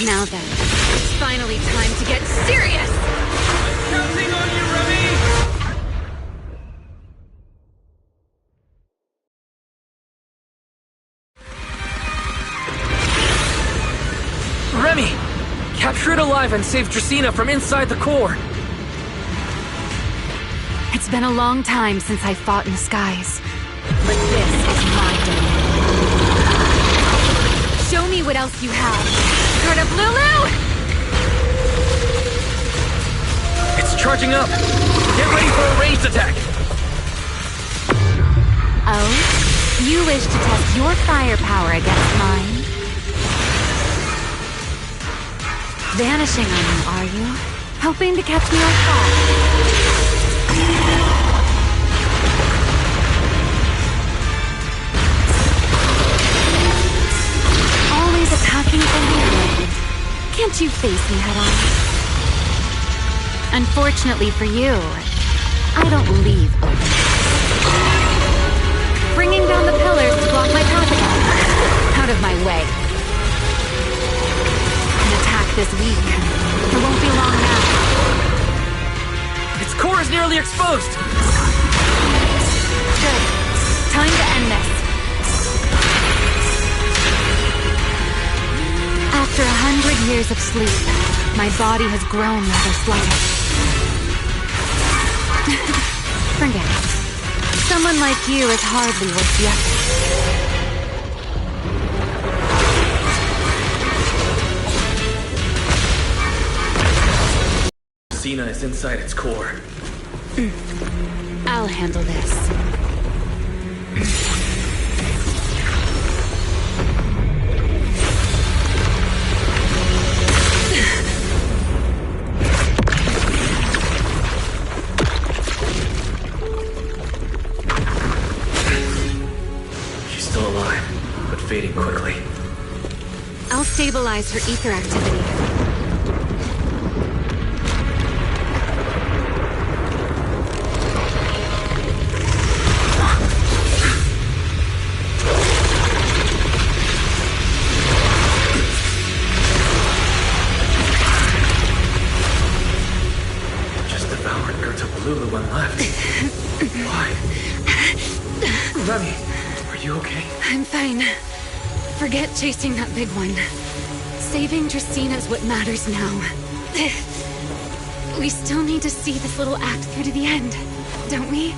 Now then, it's finally time to get serious! Counting on you, Remy! Remy! Capture it alive and save Dracaena from inside the core! It's been a long time since I fought in the skies, but this is my day. Show me what else you have. Garda Lulu! It's charging up! Get ready for a ranged attack! Oh? You wish to test your firepower against mine? Vanishing on me, are you? Hoping to catch me off guard? Always attacking from behind. Can't you face me head on? Unfortunately for you, I don't leave open. Bringing down the pillars to block my path again. Out of my way. An attack this week. It won't be long now. Its core is nearly exposed! Good. Time to end this. After 100 years of sleep, my body has grown rather sluggish. Forget it. Someone like you is hardly worth the effort. Cena is inside its core. I'll handle this. Fading quickly. I'll stabilize her ether activity. Just devoured Gerta-Blulu and left. Why? Remy, are you okay? I'm fine. Forget chasing that big one. Saving Dracena's what matters now. We still need to see this little act through to the end, don't we?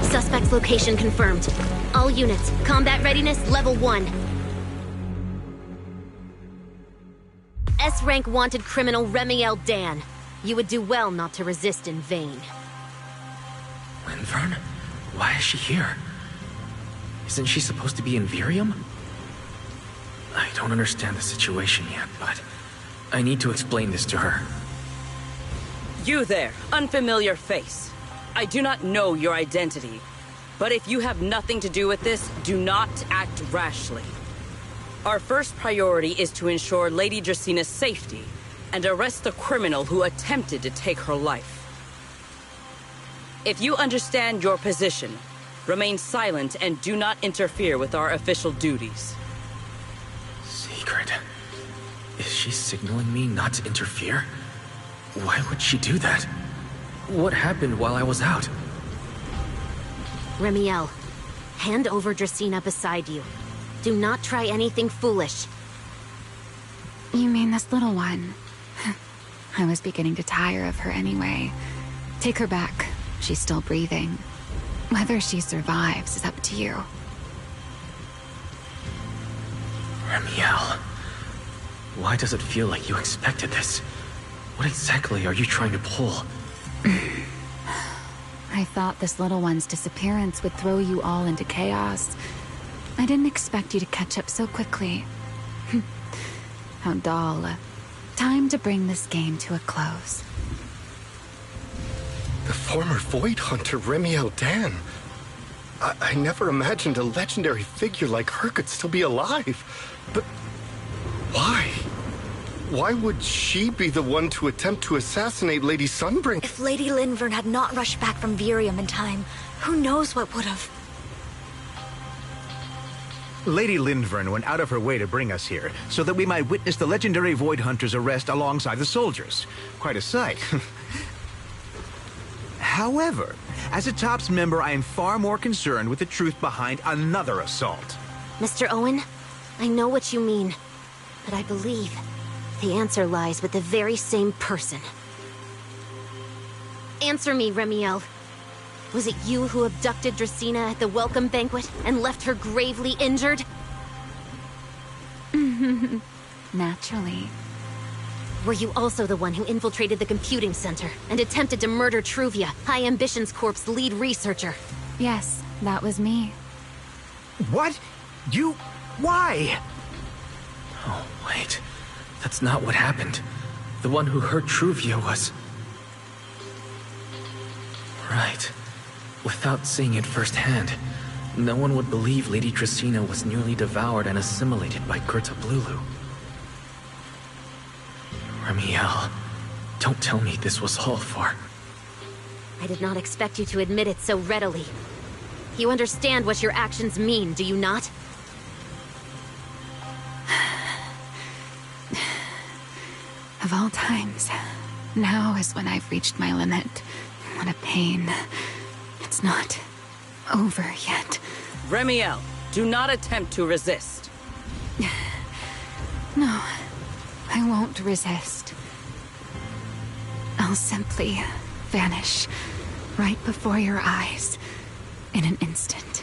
Suspect's location confirmed. All units, combat readiness level 1. S-rank wanted criminal Remiel Dan. You would do well not to resist in vain. Linvern? Why is she here? Isn't she supposed to be in Virium? I don't understand the situation yet, but I need to explain this to her. You there, unfamiliar face. I do not know your identity, but if you have nothing to do with this, do not act rashly. Our first priority is to ensure Lady Dracena's safety and arrest the criminal who attempted to take her life. If you understand your position, remain silent and do not interfere with our official duties. Secret? Is she signaling me not to interfere? Why would she do that? What happened while I was out? Remiel, hand over Dracena beside you. Do not try anything foolish. You mean this little one? I was beginning to tire of her anyway. Take her back. She's still breathing. Whether she survives is up to you. Remiel, why does it feel like you expected this? What exactly are you trying to pull? I thought this little one's disappearance would throw you all into chaos. I didn't expect you to catch up so quickly. How dull. Time to bring this game to a close. The former Void Hunter Remiel Dan. I never imagined a legendary figure like her could still be alive. But why? Why would she be the one to attempt to assassinate Lady Sunbringer? If Lady Linvern had not rushed back from Virium in time, who knows what would have. Lady Linvern went out of her way to bring us here, so that we might witness the legendary Void Hunter's arrest alongside the soldiers. Quite a sight. However, as a TOPS member, I am far more concerned with the truth behind another assault. Mr. Owen, I know what you mean, but I believe the answer lies with the very same person. Answer me, Remiel. Was it you who abducted Dracena at the welcome banquet and left her gravely injured? Naturally. Were you also the one who infiltrated the computing center and attempted to murder Truvia, High Ambitions Corp's lead researcher? Yes, that was me. What? You... why? Oh, wait. That's not what happened. The one who hurt Truvia was... Right. Without seeing it firsthand, no one would believe Lady Dracaena was nearly devoured and assimilated by Gerta Blulu. Remiel, don't tell me this was all for... I did not expect you to admit it so readily. You understand what your actions mean, do you not? Of all times, now is when I've reached my limit. What a pain. It's not over yet. Remiel, do not attempt to resist. No, I won't resist. I'll simply vanish right before your eyes in an instant.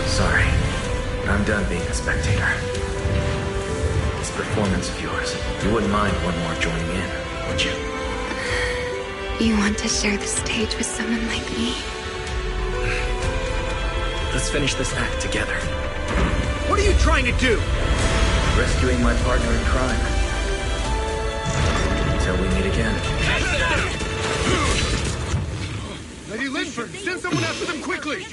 Sorry, but I'm done being a spectator. This performance of yours, you wouldn't mind one more joining in, would you? You want to share the stage with someone like me? Let's finish this act together. What are you trying to do? Rescuing my partner in crime. Until we meet again. Lady Linford, send someone after them quickly!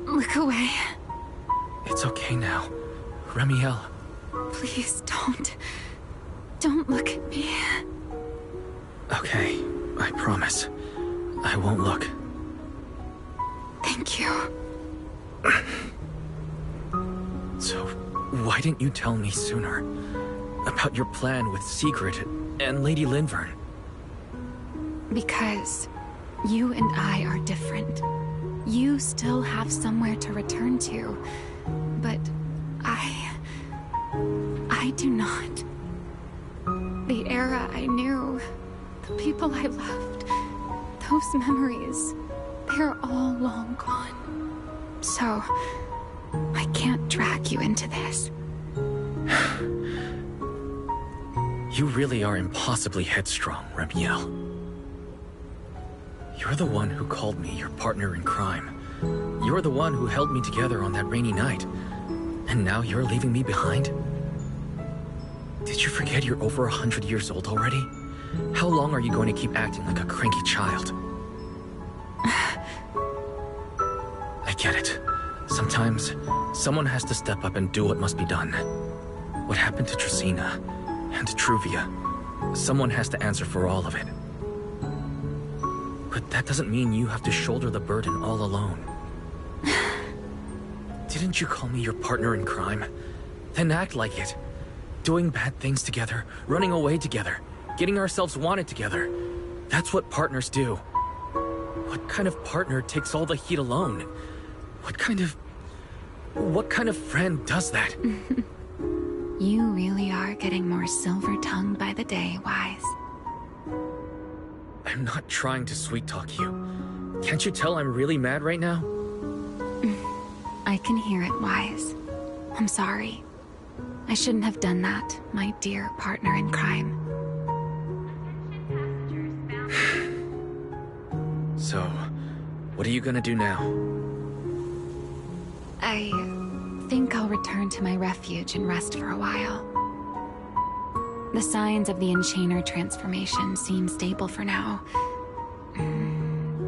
Look away. It's okay now. Remiel. Please don't. Don't look at me. Okay, I promise. I won't look. Thank you. So, why didn't you tell me sooner? About your plan with Secret and Lady Linvern? Because you and I are different. You still have somewhere to return to, but I do not. The era I knew, the people I loved, those memories, they're all long gone. So, I can't drag you into this. You really are impossibly headstrong, Remiel. You're the one who called me your partner in crime. You're the one who held me together on that rainy night. And now you're leaving me behind? Did you forget you're over 100 years old already? How long are you going to keep acting like a cranky child? I get it. Sometimes, someone has to step up and do what must be done. What happened to Dracaena and to Truvia? Someone has to answer for all of it. But that doesn't mean you have to shoulder the burden all alone. Didn't you call me your partner in crime? Then act like it. Doing bad things together, running away together, getting ourselves wanted together. That's what partners do. What kind of partner takes all the heat alone? What kind of friend does that? You really are getting more silver-tongued by the day, Wise. I'm not trying to sweet-talk you. Can't you tell I'm really mad right now? I can hear it, Wise. I'm sorry. I shouldn't have done that, my dear partner in crime. So, what are you gonna do now? I think I'll return to my refuge and rest for a while. The signs of the Enchainer transformation seem stable for now.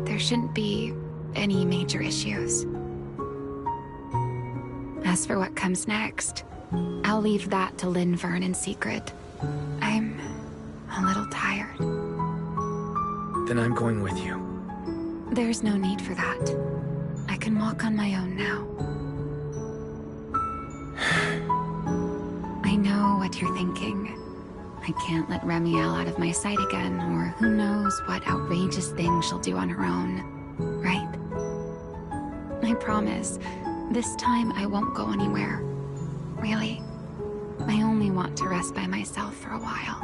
There shouldn't be any major issues. As for what comes next, I'll leave that to Linvern in secret. I'm a little tired. Then I'm going with you. There's no need for that. I can walk on my own now. what you're thinking. I can't let Remiel out of my sight again, or who knows what outrageous thing she'll do on her own, right? I promise, this time I won't go anywhere. Really. I only want to rest by myself for a while.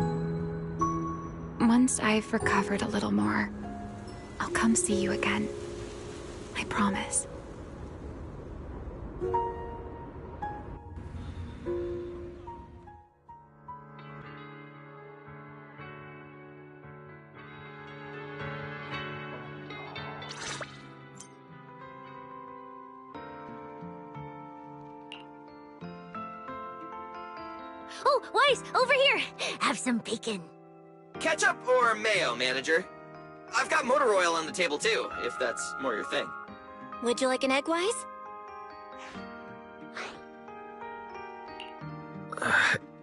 Once I've recovered a little more, I'll come see you again. I promise. Oh, Weiss, over here! Have some bacon. Ketchup or mayo, manager? I've got motor oil on the table too, if that's more your thing. Would you like an egg, Weiss?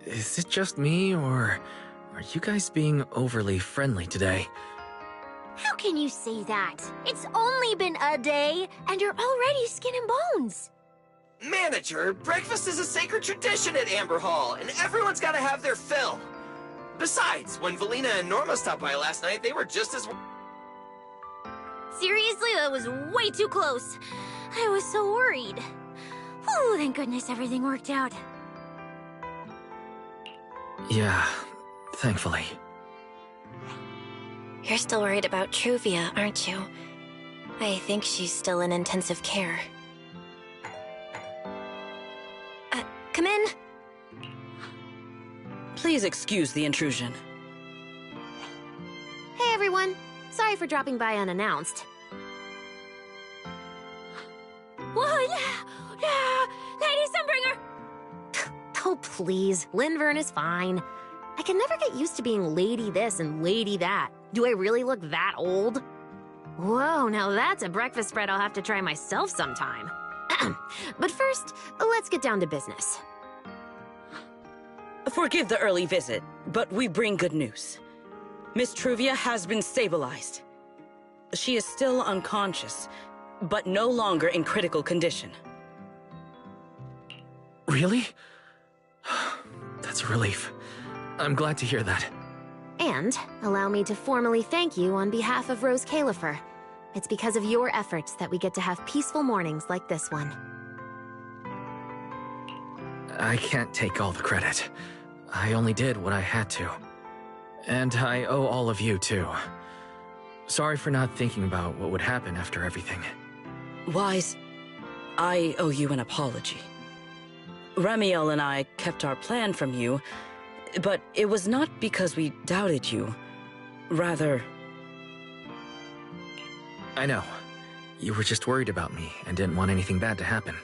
Is it just me, or are you guys being overly friendly today? How can you say that? It's only been a day, and you're already skin and bones. Manager, breakfast is a sacred tradition at Amber Hall, and everyone's gotta have their fill. Besides, when Valina and Norma stopped by last night, they were just as... Seriously, that was way too close. I was so worried. Whew, thank goodness everything worked out. Yeah, thankfully. You're still worried about Truvia, aren't you? I think she's still in intensive care. Come in. Please excuse the intrusion. Hey everyone. Sorry for dropping by unannounced. What? Lady Sunbringer! Oh please, Lindvern is fine. I can never get used to being lady this and lady that. Do I really look that old? Whoa, now that's a breakfast spread I'll have to try myself sometime. But first, let's get down to business. Forgive the early visit, but we bring good news. Miss Truvia has been stabilized. She is still unconscious, but no longer in critical condition. Really? That's a relief. I'm glad to hear that. And allow me to formally thank you on behalf of Rose Califer. It's because of your efforts that we get to have peaceful mornings like this one. I can't take all the credit. I only did what I had to. And I owe all of you, too. Sorry for not thinking about what would happen after everything. Weiss, I owe you an apology. Remiel and I kept our plan from you, but it was not because we doubted you. Rather... I know. You were just worried about me and didn't want anything bad to happen.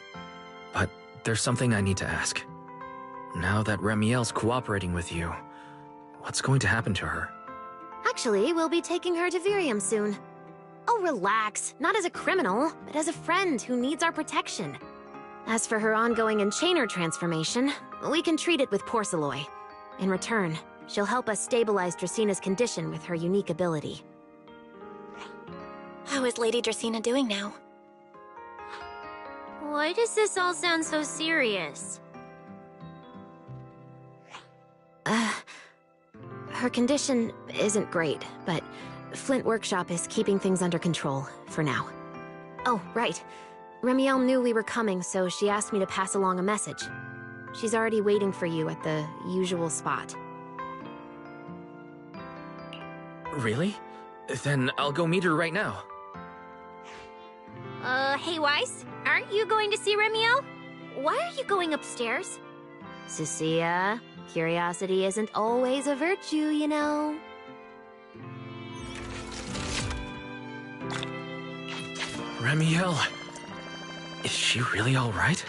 But there's something I need to ask. Now that Remiel's cooperating with you, what's going to happen to her? Actually, we'll be taking her to Virium soon. Oh, relax. Not as a criminal, but as a friend who needs our protection. As for her ongoing Enchainer transformation, we can treat it with Porceloy. In return, she'll help us stabilize Dracina's condition with her unique ability. How is Lady Dracina doing now? Why does this all sound so serious? Her condition isn't great, but Flint Workshop is keeping things under control, for now. Oh, right. Remiel knew we were coming, so she asked me to pass along a message. She's already waiting for you at the usual spot. Really? Then I'll go meet her right now. Hey Weiss, aren't you going to see Remiel? Why are you going upstairs? Cecilia, curiosity isn't always a virtue, you know. Remiel, is she really all right?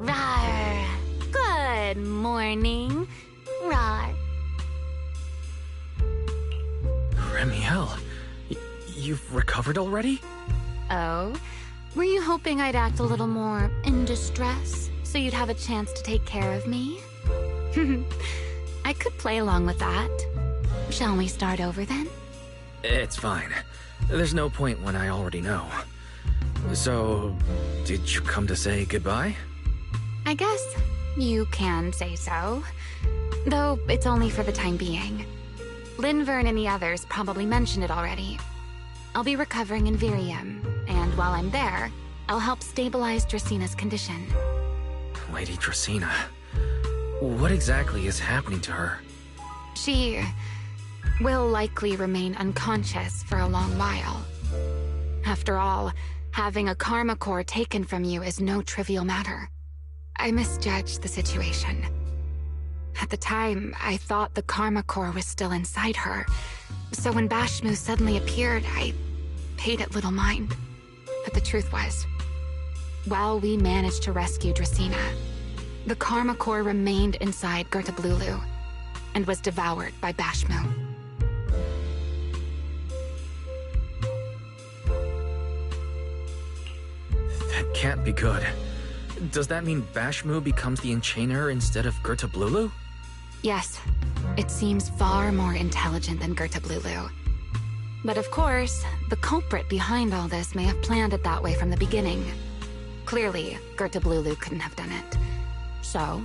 Rawr. Good morning. Rawr. Remiel, you've recovered already? Oh? Were you hoping I'd act a little more in distress so you'd have a chance to take care of me? I could play along with that. Shall we start over then? It's fine. There's no point when I already know. So, did you come to say goodbye? I guess you can say so. Though it's only for the time being. Linvern and the others probably mentioned it already. I'll be recovering in Virium, and while I'm there, I'll help stabilize Dracina's condition. Lady Dracina, what exactly is happening to her? She will likely remain unconscious for a long while. After all, having a karma core taken from you is no trivial matter. I misjudged the situation. At the time, I thought the karma core was still inside her, so when Bashmu suddenly appeared, I paid it little mind. But the truth was, while we managed to rescue Dracina, the karma core remained inside Gertablulu and was devoured by Bashmu. That can't be good. Does that mean Bashmu becomes the Enchainer instead of Gertablulu? Yes, it seems far more intelligent than Gertablulu. But of course, the culprit behind all this may have planned it that way from the beginning. Clearly, Gertablulu couldn't have done it. So,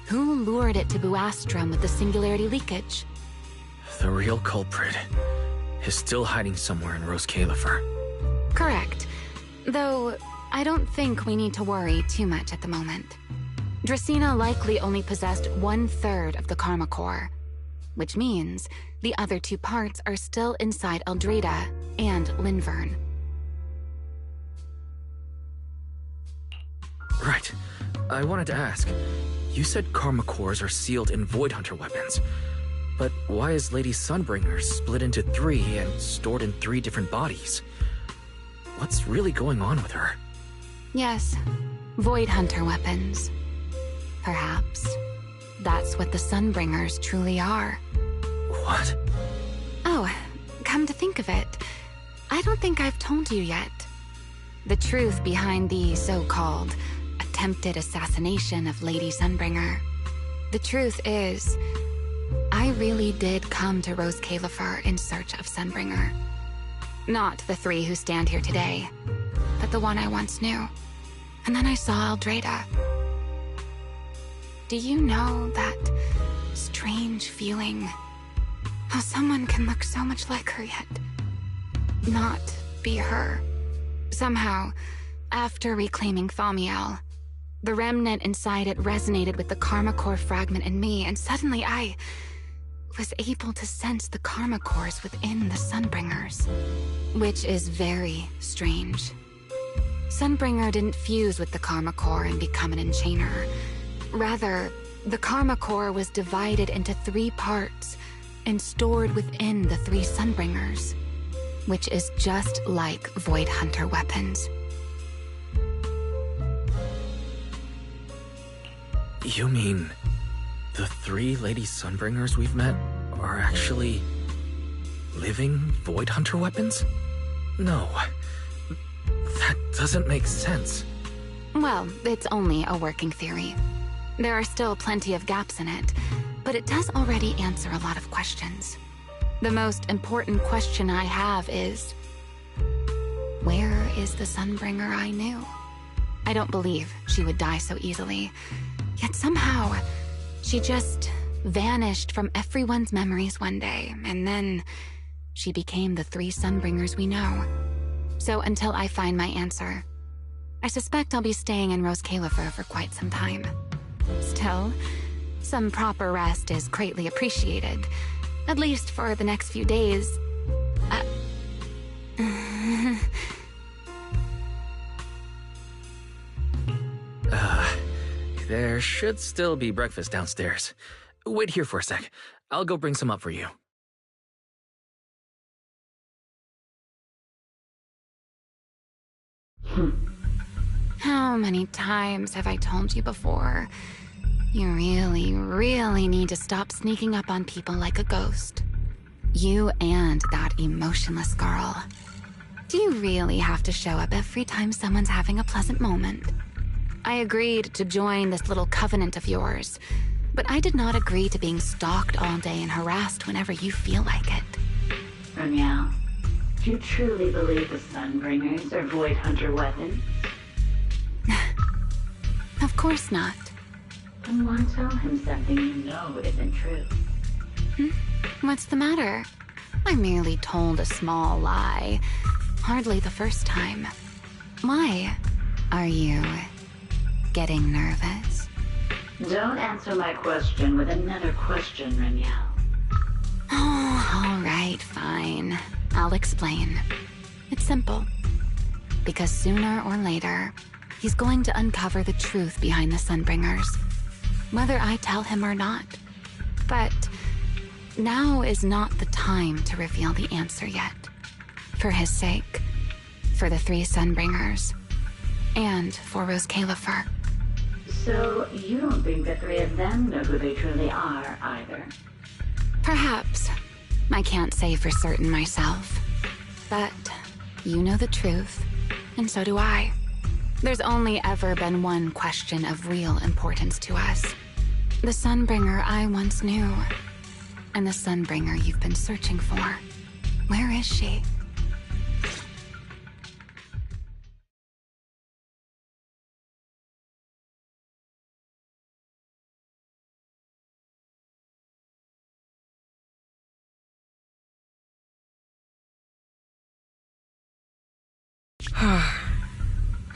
who lured it to Buastrum with the singularity leakage? The real culprit is still hiding somewhere in Rose Califer. Correct. Though, I don't think we need to worry too much at the moment. Dracina likely only possessed 1/3 of the karma core, which means the other 2 parts are still inside Eldreda and Linvern. Right. I wanted to ask, you said karma cores are sealed in Void Hunter weapons, but why is Lady Sunbringer split into 3 and stored in 3 different bodies? What's really going on with her? Yes, Void Hunter weapons. Perhaps that's what the Sunbringers truly are. What? Oh, come to think of it, I don't think I've told you yet. The truth behind the so-called attempted assassination of Lady Sunbringer. The truth is, I really did come to Rose Califer in search of Sunbringer. Not the 3 who stand here today, but the one I once knew. And then I saw Eldreda. Do you know that strange feeling? How someone can look so much like her yet not be her. Somehow, after reclaiming Thaumiel, the remnant inside it resonated with the karma core fragment in me, and suddenly I was able to sense the karma cores within the Sunbringers, which is very strange. Sunbringer didn't fuse with the karma core and become an Enchainer. Rather, the karma core was divided into 3 parts and stored within the 3 Sunbringers, which is just like Void Hunter weapons. You mean the 3 Lady Sunbringers we've met are actually living Void Hunter weapons? No. That doesn't make sense. Well, it's only a working theory. There are still plenty of gaps in it, but it does already answer a lot of questions. The most important question I have is, where is the Sunbringer I knew? I don't believe she would die so easily, yet somehow she just vanished from everyone's memories one day, and then she became the 3 Sunbringers we know. So until I find my answer, I suspect I'll be staying in Rose Califer for quite some time. Still, some proper rest is greatly appreciated, at least for the next few days. There should still be breakfast downstairs. Wait here for a sec. I'll go bring some up for you. How many times have I told you before? You really, really need to stop sneaking up on people like a ghost. You and that emotionless girl. Do you really have to show up every time someone's having a pleasant moment? I agreed to join this little covenant of yours, but I did not agree to being stalked all day and harassed whenever you feel like it. Ramiel, do you truly believe the Sunbringers are Void Hunter weapons? Of course not. Then why tell him something you know isn't true? What's the matter? I merely told a small lie. Hardly the first time. Why? Are you getting nervous? Don't answer my question with another question, Ramiel. Oh, all right, fine. I'll explain. It's simple. Because sooner or later, he's going to uncover the truth behind the Sunbringers. Whether I tell him or not. But now is not the time to reveal the answer yet. For his sake, for the 3 Sunbringers, and for Rose Califer. So you don't think the 3 of them know who they truly are, either? Perhaps. I can't say for certain myself. But you know the truth, and so do I. There's only ever been one question of real importance to us. The Sunbringer I once knew. And the Sunbringer you've been searching for. Where is she?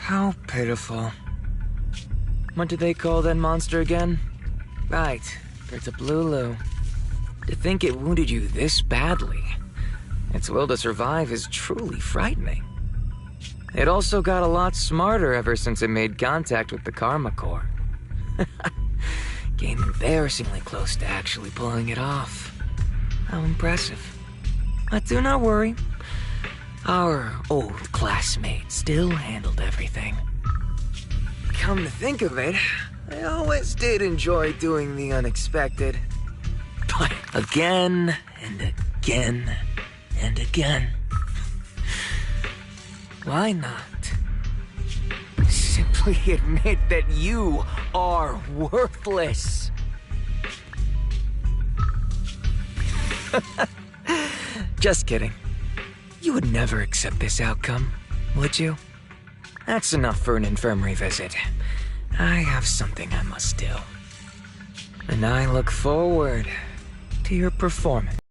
How pitiful. What do they call that monster again? Right, Gertablulu. To think it wounded you this badly. Its will to survive is truly frightening. It also got a lot smarter ever since it made contact with the Karma Core. Came embarrassingly close to actually pulling it off. How impressive. But do not worry. Our old classmate still handled everything. Come to think of it, I always did enjoy doing the unexpected. But again, and again, and again. Why not? Simply admit that you are worthless. Just kidding. You would never accept this outcome, would you? That's enough for an infirmary visit. I have something I must do. And I look forward to your performance.